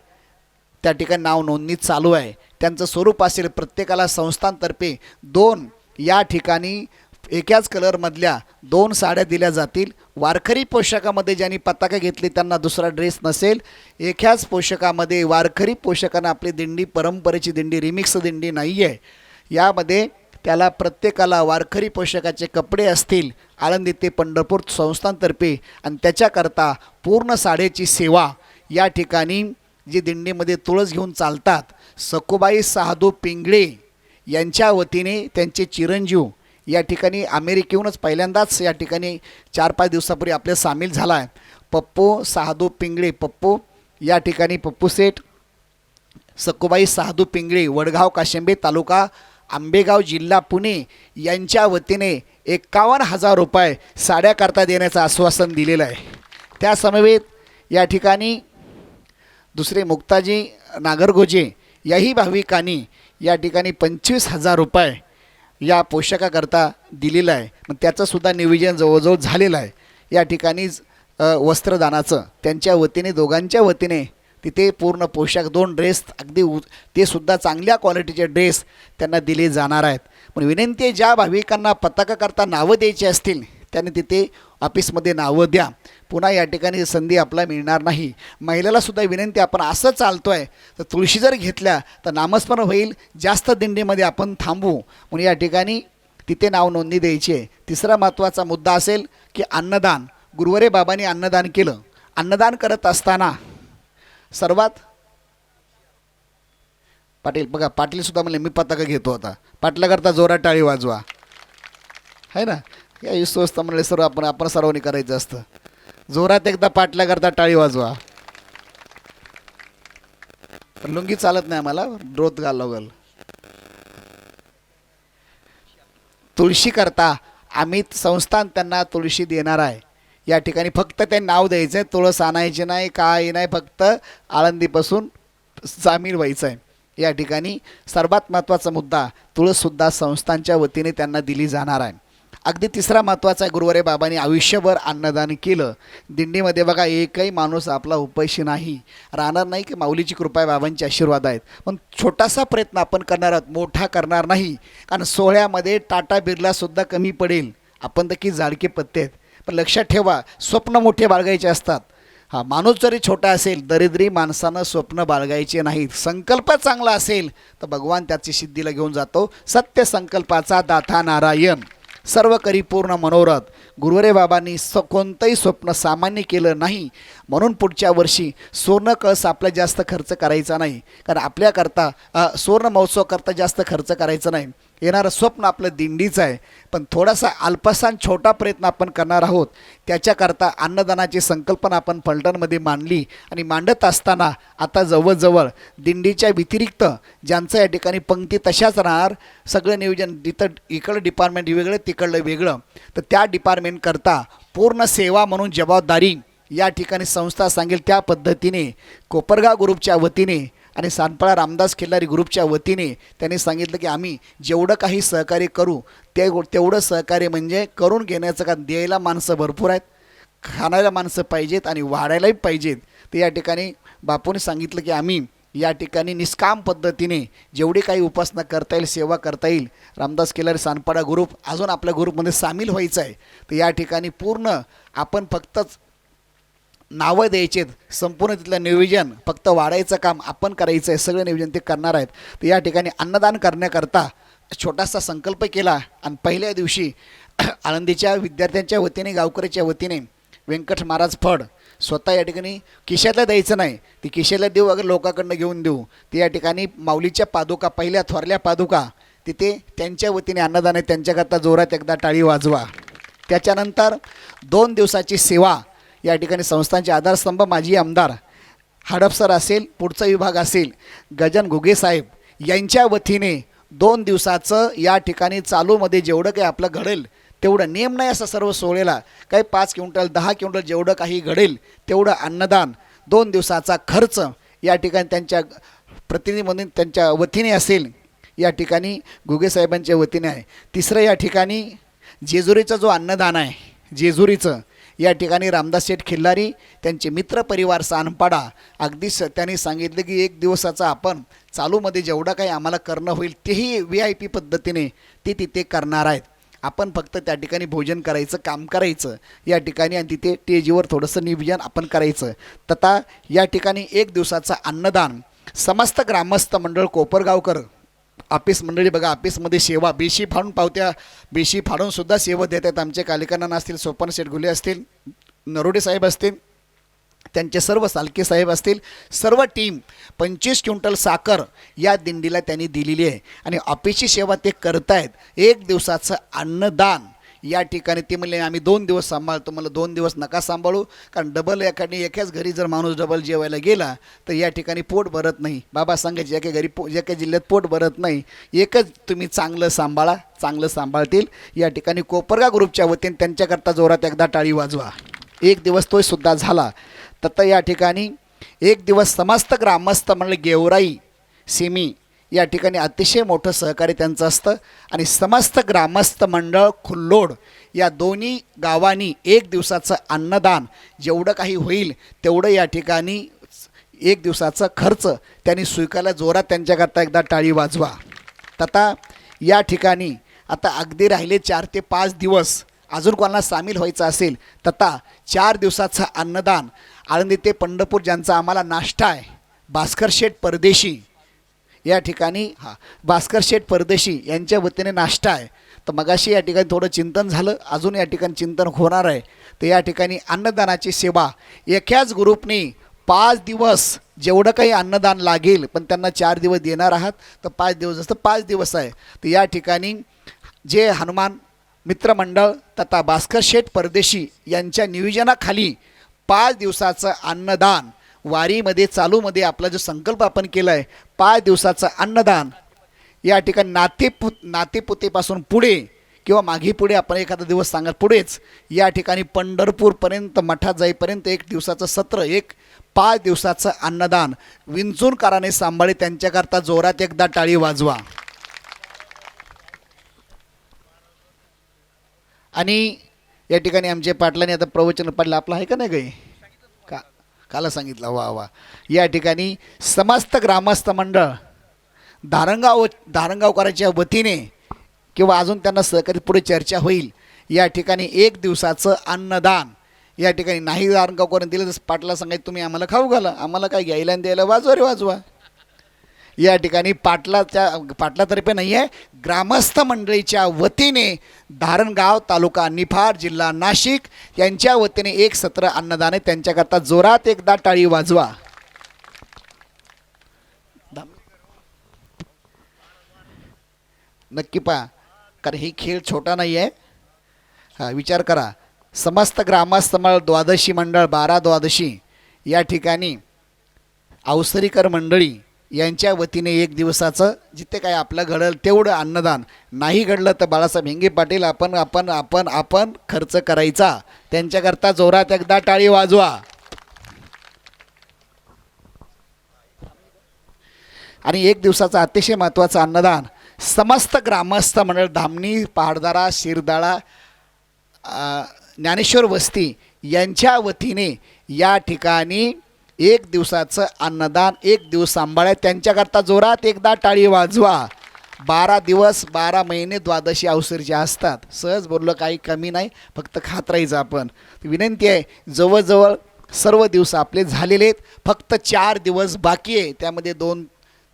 त्या ठिकाणी नाव नोंदणी चालू आहे. त्यांचं स्वरूप असेल प्रत्येकाला संस्थांतर्फे 2 या ठिकाणी एकाच कलरमधल्या 2 साड्या दिल्या जातील. वारकरी पोशाखामध्ये ज्यांनी पताका घेतली त्यांना दुसरा ड्रेस नसेल. एकाच पोशाखामध्ये वारकरी पोशाखानं आपली दिंडी परंपरेची दिंडी रिमिक्स दिंडी नाही आहे. यामध्ये त्याला प्रत्येकाला वारकरी पोशाखाचे कपडे असतील आळंदी ते पंढरपूर संस्थांतर्फे. आणि त्याच्याकरता पूर्ण साडेची सेवा या ठिकाणी जी दिंडीमध्ये तुळस घेऊन चालतात सखुबाई साधू पिंगळे यांच्या वतीने त्यांचे चिरंजीव या ठिकाणी अमेरिकेहूनच पहिल्यांदाच या ठिकाणी 4-5 दिवसापूर्वी आपले सामील झाला आहे. पप्पू साधू पिंगळे, पप्पू या ठिकाणी पप्पू सेठ सखुबाई साधू पिंगळे, वडगाव काशेंबे तालुका आंबेगाव जिल्हा पुणे यांच्या वतीने 51,000 रुपये साड्याकरता देण्याचं आश्वासन दिलेलं आहे. त्या समवेत या ठिकाणी दुसरे मुक्ताजी नागरगोजे याही भाविकांनी या ठिकाणी 25,000 रुपये या पोशाखाकरता दिलेलं आहे. मग त्याचंसुद्धा नियोजन जवळजवळ झालेलं आहे. या ठिकाणी वस्त्रदानाचं त्यांच्या वतीने दोघांच्या वतीने तिथे पूर्ण पोशाख 2 ड्रेस अगदी ते सुद्धा चांगल्या क्वालिटीचे ड्रेस त्यांना दिले जाणार आहेत. पण विनंती आहे ज्या भाविकांना पताकाकरता नावं द्यायची असतील त्यांनी तिथे ऑफिसमध्ये नावं द्या. पुन्हा या ठिकाणी संधी आपला मिळणार नाही. महिलेलासुद्धा विनंती आपण असं चालतो आहे तर तुळशी जर घेतल्या तर नामस्मरण होईल, जास्त दिंडीमध्ये आपण थांबू म्हणून या ठिकाणी तिथे नाव नोंदणी द्यायची आहे. तिसरा महत्त्वाचा मुद्दा असेल की अन्नदान. गुरुवारे बाबांनी अन्नदान केलं. अन्नदान करत असताना सर्वात पाटील बघा पाटीलसुद्धा म्हणले मी पताका घेतो होता. पाटलाकरता जोरात टाळी वाजवा आहे ना. या विश्वस्त म्हणले सर्व आपण सर्वांनी करायचं असतं. जोरात एकदा पाटलाकरता टाळी वाजवा. लुंगी चालत नाही आम्हाला, ड्रोत घालवल. तुळशी करता आम्ही संस्थान त्यांना तुळशी देणार आहे. या ठिकाणी फक्त ते नाव द्यायचं आहे, तुळस आणायची नाही, काय नाही, फक्त आळंदीपासून सामील व्हायचं आहे. या ठिकाणी सर्वात महत्त्वाचा मुद्दा तुळससुद्धा संस्थांच्या वतीने त्यांना दिली जाणार आहे. अगदी तिसरा महत्त्वाचा आहे गुरुवारे बाबांनी आयुष्यभर अन्नदान केलं. दिंडीमध्ये बघा एकही माणूस आपला उपाशी नाही राहणार नाही की माऊलीची कृपा आहे, बाबांचे आशीर्वाद आहेत. पण छोटासा प्रयत्न आपण करणार आहोत, मोठा करणार नाही. कारण सोहळ्यामध्ये टाटा बिर्लासुद्धा कमी पडेल. आपण तर की जाडके पत्ते आहेत. पण लक्षात ठेवा स्वप्न मोठे बाळगायचे असतात. हा माणूस जरी छोटा असेल दरिद्री माणसानं स्वप्न बाळगायचे नाहीत. संकल्प चांगला असेल तर भगवान त्याची सिद्धीला घेऊन जातो. सत्य संकल्पाचा दाता नारायण, सर्व करी पूर्ण मनोरथ. गुरुवारे बाबांनी कोणतंही स्वप्न सामान्य केलं नाही. म्हणून पुढच्या वर्षी सुवर्ण कळस आपला जास्त खर्च करायचा नाही. कारण आपल्याकरता सुवर्ण महोत्सवाकरता जास्त खर्च करायचा नाही. येणारं स्वप्न आपलं दिंडीचं आहे. पण थोडासा अल्पसान छोटा प्रयत्न आपण करणार आहोत. त्याच्याकरता अन्नदानाची संकल्पना आपण फलटणमध्ये मांडली आणि मांडत असताना आता जवळजवळ दिंडीच्या व्यतिरिक्त ज्यांचं या ठिकाणी पंक्ती तशाच राहणार, सगळं नियोजन तिथं इकडं डिपार्टमेंट वेगळं तिकडलं वेगळं, तर त्या डिपार्टमेंटकरता पूर्ण सेवा म्हणून जबाबदारी या ठिकाणी संस्था सांगेल त्या पद्धतीने कोपरगाव ग्रुपच्या वतीने आणि सानपाळा रामदास खिल्लारी ग्रुपच्या वतीने त्यांनी सांगितलं की आम्ही जेवढं काही सहकार्य करू तेवढं सहकार्य म्हणजे करून घेण्याचं. का द्यायला माणसं भरपूर आहेत, खाणाऱ्या माणसं पाहिजेत आणि वाढायलाही पाहिजेत. तर या ठिकाणी बापूंनी सांगितलं की आम्ही या ठिकाणी निष्काम पद्धतीने जेवढी काही उपासना करता येईल, सेवा करता येईल. रामदास खिल्लारी सानपाडा ग्रुप अजून आपल्या ग्रुपमध्ये सामील व्हायचं आहे. तर या ठिकाणी पूर्ण आपण फक्तच नावं द्यायचेत, संपूर्ण तिथलं नियोजन फक्त वाढायचं काम आपण करायचं आहे. सगळं नियोजन ते करणार आहेत. तर या ठिकाणी अन्नदान करण्याकरता छोटासा संकल्प केला आणि पहिल्या दिवशी आळंदीच्या विद्यार्थ्यांच्या वतीने गावकऱ्याच्या वतीने व्यंकट महाराज फड स्वतः या ठिकाणी खिशातला द्यायचं नाही, ती खिशाला देऊ अगर लोकांकडनं घेऊन देऊ, ती या ठिकाणी माऊलीच्या पादुका पहिल्या थोरल्या पादुका तिथे त्यांच्या वतीने अन्नदान आहे, त्यांच्याकरता जोरात एकदा टाळी वाजवा. त्याच्यानंतर 2 दिवसाची सेवा या ठिकाणी संस्थांचे आधारस्तंभ माजी आमदार हडपसर असेल, पुढचा विभाग असेल गजानन घुगे साहेब यांच्या वतीने 2 दिवसाचं या ठिकाणी चालूमध्ये जेवढं काही आपलं घडेल तेवढं, नियम नाही असं सर्व सोहळ्याला, काही 5 क्विंटल 10 क्विंटल जेवढं काही घडेल तेवढं अन्नदान 2 दिवसाचा खर्च या ठिकाणी त्यांच्या प्रतिनिधी म्हणून त्यांच्या वतीने असेल, या ठिकाणी घुगे साहेबांच्या वतीने आहे. तिसरं या ठिकाणी जेजुरीचा जो अन्नदान आहे, जेजुरीचं या ठिकाणी रामदास शेठ खिल्लारी त्यांचे मित्रपरिवार सानपाडा अगदीच त्यांनी सांगितलं की 1 दिवसाचा आपण चालूमध्ये जेवढं काही आम्हाला करणं होईल तेही VIP पद्धतीने ते तिथे करणार आहेत. आपण फक्त त्या ठिकाणी भोजन करायचं, काम करायचं या ठिकाणी आणि तिथे टेजीवर थोडंसं नियोजन आपण करायचं. तथा या ठिकाणी 1 दिवसाचं अन्नदान समस्त ग्रामस्थ मंडळ कोपरगावकर ऑफिस मंडळी बघा, ऑफिसमध्ये सेवा बेशी फाडून पावत्या बेशी फाडूनसुद्धा सेवा देत आहेत. आमचे कालिकांना असतील, सोपन शेठ गुले असतील, नरोडे साहेब असतील, त्यांचे सर्व सालके साहेब असतील, सर्व टीम 25 क्विंटल साखर या दिंडीला त्यांनी दिलेली आहे आणि ऑफिसची सेवा ते करतायत. 1 दिवसाचं अन्नदान या ठिकाणी ते म्हणले आम्ही 2 दिवस सांभाळतो. मला 2 दिवस नका सांभाळू, कारण डबल एखादी एकाच घरी जर माणूस डबल जेवायला गेला तर या ठिकाणी पोट भरत नाही. बाबा सांगायचे एका घरी एका जिल्ह्यात पोट भरत नाही, एकच तुम्ही चांगलं सांभाळा, चांगलं सांभाळतील. या ठिकाणी कोपरगाव ग्रुपच्या वतीने त्यांच्याकरता जोरात एकदा टाळी वाजवा. 1 दिवस तोही सुद्धा झाला. तर या ठिकाणी 1 दिवस समस्त ग्रामस्थ म्हणजे गेवराई सेमी या ठिकाणी अतिशय मोठं सहकार्य त्यांचं असतं आणि समस्त ग्रामस्थ मंडळ खुल्लोड या दोन्ही गावांनी 1 दिवसाचं अन्नदान जेवढं काही होईल तेवढं या ठिकाणी 1 दिवसाचा खर्च त्यांनी स्वीकारला. जोरात त्यांच्याकरता एकदा टाळी वाजवा. तथा या ठिकाणी आता अगदी राहिले 4 ते 5 दिवस अजून कोणाला सामील व्हायचं असेल तथा 4 दिवसाचं अन्नदान आळंदी ते पंढरपूर ज्यांचा आम्हाला नाश्ता आहे, भास्कर शेठ परदेशी या ठिकाणी भास्कर शेठ परदेशी यांच्या वतीने नाश्ता आहे. तर मगाशी या ठिकाणी थोडं चिंतन झालं, अजून या ठिकाणी चिंतन होणार आहे. तर या ठिकाणी अन्नदानाची सेवा एकाच ग्रुपने 5 दिवस जेवढं काही अन्नदान लागेल, पण त्यांना 4 दिवस देणार आहात तर 5 दिवस असतं 5 दिवस आहे. तर या ठिकाणी जे हनुमान मित्रमंडळ तथा भास्कर शेठ परदेशी यांच्या नियोजनाखाली 5 दिवसाचं अन्नदान वारीमध्ये चालूमध्ये आपला जो संकल्प आपण केला आहे 5 दिवसाचं अन्नदान या ठिकाणी नातेपुतेपासून पुढे किंवा मागे पुढे आपण एखादा दिवस सांगत पुढेच या ठिकाणी पंढरपूरपर्यंत मठात जाईपर्यंत 1 दिवसाचं सत्र, 5 दिवसाचं अन्नदान विंचूरकरांनी सांभाळे. त्यांच्याकरता जोरात एकदा टाळी वाजवा. आणि या ठिकाणी आमचे पाटलांनी आता प्रवचन पाडलं आपलं आहे का नाही काही काला सांगितलं. वा वा. या ठिकाणी समस्त ग्रामस्थ मंडळ धारणगावकरांच्या वतीने किंवा अजून त्यांना सहकारी पुढे चर्चा होईल. या ठिकाणी 1 दिवसाचं अन्नदान या ठिकाणी नाही धारणगावकरांनी दिलं तर पाटला सांगायचं तुम्ही आम्हाला खाऊ घाला, आम्हाला काय घ्यायला आणि द्यायला वाजवा रे वाजवा. या ठिकाणी पाटलातर्फे नाही आहे, ग्रामस्थ मंडळीच्या वतीने धारणगाव तालुका निफाड जिल्हा नाशिक यांच्या वतीने 1 सत्र अन्नदान आहे. त्यांच्याकरता जोरात एकदा टाळी वाजवा. नक्की पहा, कारण ही खेळ छोटा नाही आहे. विचार करा, समस्त ग्रामस्थ मंडळ द्वादशी मंडळ 12-12 या ठिकाणी अवसरीकर मंडळी यांच्या वतीने 1 दिवसाचं जिथे काय आपलं घडलं तेवढं अन्नदान, नाही घडलं तर बाळासाहेब हिंगे पाटील आपण खर्च करायचा. त्यांच्याकरता जोरात एकदा टाळी वाजवा. आणि 1 दिवसाचं अतिशय महत्त्वाचं अन्नदान समस्त ग्रामस्थ मंडळ धामणी, पहाडदारा, शिरदाळा, ज्ञानेश्वर वस्ती यांच्या वतीने या ठिकाणी 1 दिवसाचं अन्नदान 1 दिवस सांभाळा. त्यांच्याकरता जोरात एकदा टाळी वाजवा. 12 दिवस 12 महिने द्वादशी अवसरीचे असतात. सहज बोललो, काही कमी नाही, फक्त खात राहायचं आपण. विनंती आहे, जवळजवळ सर्व दिवस आपले झालेले आहेत, फक्त 4 दिवस बाकी आहे. त्यामध्ये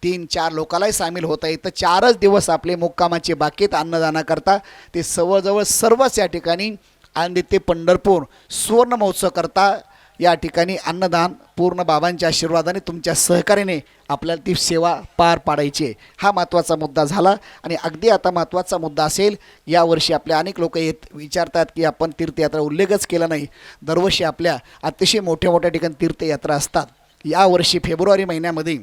3-4 लोकांनाही सामील होता येतं. 4च दिवस आपले मुक्कामाचे बाकीत अन्नदानाकरता ते जवळजवळ सर्वच या ठिकाणी आणि ते पंढरपूर सुवर्ण महोत्सव करता या ठिकाणी अन्नदान पूर्ण बाबांच्या आशीर्वादाने तुमच्या सहकार्याने आपल्याला ती सेवा पार पाडायची आहे. हा महत्त्वाचा मुद्दा झाला. आणि अगदी आता महत्त्वाचा मुद्दा असेल, यावर्षी आपल्या अनेक लोक विचारतात की आपण तीर्थयात्रा उल्लेखच केला नाही. दरवर्षी आपल्या अतिशय मोठ्या मोठ्या ठिकाणी तीर्थयात्रा असतात. यावर्षी फेब्रुवारी महिन्यामध्ये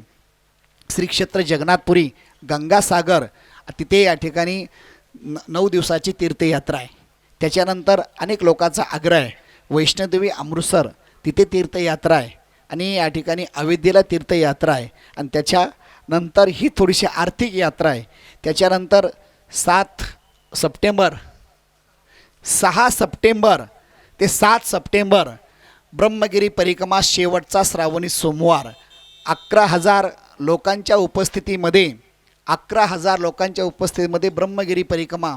श्री क्षेत्र जगन्नाथपुरी गंगासागर तिथे या ठिकाणी 9 दिवसाची तीर्थयात्रा आहे. त्याच्यानंतर अनेक लोकांचा आग्रह आहे वैष्णोदेवी अमृतसर तिथे तीर्थयात्रा आहे आणि या ठिकाणी अयोध्येला तीर्थयात्रा आहे. आणि त्याच्यानंतर ही थोडीशी आर्थिक यात्रा आहे. त्याच्यानंतर 6 सप्टेंबर ते 7 सप्टेंबर ब्रह्मगिरी परिक्रमा शेवटचा श्रावणी सोमवार 11,000 लोकांच्या उपस्थितीमध्ये 11,000 लोकांच्या उपस्थितीमध्ये ब्रह्मगिरी परिक्रमा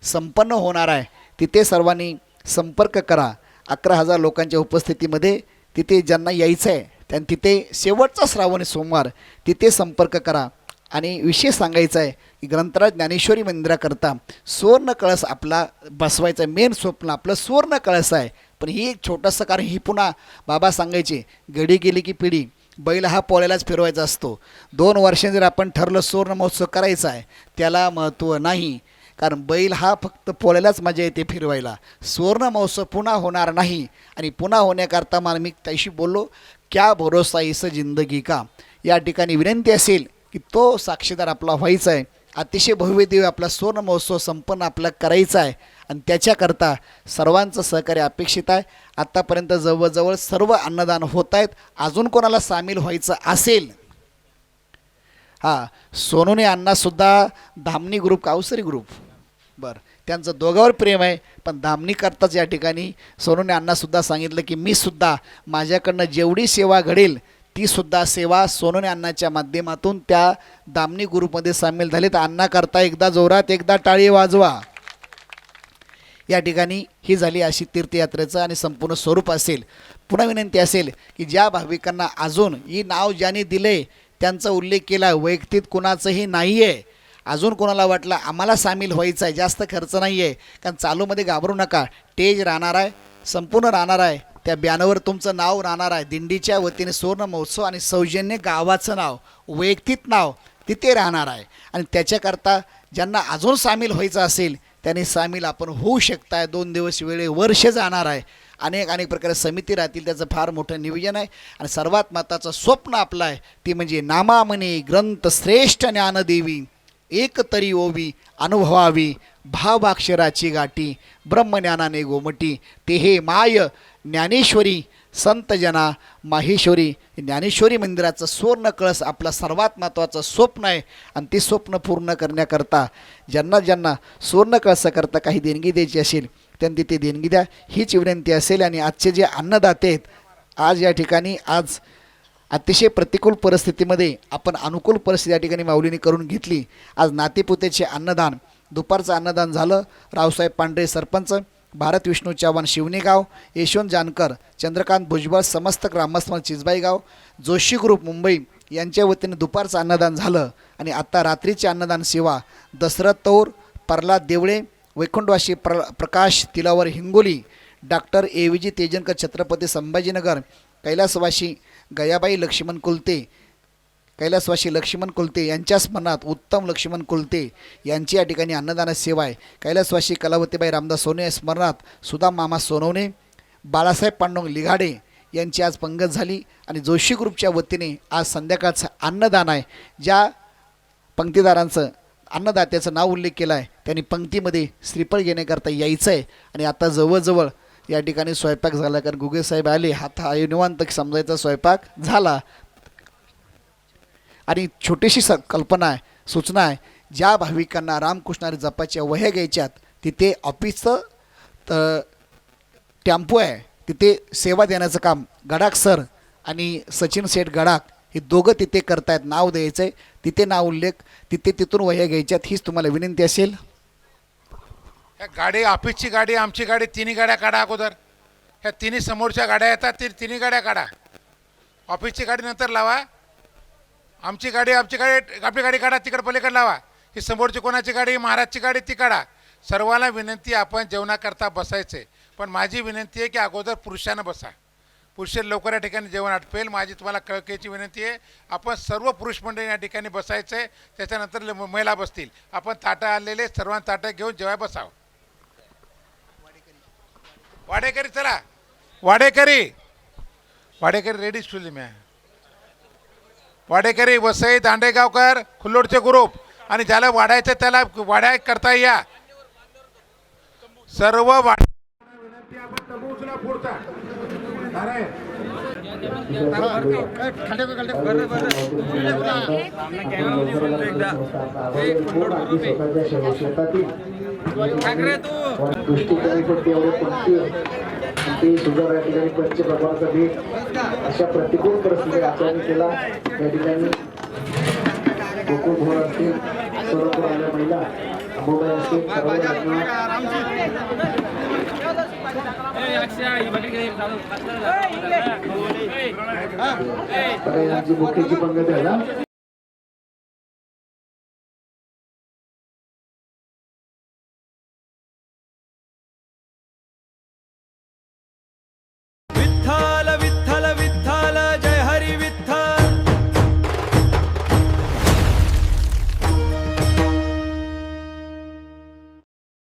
संपन्न होणार आहे. तिथे सर्वांनी संपर्क करा. 11,000 लोकांच्या उपस्थितीमध्ये तिथे ज्यांना यायचं आहे त्यांनी तिथे शेवटचा श्रावणी सोमवार तिथे संपर्क करा. आणि विशेष सांगायचं आहे की ग्रंथराज ज्ञानेश्वरी मंदिराकरता सुवर्ण कळस आपला बसवायचा आहे. मेन स्वप्न आपलं सुवर्ण कळस आहे. पण ही एक छोटंसं, कारण ही पुन्हा बाबा सांगायचे घडी गेली की पिढी, बैल हा पोळ्यालाच फिरवायचा असतो. 2 वर्षांनी जर आपण ठरलं सुवर्ण महोत्सव करायचा आहे त्याला महत्त्व नाही, कारण बैल हा फक्त पोळ्यालाच मजा येते फिरवायला. सुवर्ण महोत्सव पुन्हा होणार नाही. आणि पुन्हा होण्याकरता मला मी त्याशी बोललो क्या भरोसा इस जिंदगी का. या ठिकाणी विनंती असेल की तो साक्षीदार आपला व्हायचा आहे. अतिशय भव्यदेव आपला सुवर्ण महोत्सव संपन्न आपला करायचा आहे आणि त्याच्याकरता सर्वांचं सहकार्य अपेक्षित आहे. आत्तापर्यंत जवळजवळ सर्व अन्नदान होत आहेत. अजून कोणाला सामील व्हायचं असेल, सोनूने अण्णासुद्धा धामणी ग्रुप कावसरी ग्रुप बरं त्यांचं दोघांवर प्रेम आहे. पण धामणी करताच या ठिकाणी सोनूने अण्णासुद्धा सांगितलं की मी सुद्धा माझ्याकडनं जेवढी सेवा घडेल तीसुद्धा सेवा सोनूने अण्णाच्या माध्यमातून त्या दामणी ग्रुपमध्ये सामील झाले. तर अण्णा करता एकदा जोरात एकदा टाळी वाजवा. या ठिकाणी ही झाली अशी तीर्थयात्रेचं आणि संपूर्ण स्वरूप असेल. पुन्हा विनंती असेल की ज्या भाविकांना अजून ही नाव ज्याने दिले त्यांचा उल्लेख केला, वैयक्तिक कुणाचंही नाही आहे. अजून कोणाला वाटलं आम्हाला सामील व्हायचं आहे, जास्त खर्च नाही आहे, कारण चालूमध्ये घाबरू नका. स्टेज राहणार आहे, संपूर्ण राहणार आहे. त्या बॅनरवर तुमचं नाव राहणार आहे. दिंडीच्या वतीने सुवर्ण महोत्सव आणि सौजन्य गावाचं नाव, वैयक्तिक नाव तिथे राहणार आहे. आणि त्याच्याकरता ज्यांना अजून सामील व्हायचं असेल त्यांनी सामील आपण होऊ शकताय. 2 दिवस वेळे वर्ष जाणार आहे. अनेक प्रकारे समिती राहतील, त्याचं फार मोठं नियोजन आहे. आणि सर्वात महत्त्वाचं स्वप्न आपलं आहे ती म्हणजे नामामणी ग्रंथ श्रेष्ठ ज्ञानदेवी एक तरी ओवी अनुभवावी भावाक्षराची गाठी ब्रह्मज्ञानाने गोमटी ते हे माय ज्ञानेश्वरी संतजना माहेश्वरी. ज्ञानेश्वरी मंदिराचं सुवर्ण कळस आपलं सर्वात महत्त्वाचं स्वप्न आहे. आणि ते स्वप्न पूर्ण करण्याकरता ज्यांना सुवर्ण कळसाकरता काही देणगी द्यायची असेल त्यांनी ते देणगी द्या, हीच विनंती असेल. आणि आजचे जे अन्नदाते आहेत, आज या ठिकाणी आज अतिशय प्रतिकूल परिस्थितीमध्ये आपण अनुकूल परिस्थिती या ठिकाणी माऊलीने करून घेतली. आज नातेपुतेचे अन्नदान, दुपारचं अन्नदान झालं. रावसाहेब पांढरे सरपंच, भारत विष्णू चव्हाण शिवणेगाव, यशवंत जानकर, चंद्रकांत भुजबळ समस्त ग्रामस्थ चिजबाई गाव, जोशी ग्रुप मुंबई यांच्या वतीने दुपारचं अन्नदान झालं. आणि आत्ता रात्रीचे अन्नदान सेवा दशरथ तौर, प्रल्हाद देवळे, वैकुंठवासी प्रकाश तिलावर हिंगोली, डॉक्टर AVG तेजनकर छत्रपती संभाजीनगर, कैलासवासी गयाबाई लक्ष्मण कुलते, कैलासवासी लक्ष्मण कुलते यांच्या स्मरणात उत्तम लक्ष्मण कुलते यांची या ठिकाणी अन्नदान सेवा आहे. कैलासवासी कलावतीबाई रामदास सोने स्मरणात सुदाम मामा सोनवणे, बाळासाहेब पांडुरंग लिघाडे यांची आज पंगत झाली. आणि जोशी ग्रुपच्या वतीने आज संध्याकाळचं अन्नदान आहे. ज्या पंक्तीदारांचं अन्नदात्याचं नाव उल्लेख केला आहे त्यांनी पंक्तीमध्ये श्रीफळ घेण्याकरता यायचं आहे. आणि आता जवळजवळ या ठिकाणी स्वयंपाक झाला, कारण गुगे साहेब आले, हा निवांत समजायचा स्वयंपाक झाला. आणि छोटीशी कल्पना आहे, सूचना आहे, ज्या भाविकांना रामकृष्णारी जपाच्या वह्या घ्यायच्यात तिथे ऑफिसचं टेम्पो आहे, तिथे सेवा देण्याचं काम गडाख सर आणि सचिन सेठ गडाख हे दोघं तिथे करतायत. नाव द्यायचं आहे, तिथे नाव उल्लेख, तिथून वह्या घ्यायच्यात. हीच तुम्हाला विनंती असेल.
गाडी ऑफिसची गाडी, आमची गाडी, तिन्ही गाड्या काढा अगोदर. ह्या तिन्ही समोरच्या गाड्या येतात, तिन्ही गाड्या काढा. ऑफिसची गाडी नंतर लावा. आपली गाडी काढा, तिकडे पलीकडे लावा. ही समोरची कोणाची गाडी, महाराजची गाडी, ती काढा. सर्वांना विनंती, आपण जेवणाकरता बसायचे, पण माझी विनंती आहे की अगोदर पुरुषांना बसा. पुरुष लवकर या ठिकाणी जेवण आटपेल. माझी तुम्हाला कळकळीची विनंती आहे, आपण सर्व पुरुष मंडळी या ठिकाणी बसायचं आहे. त्याच्यानंतर महिला बसतील. आपण ताटं आणलेले सर्वांना ताटं घेऊन जेवाय बसावं. वाडेकरी चला, वाडेकरी रेडीच ठेवली मी. वाडेकरी, वसई, दांडेगावकर, खुल्लोडचे ग्रुप आणि ज्याला वाढायचं त्याला वाड्या करता या. सर्व
सुद्धा या ठिकाणी पंचप्रभाचा भेट अशा प्रतिकूल परिस्थिती आचरण केला. या ठिकाणी गोकुळ भोर असतील, सोलापूर आल्या महिला, अंबुबाई असतील, सर्व यांची मुख्याची पंगत आहे ना.